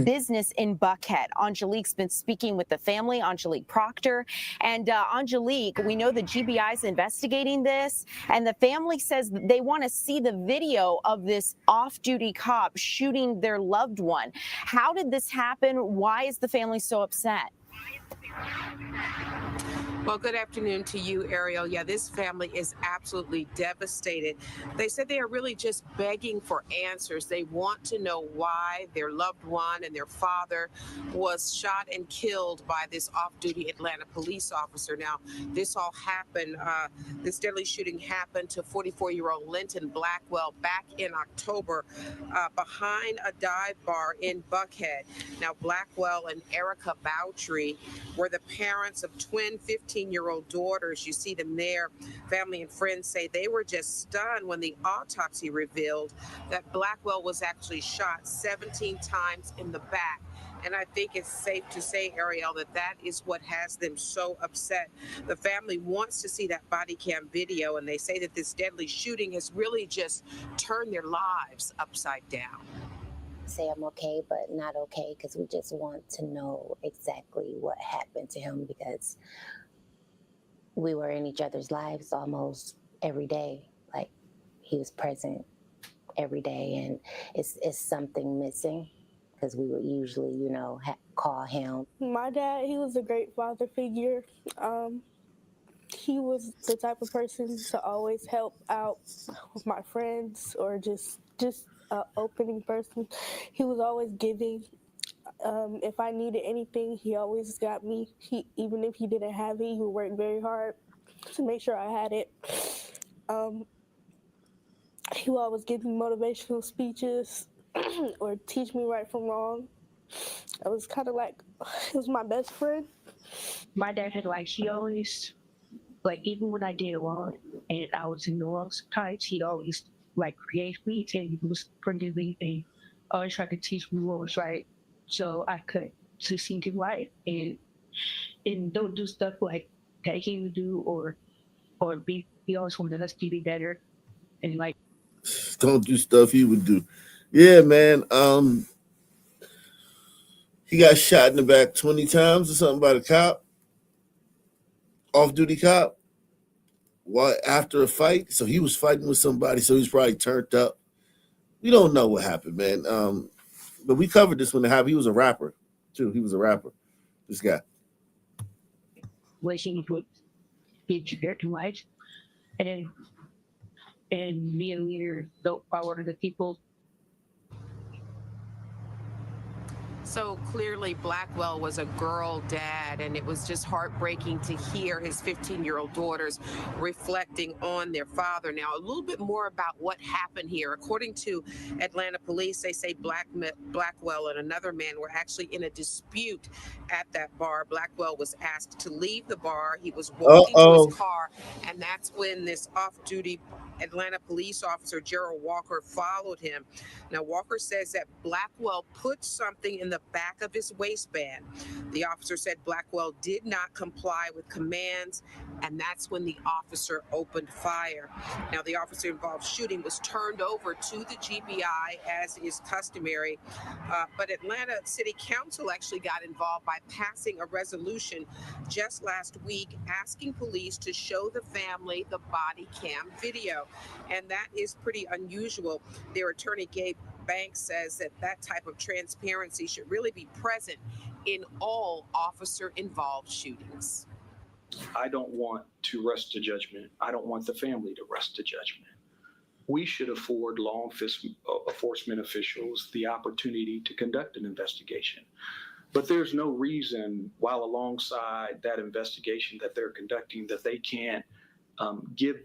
business in Buckhead. Angelique's been speaking with the family, Angelique Proctor. And Angelique, we know the GBI is investigating this, and the family says they want to see the video of this off-duty cop shooting their loved one. How did this happen? Why is the family so upset? Well, good afternoon to you, Ariel. Yeah, this family is absolutely devastated. They said they are really just begging for answers. They want to know why their loved one and their father was shot and killed by this off-duty Atlanta police officer. Now, this all happened, this deadly shooting happened to 44-year-old Linton Blackwell back in October behind a dive bar in Buckhead. Now, Blackwell and Erica Bowtry were the parents of twin 15-year-old daughters. You see them there. Family and friends say they were just stunned when the autopsy revealed that Blackwell was actually shot 17 times in the back. And I think it's safe to say, Ariel, that that is what has them so upset. The family wants to see that body cam video, and they say that this deadly shooting has really just turned their lives upside down. Say I'm okay, but not okay, because we just want to know exactly what happened to him, because we were in each other's lives almost every day. Like, he was present every day, and it's something missing, because we would usually, you know, call him. My dad, he was a great father figure. He was the type of person to always help out with my friends, or just an opening person. He was always giving. If I needed anything, he always got me. Even if he didn't have it, he would work very hard to make sure I had it. He would always give me motivational speeches or teach me right from wrong. It was kind of like, he was my best friend. My dad had he always, even when I did wrong and I was in the wrong sometimes, he always create me, and he was forgive me, and always try to teach me what was right, so I could succeed in life and don't do stuff that he would do or he always wanted us to be better and don't do stuff he would do. Yeah, man. He got shot in the back 20 times or something by the cop, off-duty cop, while after a fight. So he was fighting with somebody, so he's probably turned up. We don't know what happened, man. But we covered this when it happened. He was a rapper, too. He was a rapper, this guy. wishing would be prepared to life. And me and leader, I wanted the people. So clearly Blackwell was a girl dad, and it was just heartbreaking to hear his 15-year-old daughters reflecting on their father. Now, a little bit more about what happened here. According to Atlanta police, they say Blackwell and another man were actually in a dispute at that bar. Blackwell was asked to leave the bar. He was walking to his car, and that's when this off-duty Atlanta police officer, Gerald Walker, followed him. Now, Walker says that Blackwell put something in the back of his waistband. The officer said Blackwell did not comply with commands, and that's when the officer opened fire. Now, the officer involved shooting was turned over to the GBI, as is customary, but Atlanta City Council actually got involved by passing a resolution just last week asking police to show the family the body cam video, and that is pretty unusual. Their attorney, Gabe Banks, says that that type of transparency should really be present in all officer-involved shootings. I don't want to rush to judgment. I don't want the family to rush to judgment. We should afford law enforcement officials the opportunity to conduct an investigation. But there's no reason, while alongside that investigation that they're conducting, that they can't give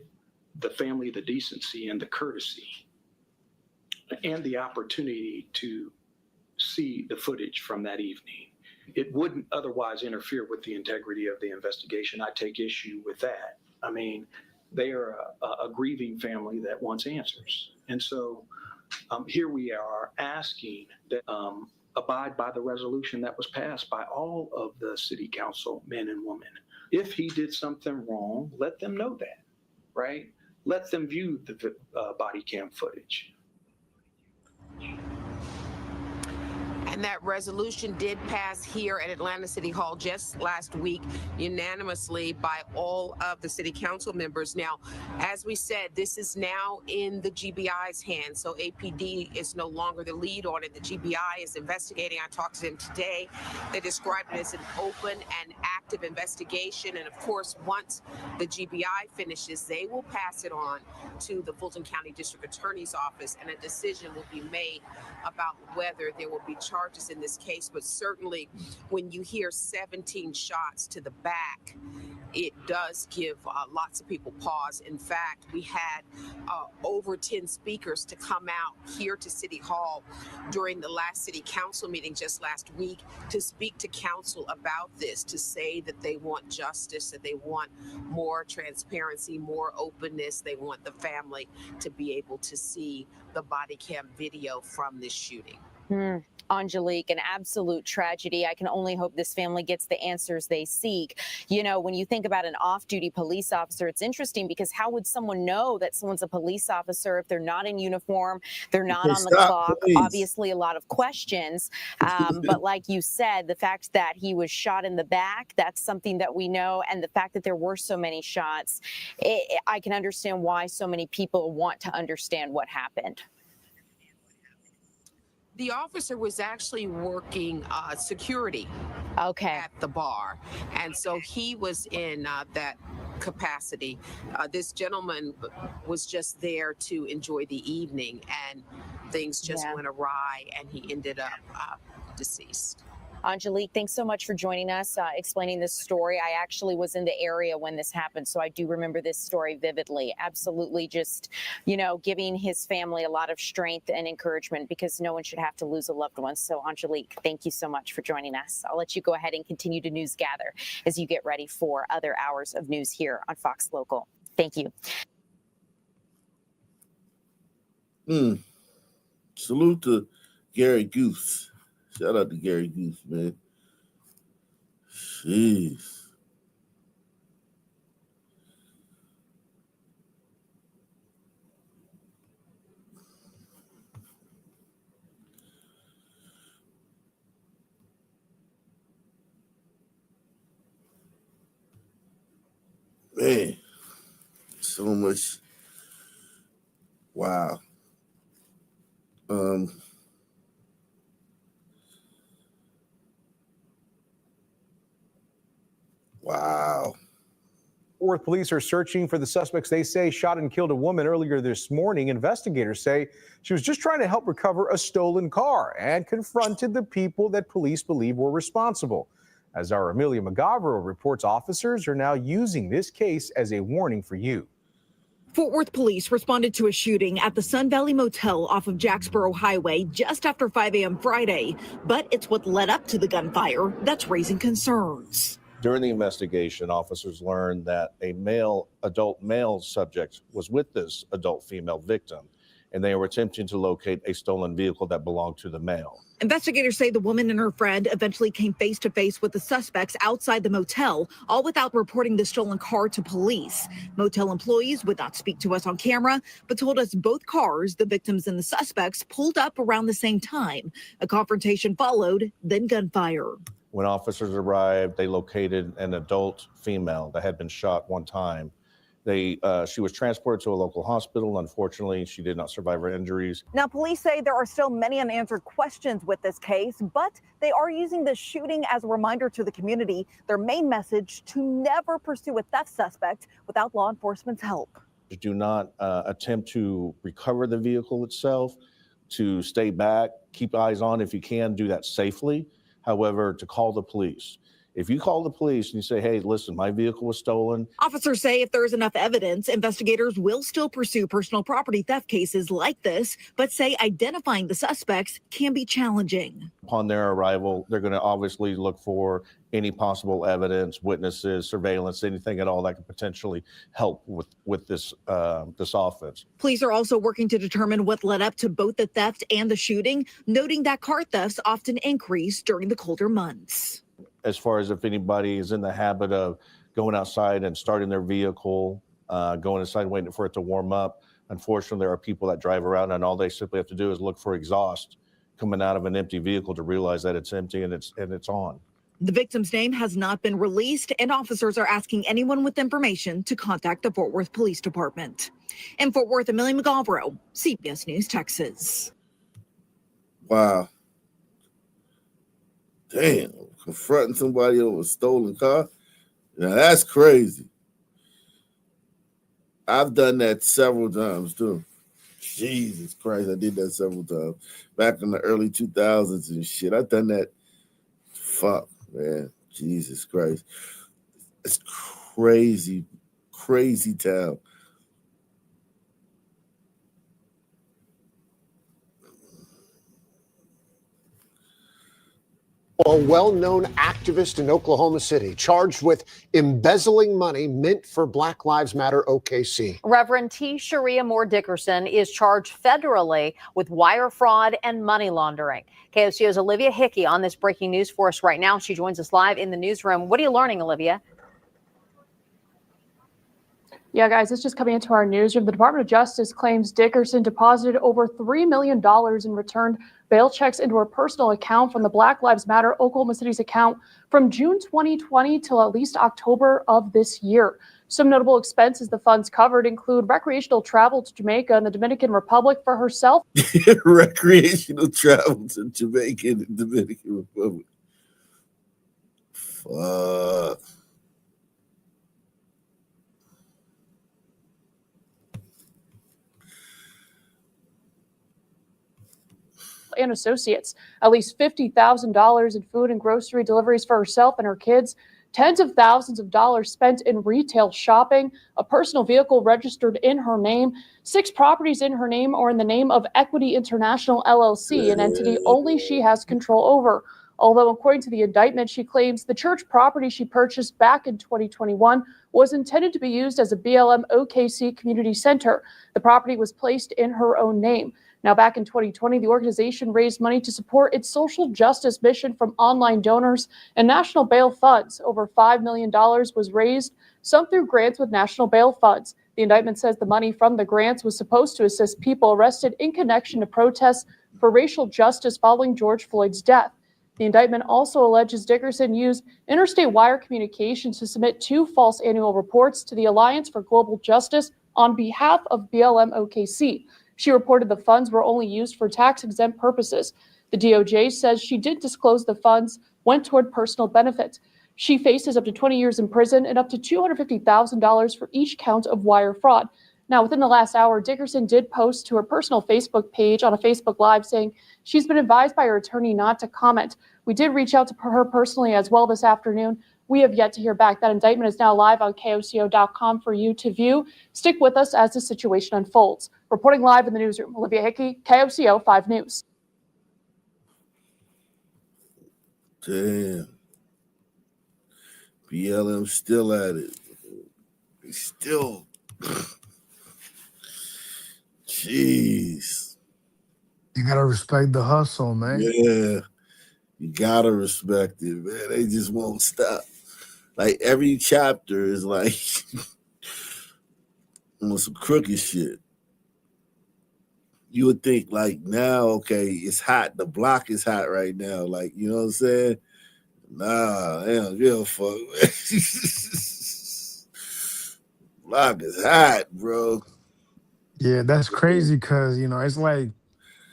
the family the decency and the courtesy and the opportunity to see the footage from that evening. It wouldn't otherwise interfere with the integrity of the investigation. I take issue with that. I mean, they are a grieving family that wants answers. And so here we are asking that abide by the resolution that was passed by all of the city council men and women If he did something wrong, let them know that, right? Let them view the body cam footage. And that resolution did pass here at Atlanta City Hall just last week unanimously by all of the city council members. Now, as we said, this is now in the GBI's hands, so APD is no longer the lead on it. The GBI is investigating. I talked to them today. They described it as an open and active investigation. And of course, once the GBI finishes, they will pass it on to the Fulton County District Attorney's Office, and a decision will be made about whether there will be charges in this case. But certainly when you hear 17 shots to the back, it does give lots of people pause. In fact, we had over 10 speakers to come out here to City Hall during the last city council meeting just last week to speak to council about this, to say that they want justice, that they want more transparency, more openness. They want the family to be able to see the body cam video from this shooting. Angelique, an absolute tragedy. I can only hope this family gets the answers they seek. You know, when you think about an off-duty police officer, it's interesting because how would someone know that someone's a police officer if they're not in uniform, they're not on the clock? Obviously, a lot of questions. But like you said, the fact that he was shot in the back, that's something that we know. And the fact that there were so many shots, I can understand why so many people want to understand what happened. The officer was actually working security at the bar, and so he was in that capacity. This gentleman was just there to enjoy the evening, and things just went awry, and he ended up deceased. Angelique, thanks so much for joining us, explaining this story. I actually was in the area when this happened, so I do remember this story vividly. Absolutely just, you know, giving his family a lot of strength and encouragement because no one should have to lose a loved one. So, Angelique, thank you so much for joining us. I'll let you go ahead and continue to news gather as you get ready for other hours of news here on Fox Local. Thank you. Salute to Gary Goose. Shout out to Gary Goose, man. Jeez. Man, so much. Wow. Wow. Fort Worth police are searching for the suspects they say shot and killed a woman earlier this morning. Investigators say she was just trying to help recover a stolen car and confronted the people that police believe were responsible. As our Amelia McGavro reports, officers are now using this case as a warning for you. Fort Worth police responded to a shooting at the Sun Valley Motel off of Jacksboro Highway just after 5 a.m. Friday. But it's what led up to the gunfire that's raising concerns. During the investigation, officers learned that a adult male subject was with this adult female victim, and they were attempting to locate a stolen vehicle that belonged to the male. Investigators say the woman and her friend eventually came face to face with the suspects outside the motel, all without reporting the stolen car to police. Motel employees would not speak to us on camera, but told us both cars, the victims and the suspects, pulled up around the same time. A confrontation followed, then gunfire. When officers arrived, they located an adult female that had been shot one time. She was transported to a local hospital. Unfortunately, she did not survive her injuries. Now, police say there are still many unanswered questions with this case, but they are using this shooting as a reminder to the community, their main message, to never pursue a theft suspect without law enforcement's help. Do not attempt to recover the vehicle itself, to stay back, keep eyes on if you can, do that safely. However, to call the police. If you call the police and you say, hey, listen, my vehicle was stolen. Officers say if there is enough evidence, investigators will still pursue personal property theft cases like this, but say identifying the suspects can be challenging. Upon their arrival, they're going to obviously look for any possible evidence, witnesses, surveillance, anything at all that could potentially help with this offense. Police are also working to determine what led up to both the theft and the shooting, noting that car thefts often increase during the colder months. As far as if anybody is in the habit of going outside and starting their vehicle, going inside and waiting for it to warm up. Unfortunately, there are people that drive around and all they simply have to do is look for exhaust coming out of an empty vehicle to realize that it's empty and it's on. The victim's name has not been released, and officers are asking anyone with information to contact the Fort Worth Police Department. In Fort Worth, Amelia McGavro, CBS News, Texas. Wow. Damn, confronting somebody over a stolen car? Now that's crazy. I've done that several times too. Jesus Christ, I did that several times. Back in the early 2000s and shit. I've done that. Fuck, man. Jesus Christ. It's crazy, crazy town. A well-known activist in Oklahoma City charged with embezzling money meant for Black Lives Matter OKC. Reverend T. Sharia Moore Dickerson is charged federally with wire fraud and money laundering. KOCO's Olivia Hickey on this breaking news for us right now. She joins us live in the newsroom. What are you learning, Olivia? Yeah, guys, it's just coming into our newsroom. The Department of Justice claims Dickerson deposited over $3 million and returned bail checks into her personal account from the Black Lives Matter Oklahoma City's account from June 2020 till at least October of this year. Some notable expenses the funds covered include recreational travel to Jamaica and the Dominican Republic for herself. Recreational travel to Jamaica and the Dominican Republic. Fuck. And associates, at least $50,000 in food and grocery deliveries for herself and her kids, tens of thousands of dollars spent in retail shopping, a personal vehicle registered in her name, 6 properties in her name or in the name of Equity International LLC, an entity only she has control over. Although, according to the indictment, she claims the church property she purchased back in 2021 was intended to be used as a BLM OKC community center. The property was placed in her own name. Now, back in 2020, the organization raised money to support its social justice mission from online donors and national bail funds. Over $5 million was raised, some through grants with national bail funds. The indictment says the money from the grants was supposed to assist people arrested in connection to protests for racial justice following George Floyd's death. The indictment also alleges Dickerson used interstate wire communications to submit 2 false annual reports to the Alliance for Global Justice on behalf of BLM OKC. She reported the funds were only used for tax-exempt purposes. The DOJ says she did disclose the funds went toward personal benefits. She faces up to 20 years in prison and up to $250,000 for each count of wire fraud. Now, within the last hour, Dickerson did post to her personal Facebook page on a Facebook Live saying she's been advised by her attorney not to comment. We did reach out to her personally as well this afternoon. We have yet to hear back. That indictment is now live on KOCO.com for you to view. Stick with us as the situation unfolds. Reporting live in the newsroom, Olivia Hickey, KOCO 5 News. Damn. BLM still at it. Still. Jeez. You gotta respect the hustle, man. Yeah. You gotta respect it, man. They just won't stop. Like every chapter is like some crooked shit. You would think like now, okay, it's hot. The block is hot right now. Like, you know what I'm saying? Nah, they don't give a fuck. Block is hot, bro. Yeah, that's crazy because, you know, it's like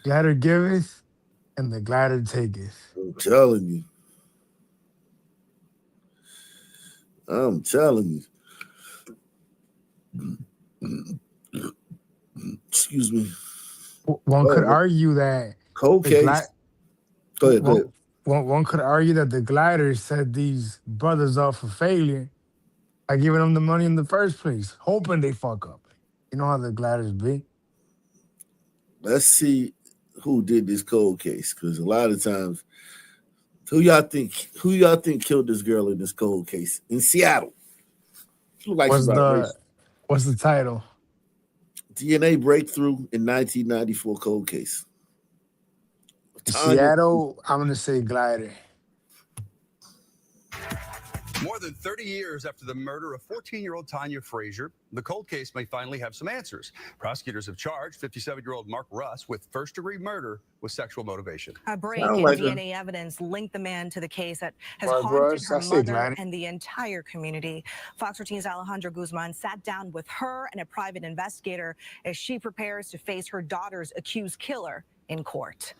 glider giveth and the glider taketh. I'm telling you. I'm telling you. Excuse me. One could argue that cold case. Go ahead. One could argue that the gliders set these brothers up for failure by giving them the money in the first place, hoping they fuck up. You know how the gliders be. Let's see who did this cold case, because a lot of times, who y'all think killed this girl in this cold case in Seattle? Like what's the title? DNA breakthrough in 1994 cold case. Seattle, I'm gonna say glider. More than 30 years after the murder of 14-year-old Tanya Frazier, the cold case may finally have some answers. Prosecutors have charged 57-year-old Mark Russ with first-degree murder with sexual motivation. A break in DNA evidence linked the man to the case that has Mark haunted Russ, her I say mother glad. and the entire community. Fox 13's Alejandra Guzman sat down with her and a private investigator as she prepares to face her daughter's accused killer in court.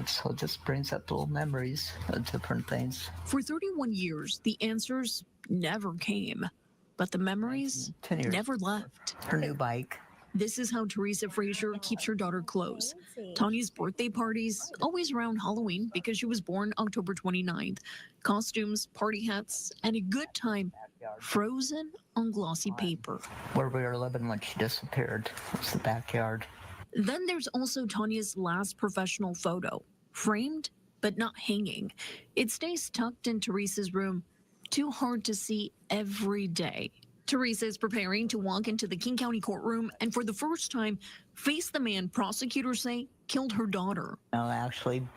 So it just brings up little memories of different things. For 31 years, the answers never came, but the memories 10 years. never left. Her new bike. This is how Teresa Frazier keeps her daughter close. Tanya's birthday parties, always around Halloween because she was born October 29th. Costumes, party hats, and a good time frozen on glossy paper. Where we were living when she disappeared. It's the backyard. Then there's also Tanya's last professional photo, framed but not hanging. It stays tucked in Teresa's room, too hard to see every day. Teresa is preparing to walk into the King County courtroom and for the first time face the man prosecutors say killed her daughter. I'm actually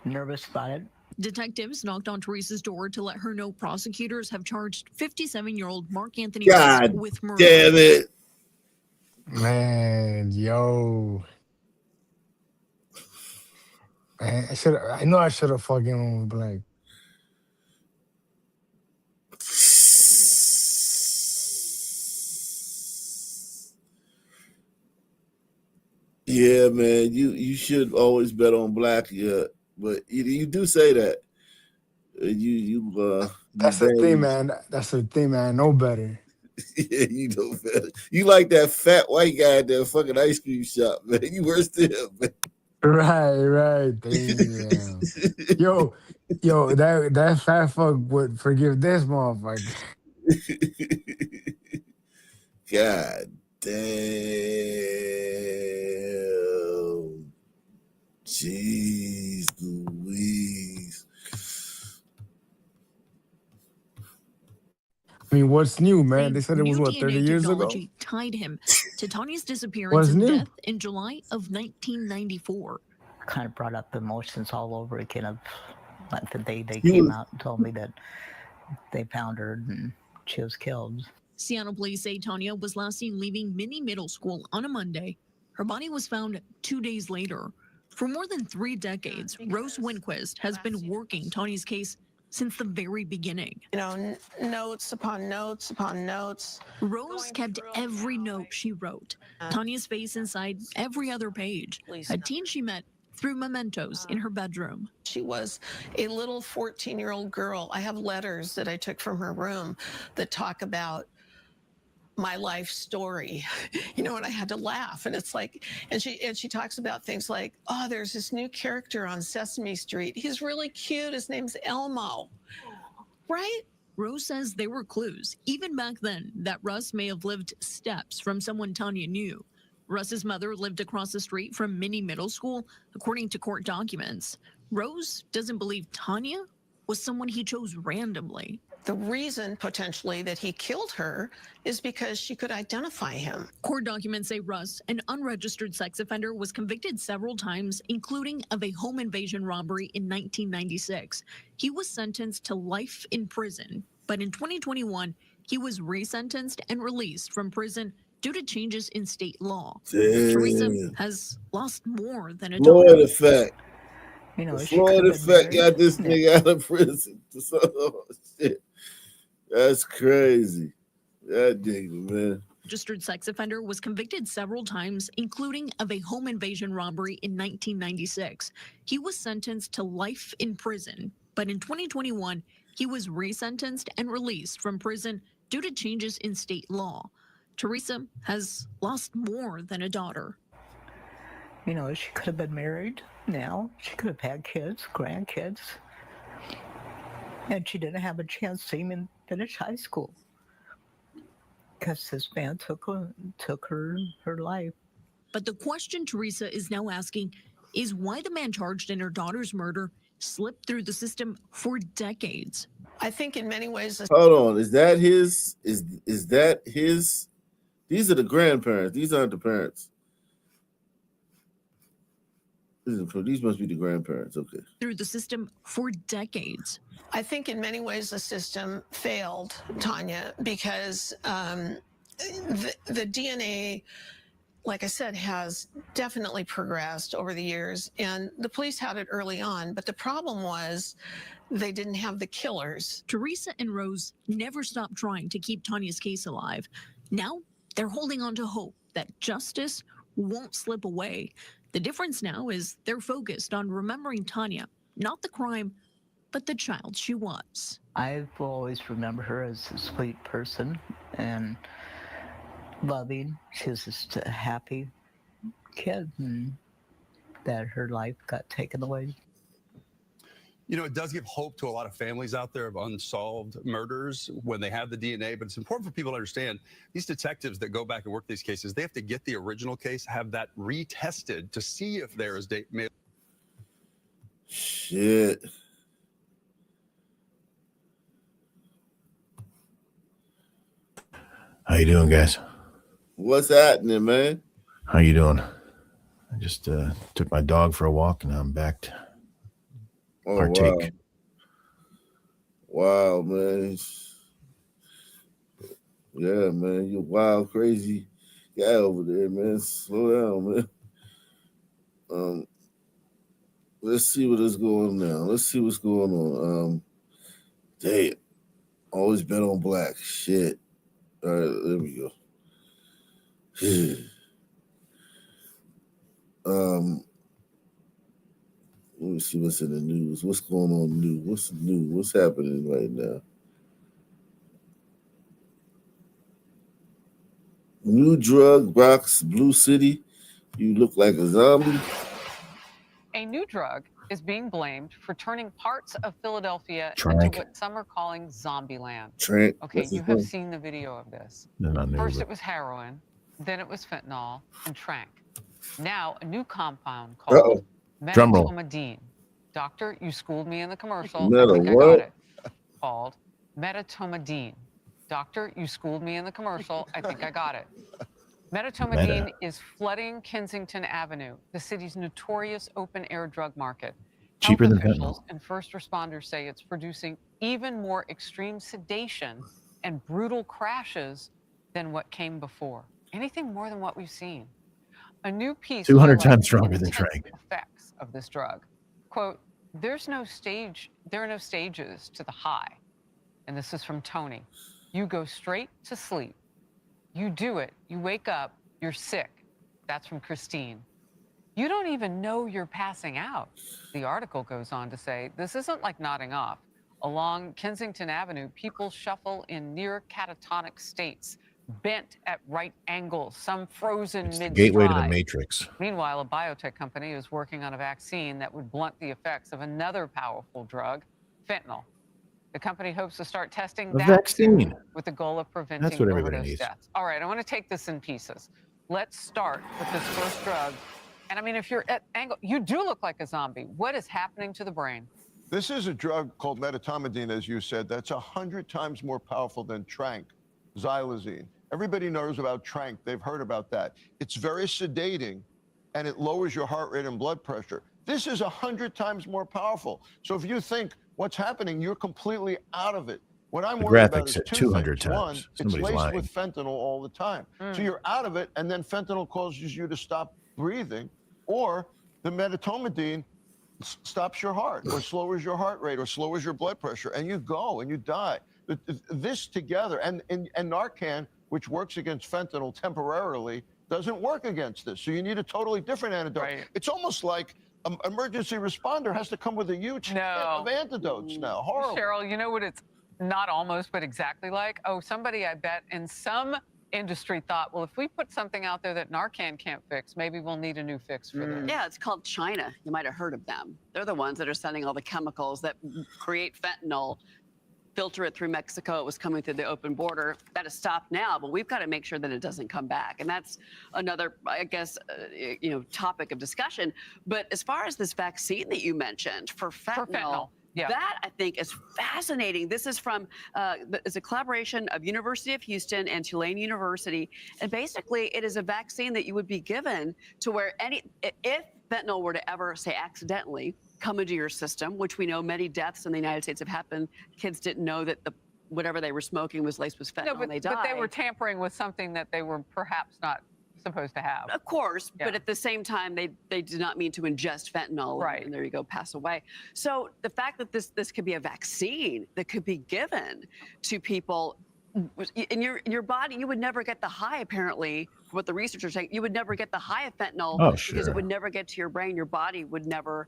nervous about it. Detectives knocked on Teresa's door to let her know prosecutors have charged 57-year-old Mark Anthony God Russ with murder. damn it. Man, yo. Man, I know I should have fucking like. Yeah, man, you should always bet on black. Yeah, but you do say that. That's the thing, man. That's the thing, man. I know better. Yeah, you know better. You like that fat white guy at that fucking ice cream shop, man. You worse than him, man. Right. Damn. yo, that fat fuck would forgive this motherfucker. God damn. Jeez Louise. I mean, what's new, man? They said it was, New what, 30 DNA years ago? technology tied him to Tanya's disappearance What's and new? death in July of 1994. Kind of brought up emotions all over again of like the day they came out and told me that they found her and she was killed. Seattle police say Tanya was last seen leaving Mini Middle School on a Monday. Her body was found 2 days later. For more than 3 decades, Rose Winquist has been working Tanya's case since the very beginning. You know, notes upon notes upon notes. Rose kept every note she wrote. Tanya's face inside every other page. A teen she met threw mementos in her bedroom. She was a little 14-year-old girl. I have letters that I took from her room that talk about my life story, you know, and I had to laugh. And it's like, and she talks about things like, oh, there's this new character on Sesame Street. He's really cute. His name's Elmo, right? Rose says there were clues, even back then, that Russ may have lived steps from someone Tanya knew. Russ's mother lived across the street from Mini Middle School, according to court documents. Rose doesn't believe Tanya was someone he chose randomly. The reason, potentially, that he killed her is because she could identify him. Court documents say Russ, an unregistered sex offender, was convicted several times, including of a home invasion robbery in 1996. He was sentenced to life in prison, but in 2021, he was resentenced and released from prison due to changes in state law. Teresa has lost more than a Floyd daughter. effect. You know, the Floyd effect got this nigga out of prison. Oh, shit. That's crazy. That nigga, man. Registered sex offender was convicted several times, including of a home invasion robbery in 1996. He was sentenced to life in prison, but in 2021, he was resentenced and released from prison due to changes in state law. Teresa has lost more than a daughter. You know, she could have been married now. She could have had kids, grandkids. And she didn't have a chance to even finish high school because this man took her life. But the question Teresa is now asking is why the man charged in her daughter's murder slipped through the system for decades. I think in many ways... Hold on. Is that his? Is that his? These are the grandparents. These aren't the parents. These must be the grandparents. Okay. Through the system for decades. I think in many ways the system failed, Tanya, because the DNA, like I said, has definitely progressed over the years, and the police had it early on, but the problem was they didn't have the killers. Teresa and Rose never stopped trying to keep Tanya's case alive. Now they're holding on to hope that justice won't slip away. The difference now is they're focused on remembering Tanya, not the crime, but the child she was. I will always remember her as a sweet person and loving. She was just a happy kid, and that her life got taken away. You know, it does give hope to a lot of families out there of unsolved murders when they have the DNA, but it's important for people to understand these detectives that go back and work these cases, they have to get the original case, have that retested to see if there is DNA. Shit. How you doing, guys? What's happening, man? How you doing? I just took my dog for a walk, and I'm back to partake. Wow, man. Yeah, man. You're wild, crazy guy over there, man. Slow down, man. Let's see what is going on now. Let's see what's going on. Damn. Always bet on black. Shit. All right, there we go. Let me see what's in the news. What's going on new? What's new? What's happening right now? New drug rocks Blue City. You look like a zombie. A new drug is being blamed for turning parts of Philadelphia Trank. into what some are calling Zombieland. Trank. Okay, What's you his have name? seen the video of this. Not new, First but- it was heroin, then it was fentanyl and trank. Now a new compound called Drum roll. metatomidine. Doctor, you schooled me in the commercial. Meta I think I what? got it. Called metatomidine. Doctor, you schooled me in the commercial. I think I got it. Metatomidine is flooding Kensington Avenue, the city's notorious open-air drug market. Cheaper Health than officials fentanyl. and first responders say it's producing even more extreme sedation and brutal crashes than what came before. Anything more than what we've seen. A new piece 200 highlights times the stronger than intense Trank. effects of this drug. Quote, there are no stages to the high. And this is from Tony. You go straight to sleep. You do it, you wake up, you're sick. That's from Christine. You don't even know you're passing out. The article goes on to say, this isn't like nodding off. Along Kensington Avenue, people shuffle in near catatonic states, bent at right angles, some frozen It's the mid-stride. gateway to the Matrix. Meanwhile, a biotech company is working on a vaccine that would blunt the effects of another powerful drug, fentanyl. The company hopes to start testing A that vaccine. soon with the goal of preventing That's what everybody overdose needs. deaths. All right, I want to take this in pieces. Let's start with this first drug. And I mean, if you're at angle, you do look like a zombie. What is happening to the brain? This is a drug called metatomidine, as you said, that's 100 times more powerful than Trank, xylazine. Everybody knows about Trank. They've heard about that. It's very sedating, and it lowers your heart rate and blood pressure. This is 100 times more powerful. So if you think what's happening, you're completely out of it. What I'm The worried about graphics is at two 200 things. One, times. it's Somebody's laced lying. with fentanyl all the time. So you're out of it, and then fentanyl causes you to stop breathing, or the metatomidine stops your heart or lowers your heart rate or lowers your blood pressure, and you go and you die. This together, and Narcan, which works against fentanyl temporarily, doesn't work against this. So you need a totally different antidote. Right. It's almost like an emergency responder has to come with a huge kit of antidotes now. Horrible. Cheryl, you know what it's not almost, but exactly like? Oh, somebody, I bet, in some industry thought, well, if we put something out there that Narcan can't fix, maybe we'll need a new fix for this. Yeah, it's called China. You might have heard of them. They're the ones that are sending all the chemicals that create fentanyl, filter it through Mexico. It was coming through the open border. That has stopped now, but we've got to make sure that it doesn't come back. And that's another, I guess, topic of discussion. But as far as this vaccine that you mentioned for fentanyl, yeah. that I think is fascinating. This is from, it's a collaboration of University of Houston and Tulane University. And basically it is a vaccine that you would be given to where if fentanyl were to ever, say, accidentally come into your system, which we know many deaths in the United States have happened, kids didn't know that whatever they were smoking was laced with fentanyl, No, but, and they died. but they were tampering with something that they were perhaps not supposed to have. Of course, Yeah. but at the same time, they did not mean to ingest fentanyl, Right. and there you go, pass away. So the fact that this could be a vaccine that could be given to people in your body, you would never get the high, apparently, what the researchers are saying, you would never get the high of fentanyl because it would never get to your brain. Your body would never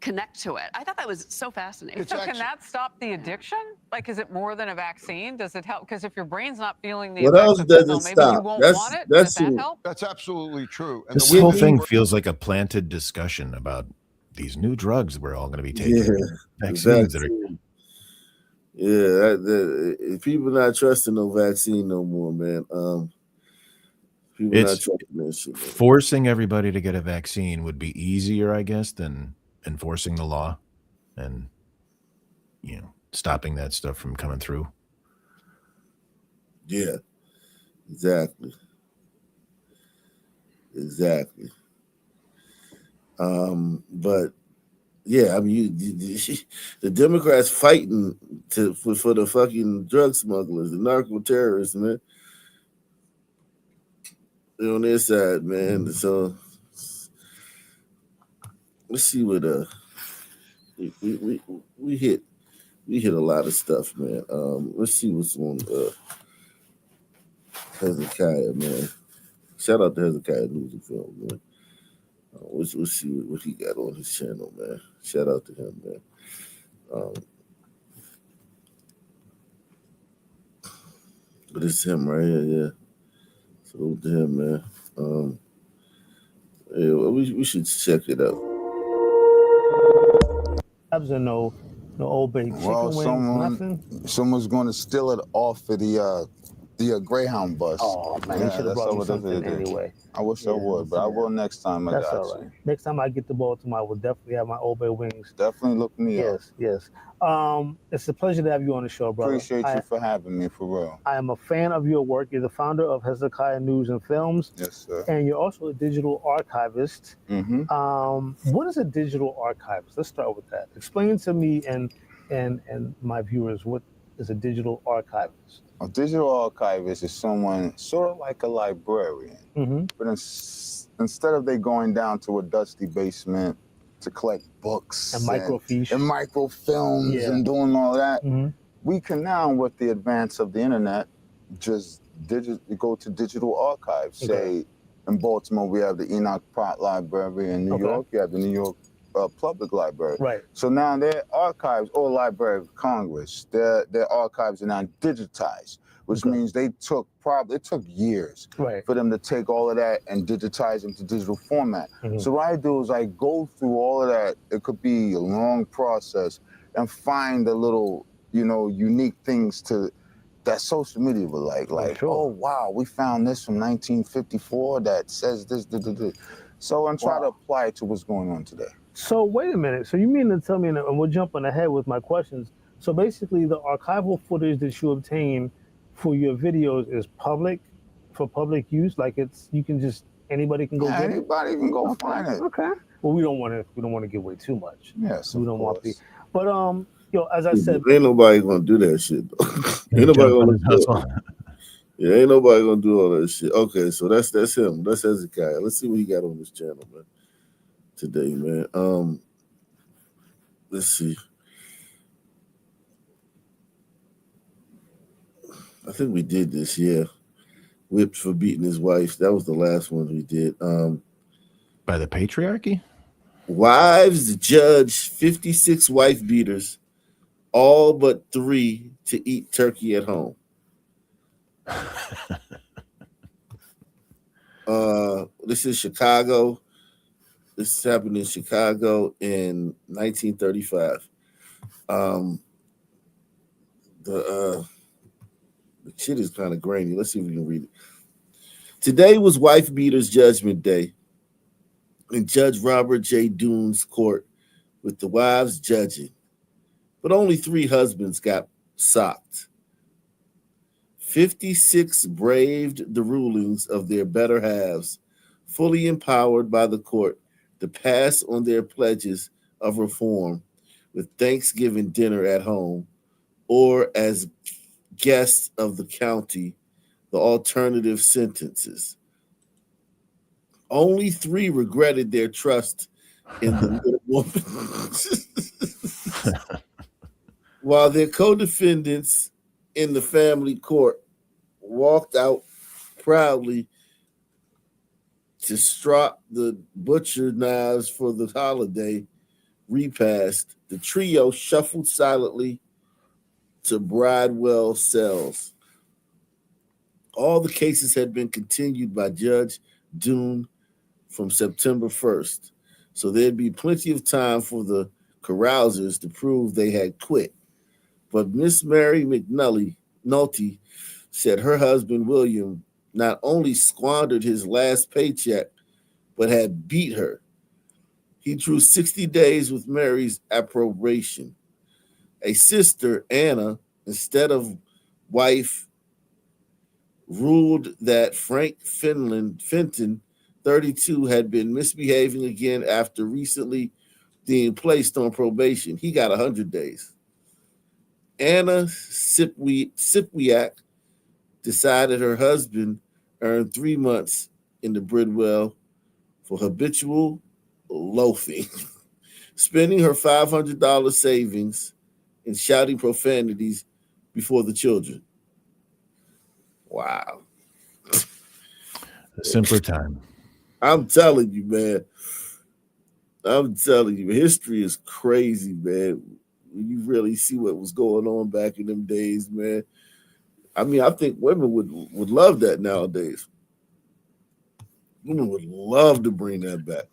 connect to it. I thought that was so fascinating. So can that stop the addiction? Like, is it more than a vaccine? Does it help? Because if your brain's not feeling the What effects else of does fentanyl, it maybe you stop? won't That's want it. Does that help? That's absolutely true. And This the whole way thing feels like a planted discussion about these new drugs we're all going to be taking. Vaccines that are. Yeah, people not trusting no vaccine no more, man. People not It's trusting that shit. Man. forcing everybody to get a vaccine would be easier, I guess, than enforcing the law and, stopping that stuff from coming through. Yeah, exactly. But yeah, I mean, the Democrats fighting for the fucking drug smugglers, the narco terrorists, man. They're on their side, man. So let's see what we hit a lot of stuff, man. Let's see what's on Hezekiah, man. Shout out to Hezekiah News and Film, man. We'll see what he got on his channel, man. Shout out to him, man. But it's him right here, yeah. Salute to him, man. Yeah, well, we should check it out. And no old bay chicken wings, nothing. Someone's going to steal it off of the Greyhound bus. Oh man, you should have brought me something anyway. I wish I would, but I will next time. That's all right. Next time I get to Baltimore, I will definitely have my Old Bay wings. Definitely look me up. Yes. It's a pleasure to have you on the show, brother. Appreciate you for having me, for real. I am a fan of your work. You're the founder of Hezekiah News and Films. Yes, sir. And you're also a digital archivist. Mm-hmm. What is a digital archivist? Let's start with that. Explain to me and my viewers what is a digital archivist. A digital archivist is someone sort of like a librarian, but instead of they going down to a dusty basement to collect books and microfiche and microfilms and doing all that, we can now, with the advance of the internet, just go to digital archives. Say in Baltimore, we have the Enoch Pratt Library. In New York, you have the New York Public Library. Right. So now their archives, or Library of Congress, their archives are now digitized, which means it took years for them to take all of that and digitize into digital format. So what I do is I go through all of that. It could be a long process, and find the little, unique things that social media would like, oh wow, we found this from 1954 that says this, so and try to apply it to what's going on today. So wait a minute. So you mean to tell me, and we're jumping ahead with my questions. So basically, the archival footage that you obtain for your videos is public, for public use. Like anybody can go get it. Anybody can go find it. Okay. Well, we don't want to give away too much. Yes, we don't want to be. But as I said, ain't nobody gonna do that shit. Ain't nobody gonna do it. Yeah, ain't nobody gonna do all that shit. Okay, so that's him. That's Hezekiah. Let's see what he got on his channel, man. Today, man. Let's see. I think we did this, yeah. Whipped for beating his wife. That was the last one we did. By the patriarchy? Wives judge 56 wife beaters, all but 3 to eat turkey at home. This is Chicago. This happened in Chicago in 1935. The shit is kind of grainy. Let's see if we can read it. Today was wife beaters judgment day in Judge Robert J. Doone's court, with the wives judging, but only 3 husbands got socked. 56 braved the rulings of their better halves, fully empowered by the court. to pass on their pledges of reform with Thanksgiving dinner at home or as guests of the county, the alternative sentences. Only 3 regretted their trust in the little woman, while their co-defendants in the family court walked out proudly to strop the butcher knives for the holiday repast. The trio shuffled silently to Bridewell cells. All the cases had been continued by Judge Doon from September 1st, so there'd be plenty of time for the carousers to prove they had quit. But Miss Mary McNulty said her husband William not only squandered his last paycheck, but had beat her. He drew 60 days with Mary's approbation. A sister, Anna, instead of wife, ruled that Frank Fenton, 32, had been misbehaving again after recently being placed on probation. He got 100 days. Anna Sipiak decided her husband earned 3 months in the Bridwell for habitual loafing, spending her $500 savings and shouting profanities before the children. Wow. A simpler time. I'm telling you, man. I'm telling you, history is crazy, man. You really see what was going on back in them days, man. I mean, I think women would love that nowadays. Women would love to bring that back.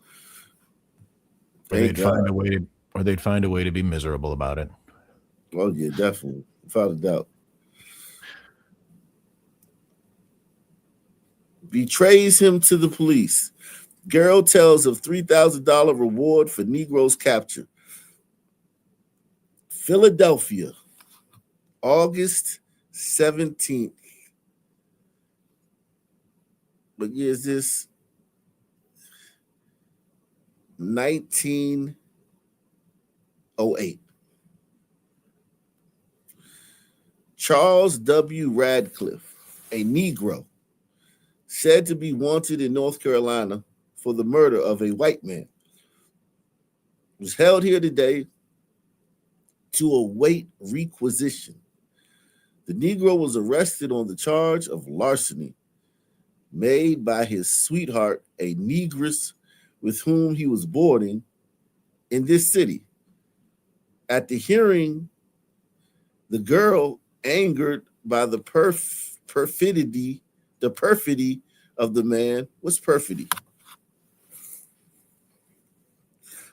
Or they'd find a way to be miserable about it. Oh yeah, definitely, without a doubt. Betrays him to the police. Girl tells of $3,000 reward for Negro's capture. Philadelphia, August 17th. What year is this? 1908. Charles W. Radcliffe, a Negro, said to be wanted in North Carolina for the murder of a white man, was held here today to await requisition. The Negro was arrested on the charge of larceny made by his sweetheart, a negress with whom he was boarding in this city. At the hearing, the girl, angered by the perfidy of the man. What's perfidy?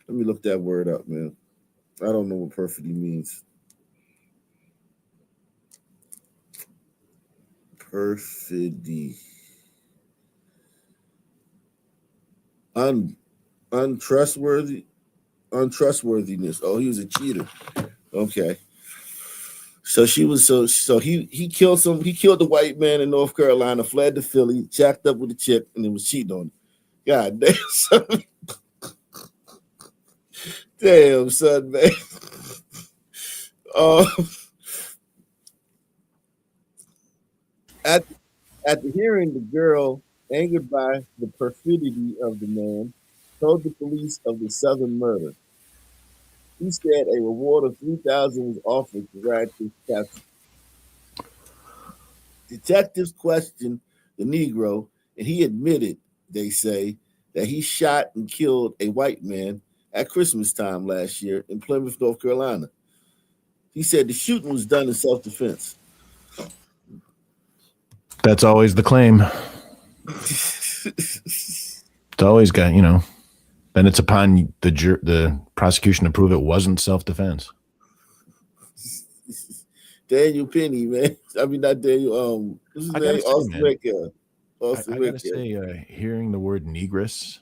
Let me look that word up, man. I don't know what perfidy means. Perfidy. Untrustworthiness. Oh, he was a cheater. Okay. So he killed the white man in North Carolina, fled to Philly, jacked up with a chick, and then was cheating on him. God damn, son. Damn, son, man. At the hearing, the girl, angered by the perfidy of the man, told the police of the Southern murder. He said a reward of $3,000 was offered to Radcliffe's capture. Detectives questioned the Negro, and he admitted, they say, that he shot and killed a white man at Christmas time last year in Plymouth, North Carolina. He said the shooting was done in self-defense. That's always the claim. It's always got, then it's upon the prosecution to prove it wasn't self-defense. Daniel Penny, man. I mean, not Daniel. What's his name? Austin Rick. I gotta say, hearing the word negress,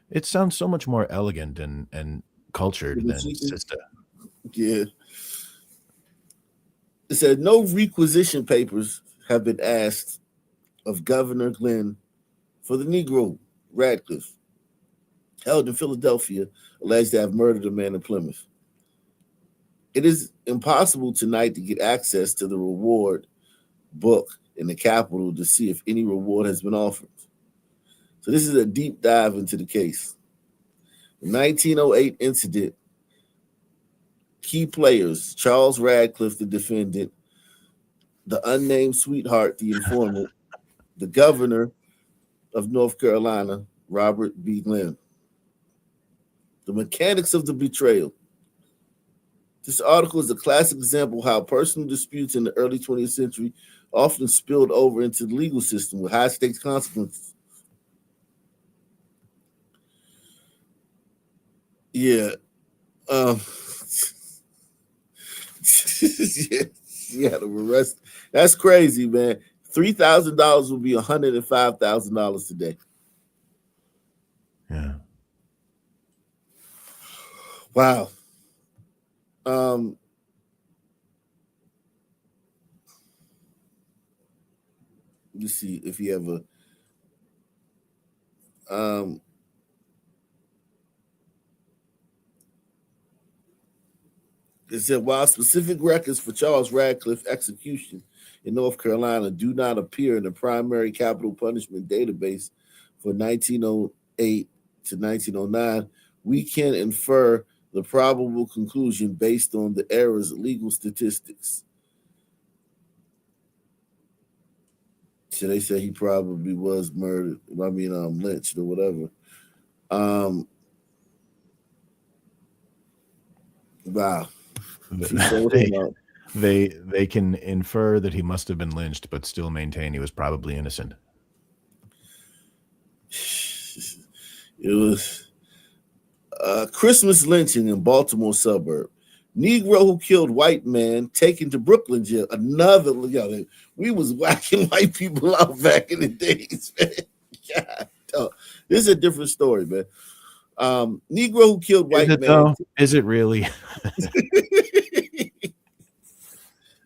it sounds so much more elegant and cultured than sister. Yeah. It said no requisition papers have been asked of Governor Glenn for the Negro Radcliffe. held in Philadelphia, alleged to have murdered a man in Plymouth. It is impossible tonight to get access to the reward book in the Capitol to see if any reward has been offered. So this is a deep dive into the case. The 1908 incident, key players, Charles Radcliffe, the defendant, the unnamed sweetheart, the informant, the governor of North Carolina, Robert B. Glenn. The mechanics of the betrayal. This article is a classic example of how personal disputes in the early 20th century often spilled over into the legal system with high-stakes consequences. Yeah. Yeah, the arrest. That's crazy, man. $3,000 would be $105,000 today. Yeah. Wow. Let's see if you have a it said while specific records for Charles Radcliffe execution in North Carolina do not appear in the primary capital punishment database for 1908 to 1909, we can infer the probable conclusion based on the era's legal statistics. So they say he probably was murdered. Lynched or whatever. Wow. They can infer that he must have been lynched, but still maintain he was probably innocent. It was Christmas lynching in Baltimore suburb. Negro who killed white man taken to Brooklyn jail. Another, we was whacking white people out back in the days, man. God, this is a different story, man. Negro who killed white man. Though? Is it really?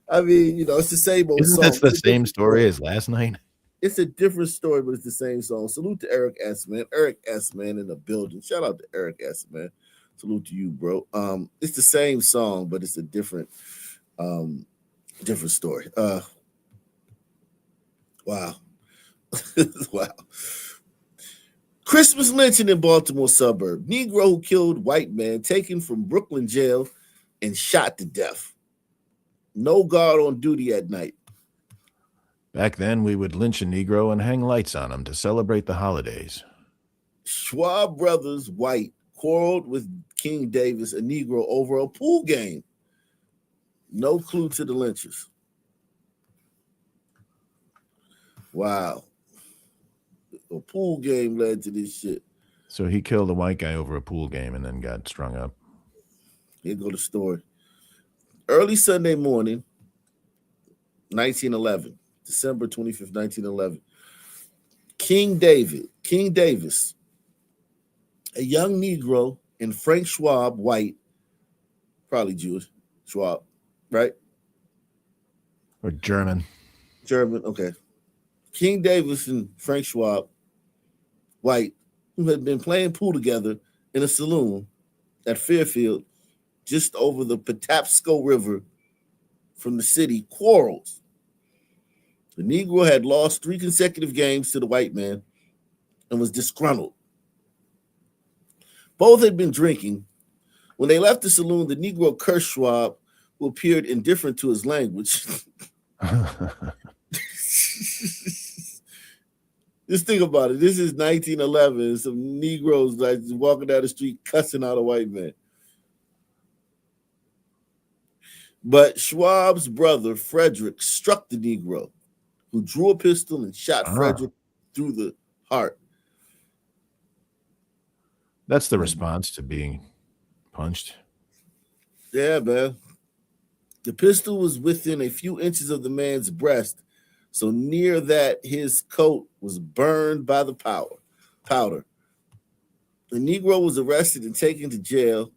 I mean, it's the same old song. It's the same story as last night. It's a different story, but it's the same song. Salute to Eric S. Man. Eric S. Man in the building. Shout out to Eric S. Man. Salute to you, bro. It's the same song, but it's a different story. Wow. Wow. Christmas lynching in Baltimore suburb. Negro who killed white man taken from Brooklyn jail and shot to death. No guard on duty at night. Back then, we would lynch a Negro and hang lights on him to celebrate the holidays. Schwab brothers, white, quarreled with King Davis, a Negro, over a pool game. No clue to the lynchers. Wow. A pool game led to this shit. So he killed a white guy over a pool game and then got strung up. Here go the story. Early Sunday morning, 1911. December 25th, 1911. King Davis, a young Negro, and Frank Schwab, white, probably Jewish, Schwab, right? Or German. Okay. King Davis and Frank Schwab, white, who had been playing pool together in a saloon at Fairfield, just over the Patapsco River from the city, quarrels. The Negro had lost 3 consecutive games to the white man and was disgruntled. Both had been drinking. When they left the saloon, the Negro cursed Schwab, who appeared indifferent to his language. Just think about it. This is 1911. Some Negroes like walking down the street cussing out a white man. But Schwab's brother, Frederick, struck the Negro, who drew a pistol and shot Frederick through the heart. That's the response to being punched. Yeah, man. The pistol was within a few inches of the man's breast, so near that his coat was burned by the powder. The Negro was arrested and taken to jail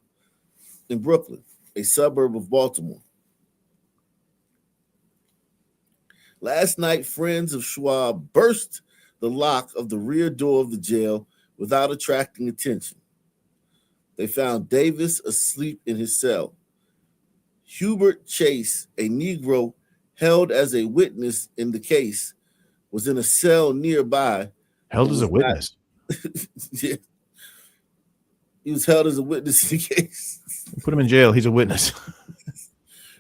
in Brooklyn, a suburb of Baltimore. Last night, friends of Schwab burst the lock of the rear door of the jail without attracting attention. They found Davis asleep in his cell. Hubert Chase, a Negro held as a witness in the case, was in a cell nearby. Held as a witness? Yeah. He was held as a witness in the case. Put him in jail. He's a witness.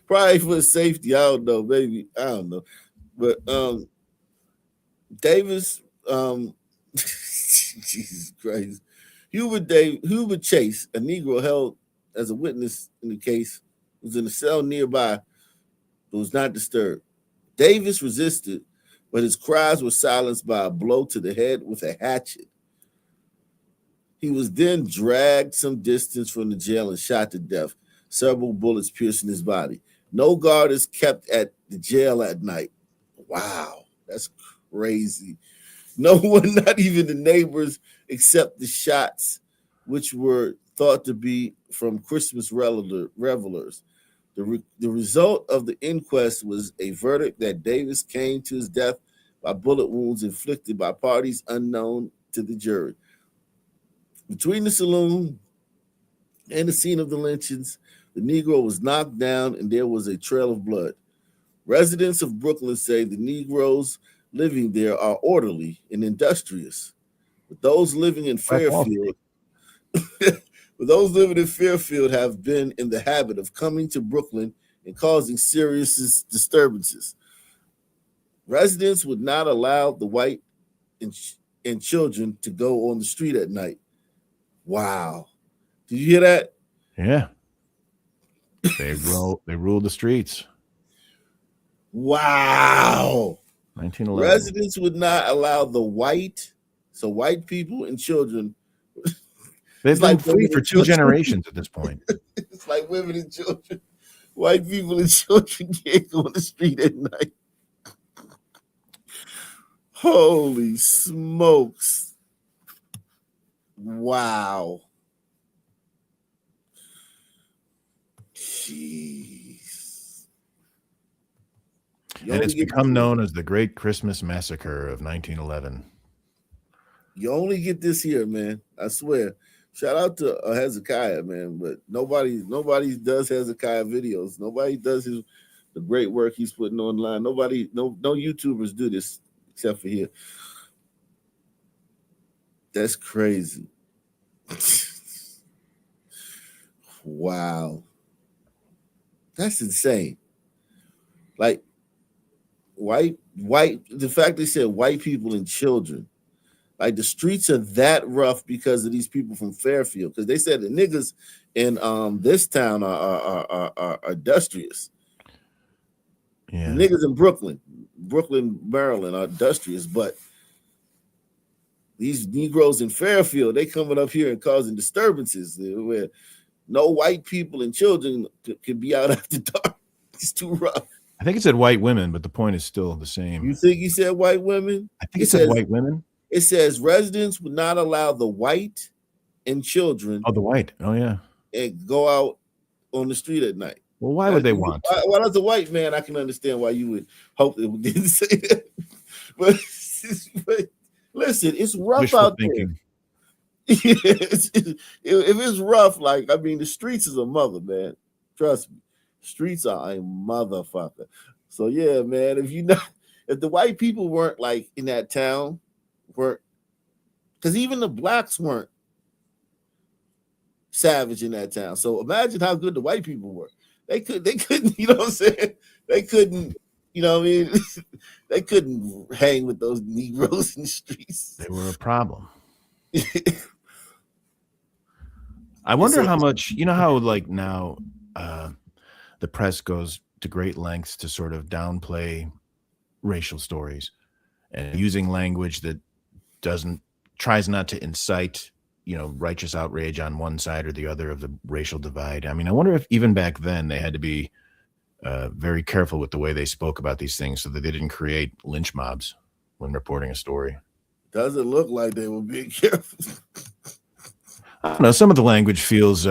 Probably for safety. I don't know. Maybe. I don't know. But Davis, Jesus Christ. Hubert Chase, a Negro held as a witness in the case, was in a cell nearby but was not disturbed. Davis resisted, but his cries were silenced by a blow to the head with a hatchet. He was then dragged some distance from the jail and shot to death, several bullets piercing his body. No guard is kept at the jail at night. Wow, that's crazy. No one, not even the neighbors, accept the shots, which were thought to be from Christmas revelers. The result of the inquest was a verdict that Davis came to his death by bullet wounds inflicted by parties unknown to the jury. Between the saloon and the scene of the lynchings, the Negro was knocked down and there was a trail of blood. Residents of Brooklyn say the Negroes living there are orderly and industrious. But those living in Fairfield, have been in the habit of coming to Brooklyn and causing serious disturbances. Residents would not allow the white and children to go on the street at night. Wow. Did you hear that? Yeah. They ruled the streets. Wow. 1911. Residents would not allow the white people and children. They've been free for 2 generations at this point. It's like women and children. White people and children can't go on the street at night. Holy smokes. Wow. Jeez. And it's become known as the Great Christmas Massacre of 1911. You only get this here, man. I swear. Shout out to Hezekiah, man. But nobody does Hezekiah videos. Nobody does the great work he's putting online. No YouTubers do this except for here. That's crazy. Wow. That's insane. Like the fact they said white people and children. Like the streets are that rough because of these people from Fairfield. Because they said the niggas in this town are industrious. Yeah. The niggas in Brooklyn, Maryland are industrious, but these Negroes in Fairfield, they coming up here and causing disturbances where no white people and children can be out after dark. It's too rough. I think it said white women, but the point is still the same. You think he said white women? I think it said white women. It says residents would not allow the white and children. Oh, the white. Oh, yeah. And go out on the street at night. Well, why would they want? Well, as a white man, I can understand why you would hope they didn't say that. But listen, it's rough Wishful out thinking. there. If it's rough, like, I mean, the streets is a mother, man. Trust me. Streets are a motherfucker. So yeah, man, if the white people weren't like in that town, because even the blacks weren't savage in that town. So imagine how good the white people were. They couldn't, you know what I'm saying? They couldn't, you know what I mean? They couldn't hang with those Negroes in the streets. They were a problem. I wonder how much, you know how like now the press goes to great lengths to sort of downplay racial stories and using language that tries not to incite, righteous outrage on one side or the other of the racial divide. I mean, I wonder if even back then they had to be very careful with the way they spoke about these things so that they didn't create lynch mobs when reporting a story. Doesn't look like they were being careful. I don't know. Some of the language feels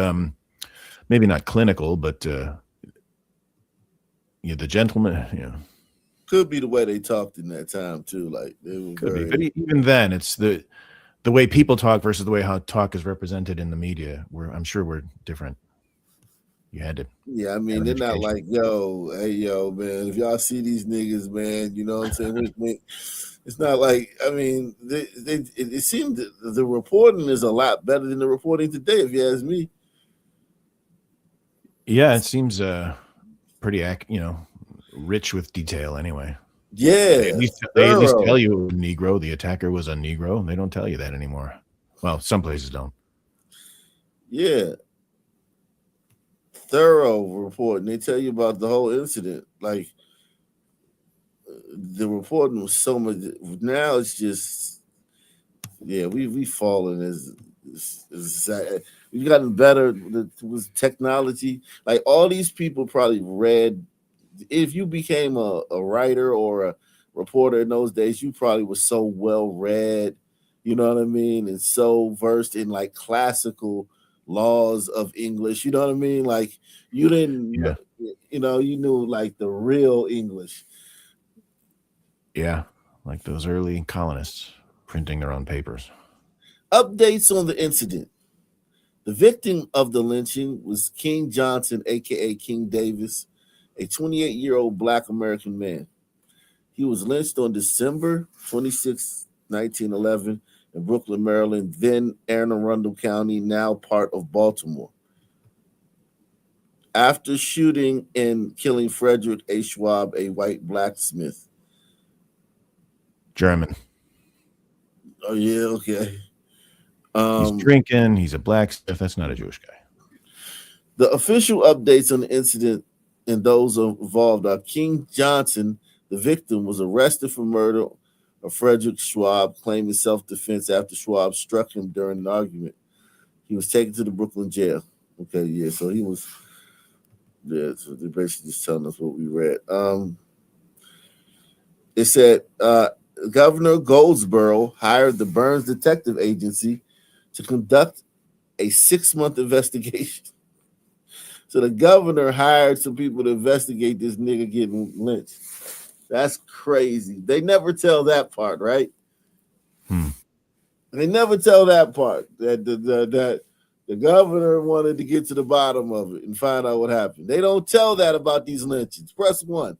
maybe not clinical, but the gentleman, Could be the way they talked in that time too. Like they were could be. But even then, it's the the way people talk versus the way how talk is represented in the media, I'm sure we're different. You had to. Yeah, I mean, they're not like, yo, hey, yo, man, if y'all see these niggas, man, you know what I'm saying? It's not like, I mean, it seemed the reporting is a lot better than the reporting today, if you ask me. Yeah, it seems pretty, rich with detail anyway. Yeah, they at least tell you a Negro, the attacker was a Negro, and they don't tell you that anymore. Well, some places don't. Yeah. Thorough reporting. They tell you about the whole incident. Like, the reporting was so much. Now it's just, yeah, we've fallen as we've gotten better with technology. Like, all these people probably read. If you became a writer or a reporter in those days, you probably was so well read, you know what I mean, and so versed in like classical laws of English, you know what I mean? Like, you didn't, you know, you knew like the real English. Yeah, like those early colonists printing their own papers. Updates on the incident. The victim of the lynching was King Johnson, aka King Davis, a 28-year-old Black American man. He was lynched on December 26, 1911, in Brooklyn, Maryland, then Anne Arundel County, now part of Baltimore, after shooting and killing Frederick A. Schwab, a white blacksmith. German. Oh, yeah, okay. He's drinking. He's a blacksmith. That's not a Jewish guy. The official updates on the incident and those involved are King Johnson, the victim, was arrested for murder of Frederick Schwab, claiming self-defense after Schwab struck him during an argument. He was taken to the Brooklyn jail. Okay, yeah, so he was there. So they're basically just telling us what we read. It said Governor Goldsboro hired the Burns Detective Agency to conduct a 6-month investigation. So the governor hired some people to investigate this nigga getting lynched. That's crazy. They never tell that part, right? They never tell that part, that the governor wanted to get to the bottom of it and find out what happened. They don't tell that about these lynchings. Press 1.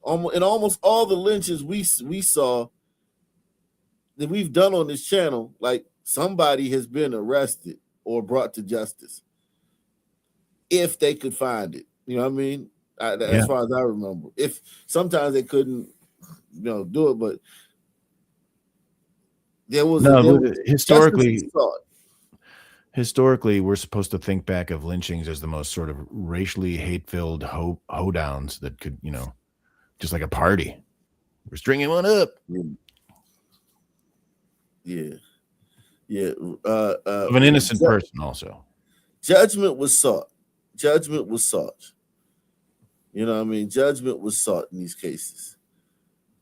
In almost all the lynchings we saw that we've done on this channel, like, somebody has been arrested or brought to justice if they could find it. You know what I mean? As far as I remember. If sometimes they couldn't, do it, but there was historically, we're supposed to think back of lynchings as the most sort of racially hate-filled hoedowns that could, just like a party. We're stringing one up. Yeah. Of an innocent person also. Judgment was sought. You know what I mean? Judgment was sought in these cases.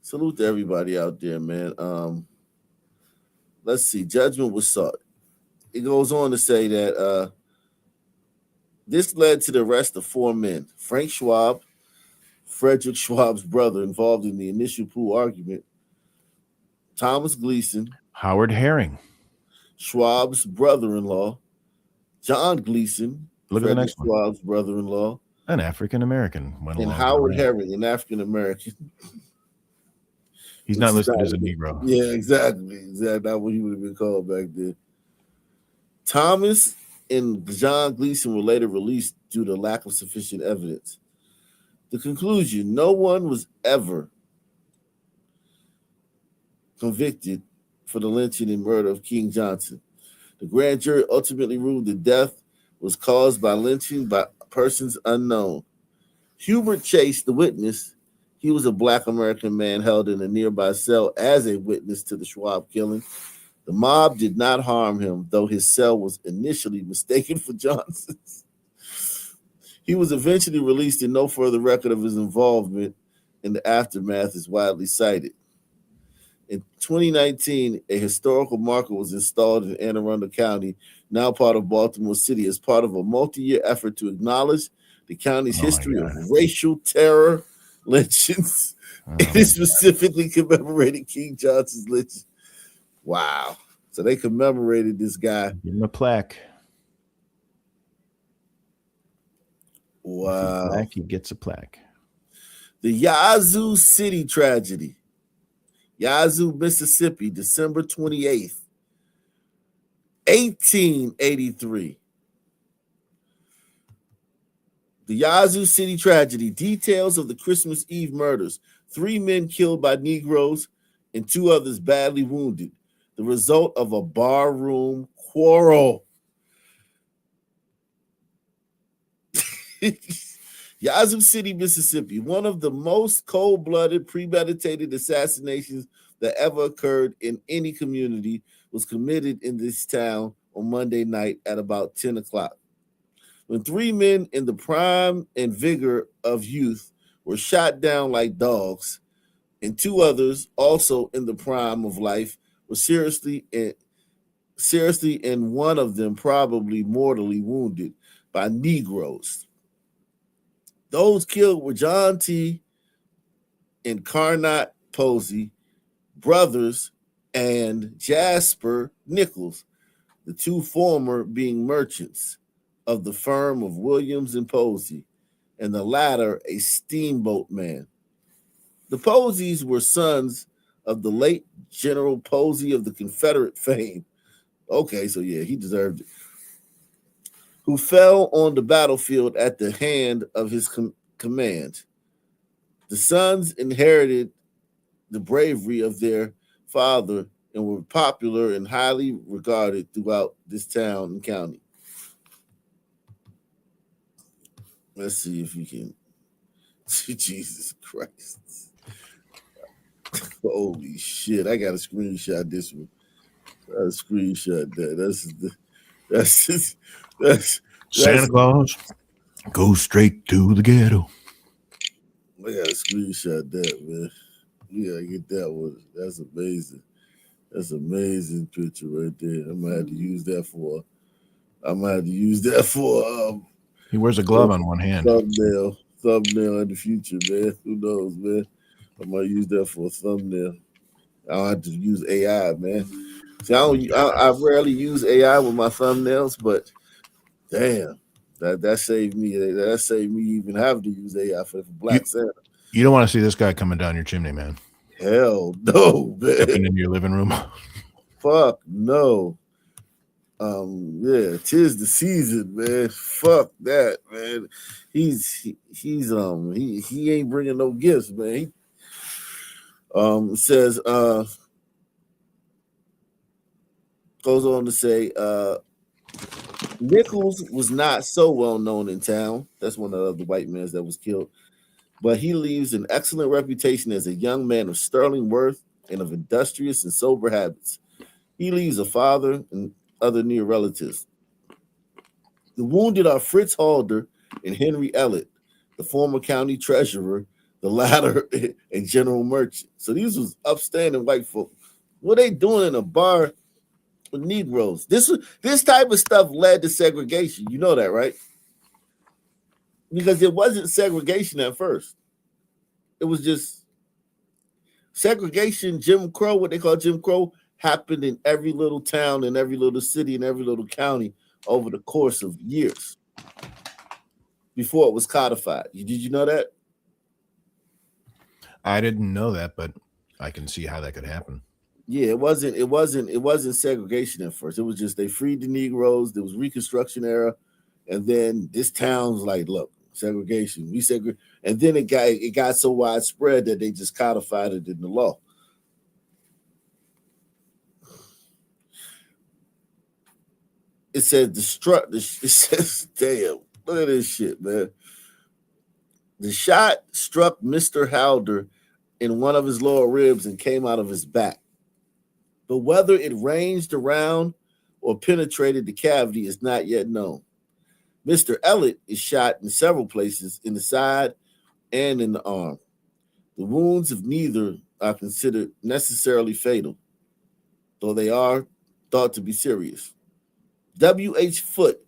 Salute to everybody out there, man. Let's see. Judgment was sought. It goes on to say that this led to the arrest of 4 men. Frank Schwab, Frederick Schwab's brother, involved in the initial pool argument. Thomas Gleason. Howard Herring. Schwab's brother-in-law. John Gleason. Look at the next one. Schwab's brother-in-law. An African-American. And Howard Herring, an African-American. He's not listed as a Negro. Yeah, exactly. Not what he would have been called back then. Thomas and John Gleason were later released due to lack of sufficient evidence. The conclusion: no one was ever convicted for the lynching and murder of King Johnson. The grand jury ultimately ruled the death was caused by lynching by persons unknown. Hubert Chase, the witness, he was a Black American man held in a nearby cell as a witness to the Schwab killing. The mob did not harm him, though his cell was initially mistaken for Johnson's. He was eventually released, and no further record of his involvement in the aftermath is widely cited. In 2019, a historical marker was installed in Anne Arundel County, now part of Baltimore City, as part of a multi-year effort to acknowledge the county's history of racial terror lynchings. It is specifically commemorating King Johnson's lynching. Wow. So they commemorated this guy. Give him a plaque. Wow. Plaque, he gets a plaque. The Yazoo City tragedy. Yazoo, Mississippi, December 28th, 1883. The Yazoo City tragedy. Details of the Christmas Eve murders. 3 men killed by Negroes and 2 others badly wounded. The result of a barroom quarrel. Yazoo City, Mississippi, one of the most cold-blooded, premeditated assassinations that ever occurred in any community, was committed in this town on Monday night at about 10 o'clock. When 3 men in the prime and vigor of youth were shot down like dogs, and 2 others, also in the prime of life, were seriously and one of them probably mortally wounded by Negroes. Those killed were John T. and Carnot Posey, brothers, and Jasper Nichols, the 2 former being merchants of the firm of Williams and Posey, and the latter a steamboat man. The Poseys were sons of the late General Posey of the Confederate fame. Okay, so yeah, he deserved it. Who fell on the battlefield at the hand of his command. The sons inherited the bravery of their father and were popular and highly regarded throughout this town and county. Let's see if we can. Jesus Christ. Holy shit. I got to screenshot this one. I got to screenshot that. That's Santa Claus goes straight to the ghetto. I got to screenshot that, man. We got to get that one. That's amazing. That's an amazing picture right there. I'm going to have to use that for He wears a glove on one hand. Thumbnail in the future, man. Who knows, man? I might use that for a thumbnail. I don't have to use AI, man. See, I rarely use AI with my thumbnails, but damn, that saved me. That saved me even having to use AI for Black Santa. You don't want to see this guy coming down your chimney, man. Hell no, man. Stepping into your living room. Fuck no. Yeah, 'tis the season, man. Fuck that, man. He ain't bringing no gifts, man. Says goes on to say Nichols was not so well known in town. That's one of the white men that was killed. But he leaves an excellent reputation as a young man of sterling worth and of industrious and sober habits. He leaves a father and other near relatives. The wounded are Fritz Halder and Henry Ellett, the former county treasurer, the latter a general merchant. So these was upstanding white folk. What they doing in a bar with Negroes? This type of stuff led to segregation. You know that, right? Because it wasn't segregation at first. It was just segregation, Jim Crow, what they call Jim Crow, happened in every little town, in every little city, in every little county over the course of years before it was codified. Did you know that? I didn't know that, but I can see how that could happen. Yeah, it wasn't segregation at first. It was just they freed the Negroes. There was Reconstruction era, and then this town was like, look, segregation. We segregate, and then it got so widespread that they just codified it in the law. It says it says, damn, look at this shit, man. The shot struck Mr. Halder in one of his lower ribs and came out of his back. But whether it ranged around or penetrated the cavity is not yet known. Mr. Ellett is shot in several places in the side and in the arm. The wounds of neither are considered necessarily fatal, though they are thought to be serious. W.H. Foote,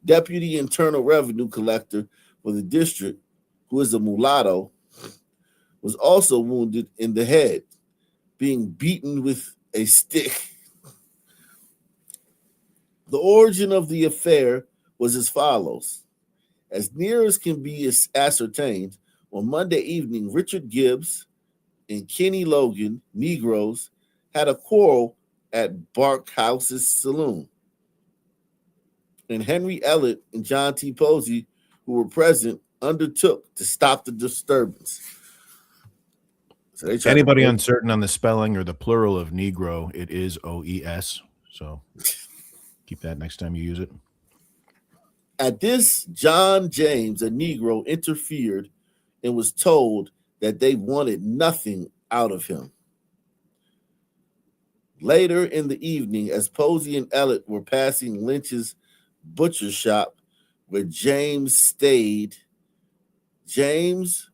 Deputy Internal Revenue Collector for the district, who is a mulatto, was also wounded in the head, being beaten with a stick. The origin of the affair was as follows. As near as can be ascertained, on Monday evening, Richard Gibbs and Kenny Logan, Negroes, had a quarrel at Barkhouse's saloon. And Henry Ellett and John T. Posey, who were present, undertook to stop the disturbance. So anybody uncertain on the spelling or the plural of Negro, it is OES. So keep that next time you use it. At this, John James, a Negro, interfered and was told that they wanted nothing out of him. Later in the evening, as Posey and Ellett were passing Lynch's butcher shop where James stayed, James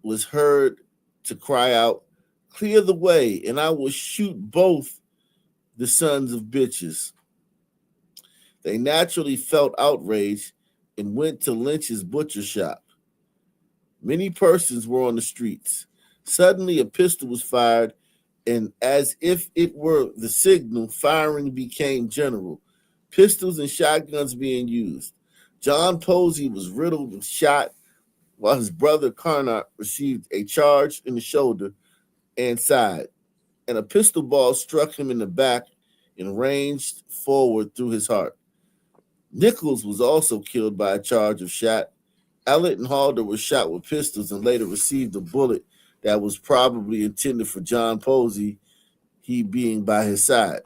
was heard to cry out, "Clear the way, and I will shoot both the sons of bitches." They naturally felt outraged and went to Lynch's butcher shop. Many persons were on the streets. Suddenly, a pistol was fired, and as if it were the signal, firing became general. Pistols and shotguns being used. John Posey was riddled with shot, while his brother Carnot received a charge in the shoulder and side, and a pistol ball struck him in the back and ranged forward through his heart. Nichols was also killed by a charge of shot. Ellett and Halder were shot with pistols and later received a bullet that was probably intended for John Posey, he being by his side.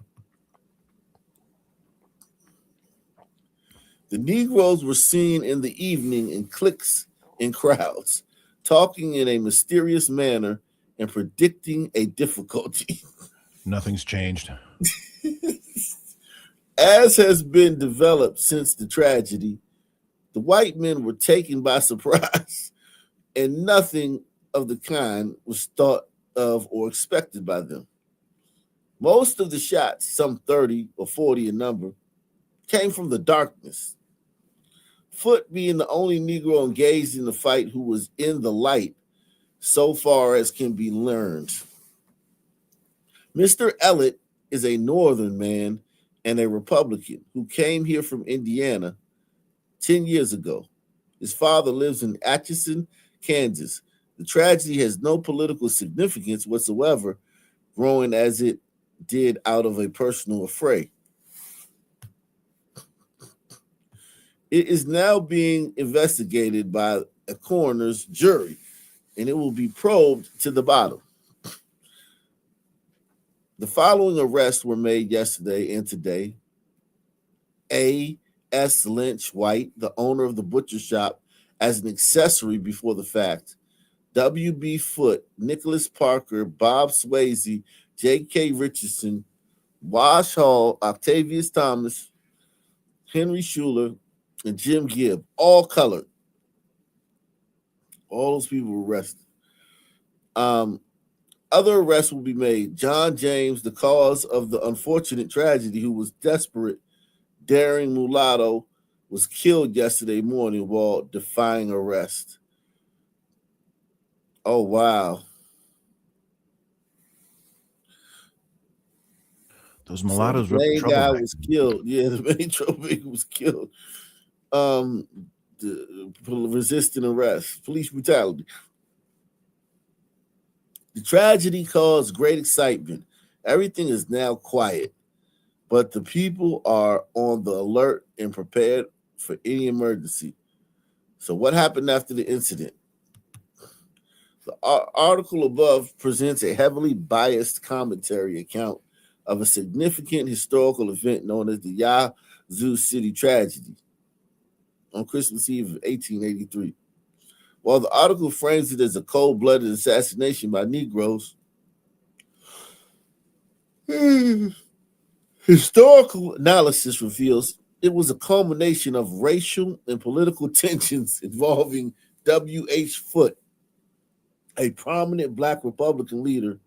The Negroes were seen in the evening in cliques and crowds, talking in a mysterious manner and predicting a difficulty. Nothing's changed. As has been developed since the tragedy, the white men were taken by surprise, and nothing of the kind was thought of or expected by them. Most of the shots, some 30 or 40 in number, came from the darkness. Foote being the only Negro engaged in the fight who was in the light, so far as can be learned. Mr. Ellett is a northern man and a Republican who came here from Indiana 10 years ago. His father lives in Atchison, Kansas. The tragedy has no political significance whatsoever, growing as it did out of a personal affray. It is now being investigated by a coroner's jury, and it will be probed to the bottom. The following arrests were made yesterday and today. A. S. Lynch White, the owner of the butcher shop, as an accessory before the fact. W. B. Foote, Nicholas Parker, Bob Swayze, J. K. Richardson, Wash Hall, Octavius Thomas, Henry Schuler, and Jim Gibb, all colored. All those people were arrested. Other arrests will be made. John James, the cause of the unfortunate tragedy, who was desperate, daring mulatto, was killed yesterday morning while defying arrest. Oh, wow. Those mulattoes so the main were guy was killed. Yeah, the main troublemaker was killed. Resisting arrest, police brutality. The tragedy caused great excitement. Everything is now quiet, but the people are on the alert and prepared for any emergency. So what happened after the incident? The article above presents a heavily biased commentary account of a significant historical event known as the Yazoo City tragedy on Christmas Eve of 1883. While the article frames it as a cold-blooded assassination by Negroes, historical analysis reveals it was a culmination of racial and political tensions involving W.H. Foote, a prominent Black Republican leader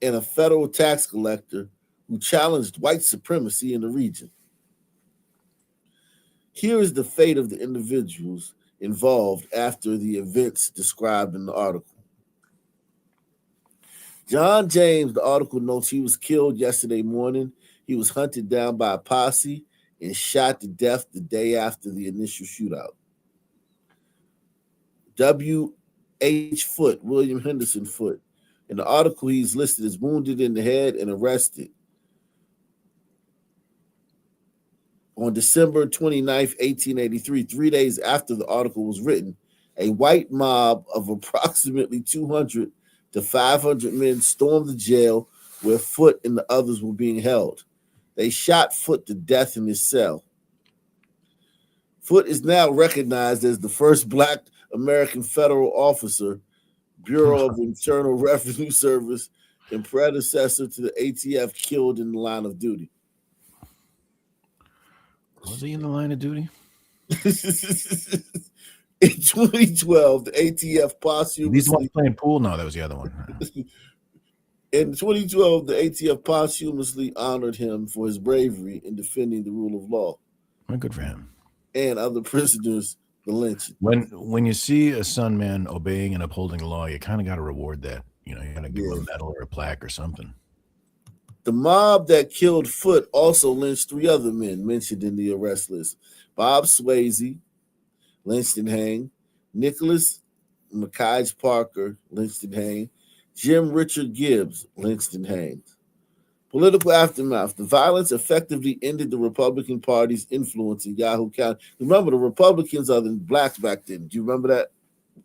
and a federal tax collector who challenged white supremacy in the region. Here is the fate of the individuals involved after the events described in the article. John James, the article notes, he was killed yesterday morning. He was hunted down by a posse and shot to death the day after the initial shootout. W.H. Foote, William Henderson Foote. In the article, he's listed as wounded in the head and arrested. On December 29th, 1883, 3 days after the article was written, a white mob of approximately 200 to 500 men stormed the jail where Foote and the others were being held. They shot Foote to death in his cell. Foote is now recognized as the first Black American federal officer, Bureau of Internal Revenue Service, and predecessor to the ATF killed in the line of duty. Was he in the line of duty? In 2012, the ATF posthumously... These ones playing pool? No, that was the other one. In 2012, the ATF posthumously honored him for his bravery in defending the rule of law. Well, good for him. And other prisoners, the lynching. When you see a Sun man obeying and upholding the law, you kind of got to reward that. You know, you got to give him a medal or a plaque or something. The mob that killed Foote also lynched 3 other men mentioned in the arrest list. Bob Swayze, lynched and hanged. Nicholas McKay Parker, lynched and hanged. Jim Richard Gibbs, lynched and hanged. Political aftermath. The violence effectively ended the Republican Party's influence in Yahoo County. Remember, the Republicans are the blacks back then. Do you remember that?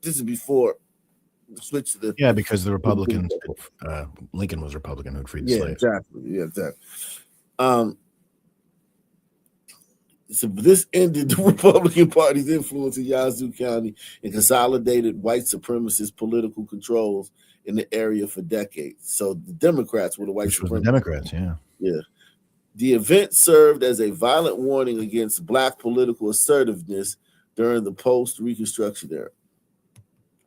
This is before the switch to the... Yeah, because the Republicans, Lincoln was Republican who'd freed the slaves. Exactly. Yeah, exactly. So this ended the Republican Party's influence in Yazoo County and consolidated white supremacist political controls in the area for decades. So the Democrats were the white supremacists. The Democrats, yeah. Yeah. The event served as a violent warning against Black political assertiveness during the post-Reconstruction era.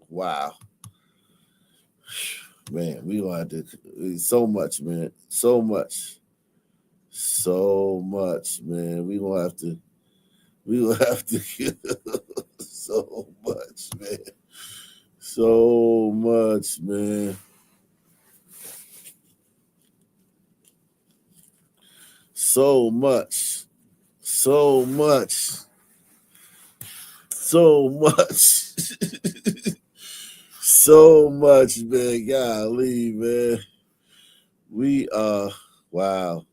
Wow. Man, we gonna have to so much, man. So much, man. We gonna have to so much, man. So much, man. So much. So much. So much. So much, man. Golly, man. We wow.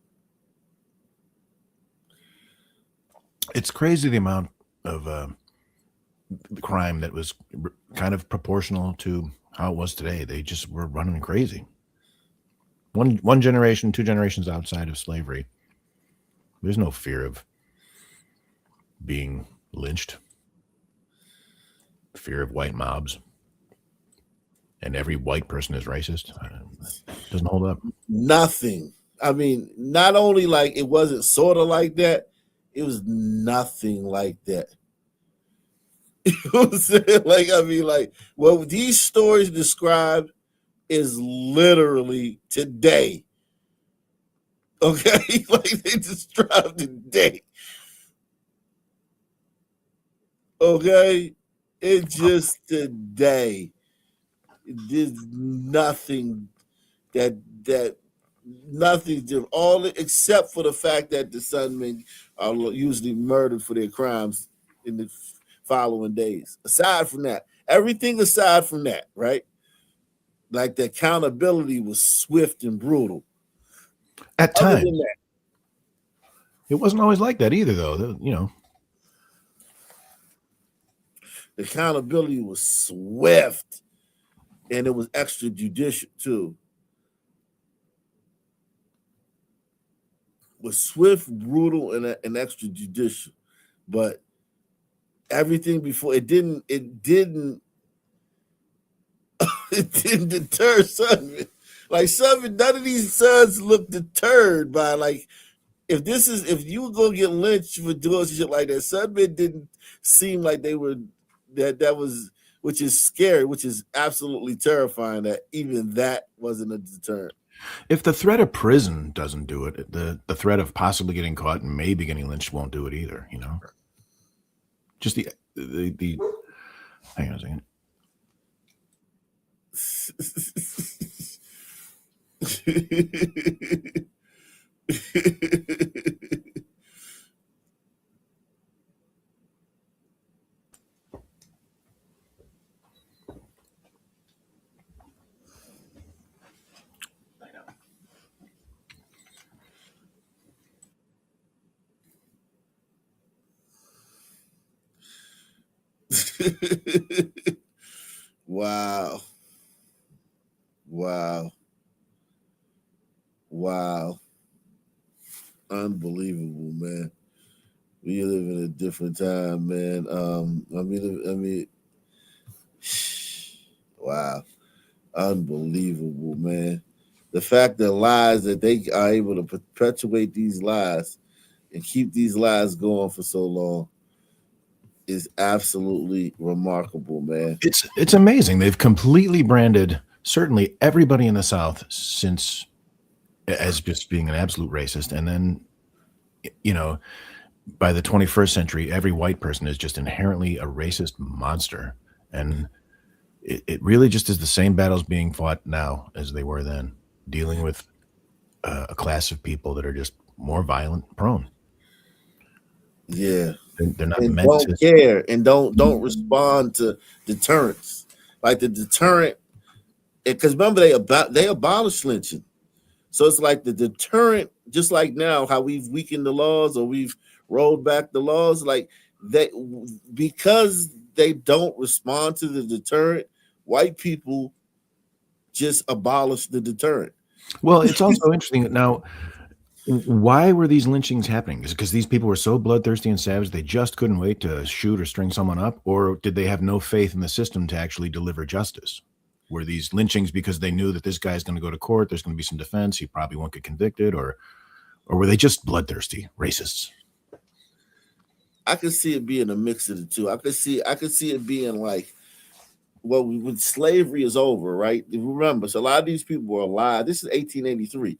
It's crazy the amount of crime that was kind of proportional to how it was today. They just were running crazy. One generation, 2 generations outside of slavery, there's no fear of being lynched, fear of white mobs, and every white person is racist. Doesn't hold up. Nothing. I mean, not only like it wasn't sort of like that, it was nothing like that. You know what I'm saying? Like, I mean, like, what these stories describe is literally today. Okay? Like, they describe today. Okay? It's just today. There's nothing nothing, all except for the fact that the Sun men are usually murdered for their crimes in the following days. Aside from that, everything aside from that, right? Like the accountability was swift and brutal. At times. It wasn't always like that either, though. You know, the accountability was swift, and it was extrajudicial too. Was swift, brutal, and extrajudicial, but everything before it didn't deter Sun. Like none of these sons look deterred by like if you were gonna get lynched for doing shit like that. Sun men didn't seem like they were that was, which is scary, which is absolutely terrifying that even that wasn't a deterrent. If the threat of prison doesn't do it, the threat of possibly getting caught and maybe getting lynched won't do it either, you know? Just the hang on a second. Wow. Wow. Wow. Unbelievable, man. We live in a different time, man. I mean, wow. Unbelievable, man. The fact that lies that they are able to perpetuate these lies and keep these lies going for so long is absolutely remarkable, man. It's amazing. They've completely branded certainly everybody in the South since as just being an absolute racist, and then by the 21st century, every white person is just inherently a racist monster, and it really just is the same battles being fought now as they were then, dealing with a class of people that are just more violent prone. Yeah. They're not And meant don't to care and don't respond to deterrence. Like the deterrent, because remember they abolished lynching. So it's like the deterrent, just like now, how we've weakened the laws or we've rolled back the laws, like that, because they don't respond to the deterrent, white people just abolish the deterrent. Well, it's also interesting that now, why were these lynchings happening? Is it because these people were so bloodthirsty and savage they just couldn't wait to shoot or string someone up? Or did they have no faith in the system to actually deliver justice? Were these lynchings because they knew that this guy's going to go to court, there's going to be some defense, he probably won't get convicted, or were they just bloodthirsty racists? I could see it being a mix of the two. I could see it being like, well, when slavery is over, right? Remember, so a lot of these people were alive. This is 1883,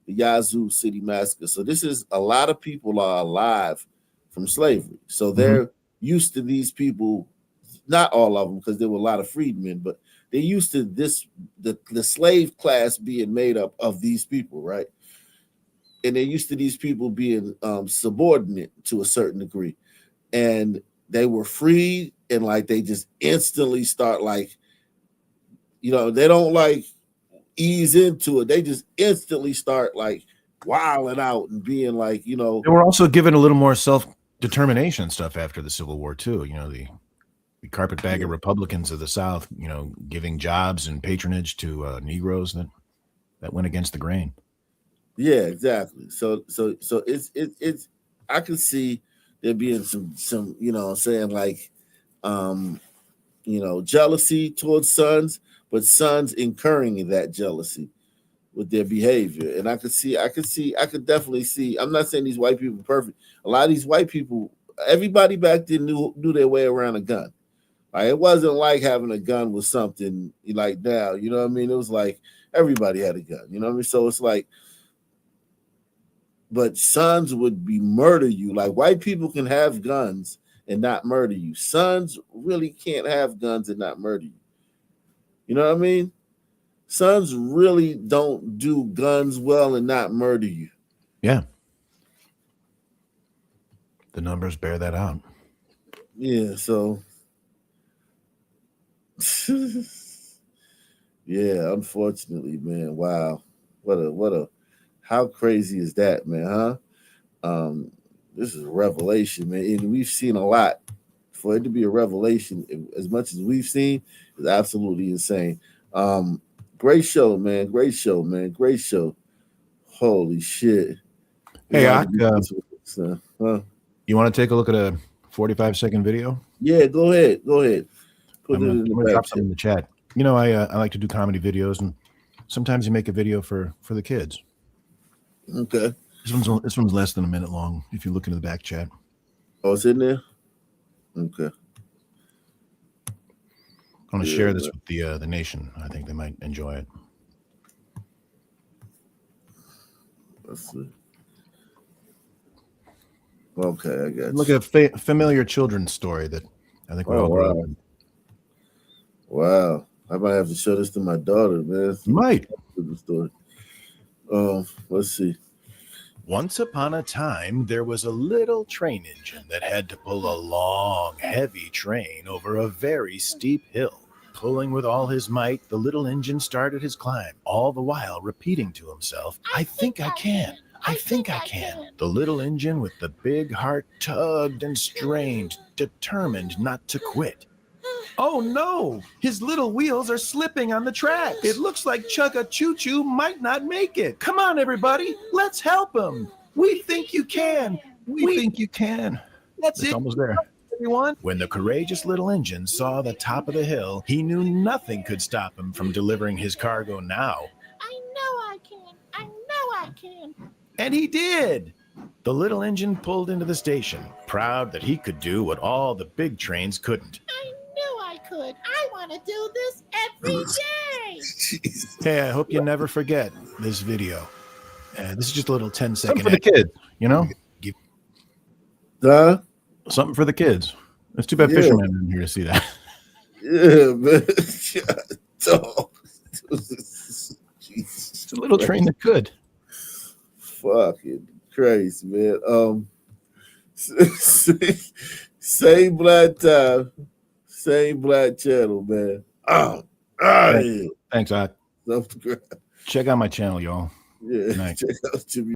the Yazoo City Massacre. So this is a lot of people are alive from slavery. So they're used to these people, not all of them, because there were a lot of freedmen, but they're used to the slave class being made up of these people, right? And they're used to these people being subordinate to a certain degree. And they were freed, and like they just instantly start like, they don't like ease into it. They just instantly start like wilding out and being like, They were also given a little more self-determination and stuff after the Civil War too. The carpetbagger Republicans of the South, giving jobs and patronage to Negroes that went against the grain. Yeah, exactly. So it's I can see there being some saying like jealousy towards sons, but sons incurring that jealousy with their behavior. And I could definitely see, I'm not saying these white people are perfect. A lot of these white people, everybody back then knew their way around a gun. Like, it wasn't like having a gun was something like now, you know what I mean? It was like everybody had a gun, you know what I mean? So it's like, but sons would murder you. Like, white people can have guns and not murder you. Sons really can't have guns and not murder you. You know what I mean? Sons really don't do guns well and not murder you. Yeah. The numbers bear that out. Yeah, so yeah, unfortunately, man. Wow. What a how crazy is that, man, huh? This is a revelation, man. And we've seen a lot. For it to be a revelation, as much as we've seen, is absolutely insane. Great show, man. Great show, man. Great show. Holy shit. Hey, you want to take a look at a 45-second video? Yeah, go ahead. I'm going to drop something in the chat. I like to do comedy videos, and sometimes you make a video for the kids. Okay. This one's less than a minute long. If you look into the back chat. Oh, it's in there. Okay. I want to share this with the nation. I think they might enjoy it. Let's see. Okay, I got you. Look at a familiar children's story that I think we all grew up in. Wow. I might have to show this to my daughter, man. You might. Story. Let's see. Once upon a time, there was a little train engine that had to pull a long, heavy train over a very steep hill. Pulling with all his might, the little engine started his climb, all the while repeating to himself, I think I can. I think I can. The little engine with the big heart tugged and strained, determined not to quit. Oh no, his little wheels are slipping on the tracks. It looks like Chugga Choo Choo might not make it. Come on, everybody, let's help him. We think you can. We think you can. That's it. Almost there. Everyone. When the courageous little engine saw the top of the hill, he knew nothing could stop him from delivering his cargo now. I know I can. I know I can. And he did. The little engine pulled into the station, proud that he could do what all the big trains couldn't. I knew I could. I want to do this every day. Hey, I hope you never forget this video. This is just a little 10-second. Something for the kids, you know? Something for the kids. It's too bad Fisherman isn't here to see that. Yeah, man. It's a little train that could. Fucking crazy, man. Same black time, same black channel, man. Thanks, Ock. Check out my channel, y'all. Yeah, Night. check out Jimmy.